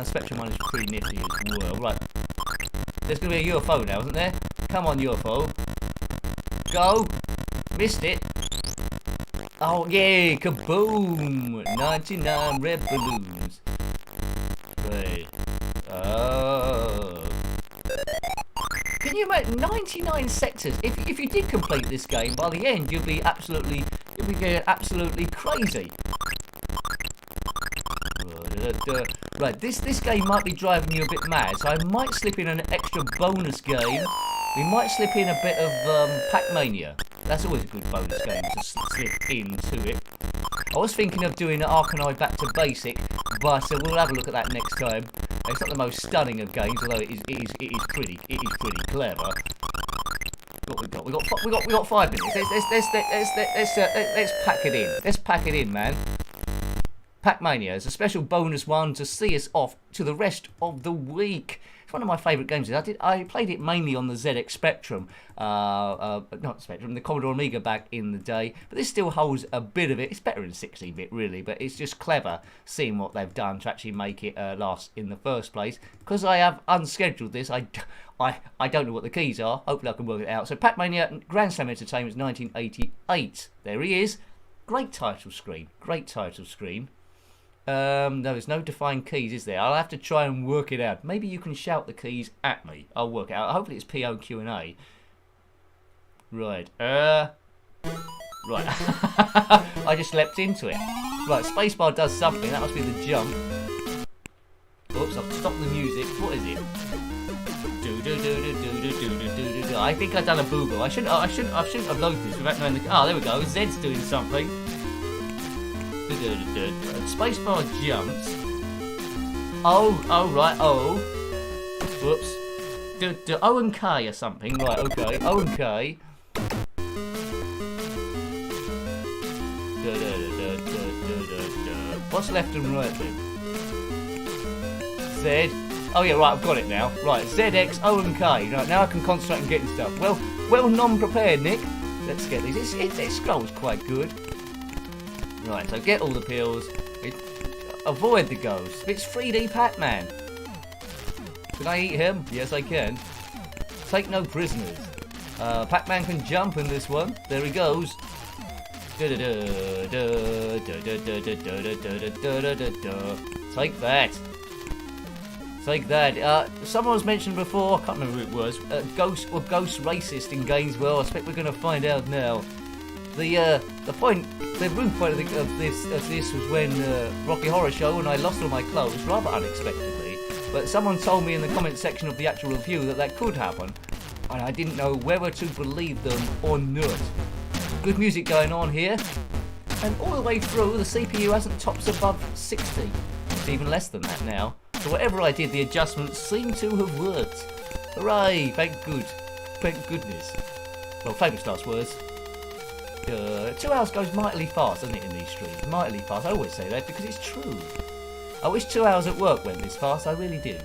Spectrum one is pretty nifty as well. Right. There's going to be a UFO now, isn't there? Come on, UFO. Go. Missed it. Oh, yeah, kaboom! 99 red balloons. Wait. Oh. Can you make 99 sectors? If you did complete this game, by the end, you'd be absolutely crazy. Right, this game might be driving you a bit mad, so I might slip in an extra bonus game. We might slip in a bit of Pac-Mania. That's always a good bonus game to slip into it. I was thinking of doing an Arcanine Back to Basic, but we'll have a look at that next time. It's not the most stunning of games, although it is pretty clever. We got 5 minutes. Let's pack it in. Let's pack it in, man. Pac-Mania is a special bonus one to see us off to the rest of the week. It's one of my favourite games. I played it mainly on the ZX Spectrum, not Spectrum, the Commodore Amiga back in the day. But this still holds a bit of it. It's better than 16-bit, really, but it's just clever seeing what they've done to actually make it last in the first place. Because I have unscheduled this, I don't know what the keys are. Hopefully I can work it out. So Pac-Mania Grand Slam Entertainment 1988. There he is. Great title screen. Great title screen. No, there's no defined keys, is there? I'll have to try and work it out. Maybe you can shout the keys at me. I'll work it out. Hopefully it's P, O, Q, and A. Right. Right. I just leapt into it. Right, spacebar does something. That must be the jump. Oops, I've stopped the music. What is it? I think I've done a boo-boo. I shouldn't have loaded this without knowing the... Oh, there we go. Zed's doing something. Spacebar jumps. Oh, right. Oh. Whoops. O and K or something. Right, okay. O and K. What's left and right then? Z. Oh yeah, right, I've got it now. Right, ZX, O and K. Right, now I can concentrate on getting stuff. Well non-prepared, Nick. Let's get these. It scrolls quite good. Right, so get all the pills. Avoid the ghost. It's 3D Pac-Man. Can I eat him? Yes, I can. Take no prisoners. Pac-Man can jump in this one. There he goes. Take that. Take that. Someone was mentioned before, I can't remember who it was, ghost racist in games. Well, I expect we're going to find out now. The root point of this was when Rocky Horror Show, when I lost all my clothes rather unexpectedly. But someone told me in the comment section of the actual review that could happen, and I didn't know whether to believe them or not. Good music going on here, and all the way through the CPU hasn't topped above 60. It's even less than that now. So whatever I did, the adjustments seem to have worked. Hooray! Thank goodness. Well, famous last words. 2 hours goes mightily fast, doesn't it, in these streams? Mightily fast. I always say that because it's true. I wish 2 hours at work went this fast. I really do.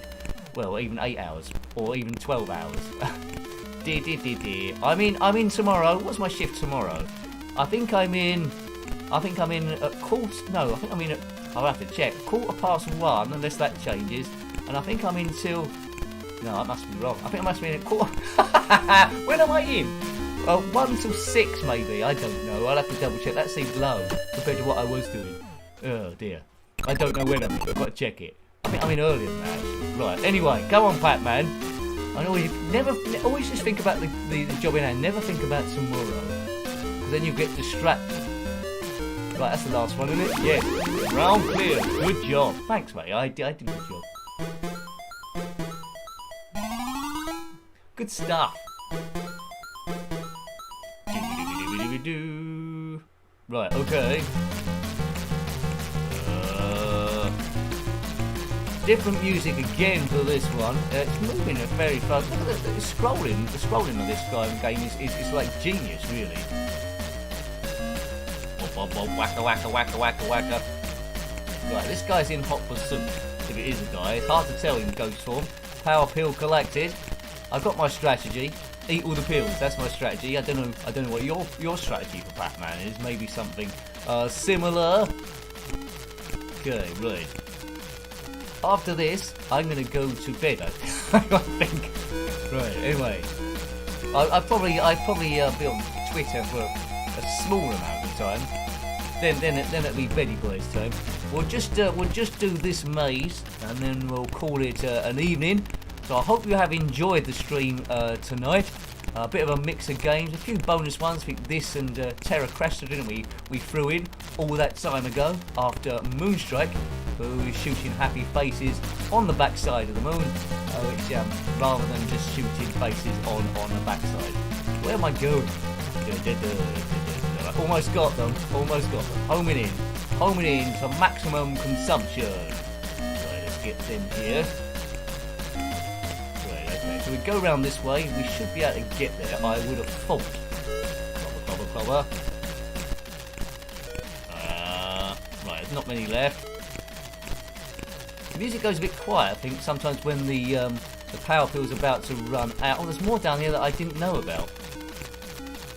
Well, even 8 hours, or even 12 hours. I'm in tomorrow. What's my shift tomorrow? I think I'm in at quarter. No, I think I'm in at. I'll have to check. 1:15, unless that changes. And I think I'm in till. No, I must be wrong. I think I must be in at quarter. When am I in? 1 till 6 maybe. I don't know. I'll have to double check. That seems low compared to what I was doing. Oh dear. I don't know when I'm in. I've got to check it. I think I'm in earlier than that actually. Right. Anyway, go on, Pac-Man. I know you always just think about the job in hand. Never think about tomorrow, because then you get distracted. Right, that's the last one, isn't it? Yes. Round clear. Good job. Thanks, mate. I did a good job. Good stuff. Right, okay. Different music again for this one. It's moving at very fast. Look at the scrolling. The scrolling of this game is like genius, really. Wacka, wacka, wacka, wacka, wacka. Right, this guy's in hot pursuit. If it is a guy, it's hard to tell in ghost form. Power pill collected. I've got my strategy. Eat all the pills. That's my strategy. I don't know what your strategy for Pac-Man is. Maybe something similar. Okay, right. After this, I'm gonna go to bed. I think. Right. Anyway, I'd probably be on Twitter for a small amount of time. Then it'll be Betty Boy's time. We'll just do this maze, and then we'll call it an evening. So I hope you have enjoyed the stream tonight. A bit of a mix of games, a few bonus ones. I think this and Terra Crester, didn't we? We threw in all that time ago after Moonstrike, who was shooting happy faces on the backside of the moon, which rather than just shooting faces on the backside. Where am I going? Almost got them. Homing in for maximum consumption. Right, let's get them here. Right, okay, so we go around this way. We should be able to get there, I would have thought. Cover. Right, there's not many left. The music goes a bit quiet, I think, sometimes when the power pill's about to run out. Oh, there's more down here that I didn't know about.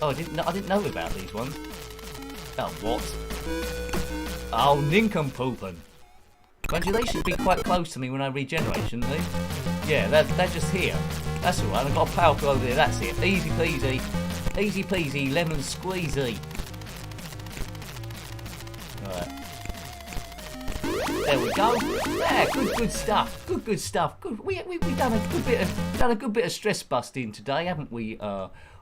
Oh, I didn't know about these ones. Oh, what? Oh, nincompoopin'. Mind you, they should be quite close to me when I regenerate, shouldn't they? Yeah, they're just here. That's alright, I've got a power pill over there, that's it. Easy peasy. Easy peasy, lemon squeezy. Alright. There we go. Yeah, good stuff. Good stuff. Good. We've done a good bit of stress busting today, haven't we,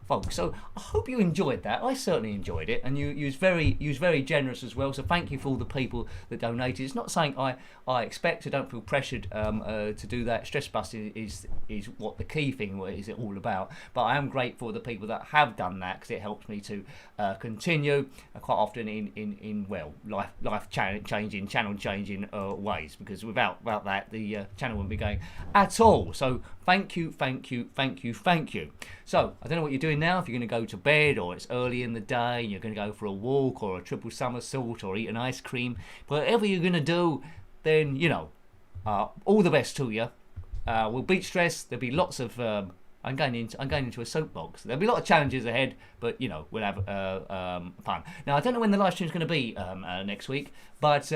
folks? So I hope you enjoyed that. I certainly enjoyed it, and you was very generous as well. So thank you for all the people that donated. It's not something I expect. I don't feel pressured to do that. Stress busting is what the key thing is it all about. But I am grateful for the people that have done that, because it helps me to continue quite often in life changing, channel changing ways. Because without that, the channel wouldn't be going at all. So thank you. So I don't know what you're doing now, if you're going to go to bed or it's early in the day and you're going to go for a walk or a triple somersault or eat an ice cream. Whatever you're going to do, then, you know, all the best to you. We'll beat stress. There'll be lots of... I'm going into a soapbox. There'll be a lot of challenges ahead, but, you know, we'll have fun. Now, I don't know when the live stream's going to be next week, but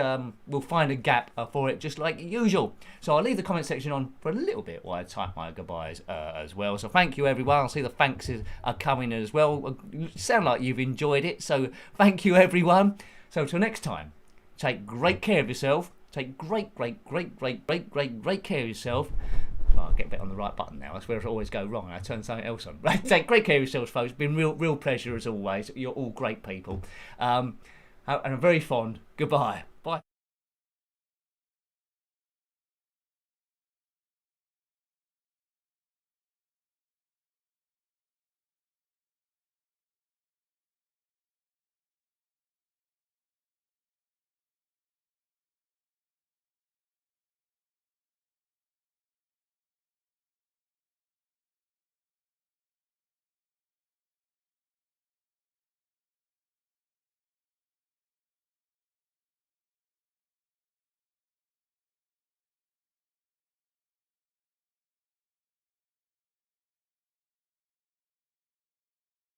we'll find a gap for it, just like usual. So I'll leave the comment section on for a little bit while I type my goodbyes as well. So thank you, everyone. I'll see the thanks are coming as well. You sound like you've enjoyed it, so thank you, everyone. So till next time, take great care of yourself. Take great care of yourself. Oh, I'll get a bit on the right button now. That's where I always go wrong. I turn something else on. Right, take great care of yourselves, folks. It's been real pleasure as always. You're all great people. And I'm very fond. Goodbye.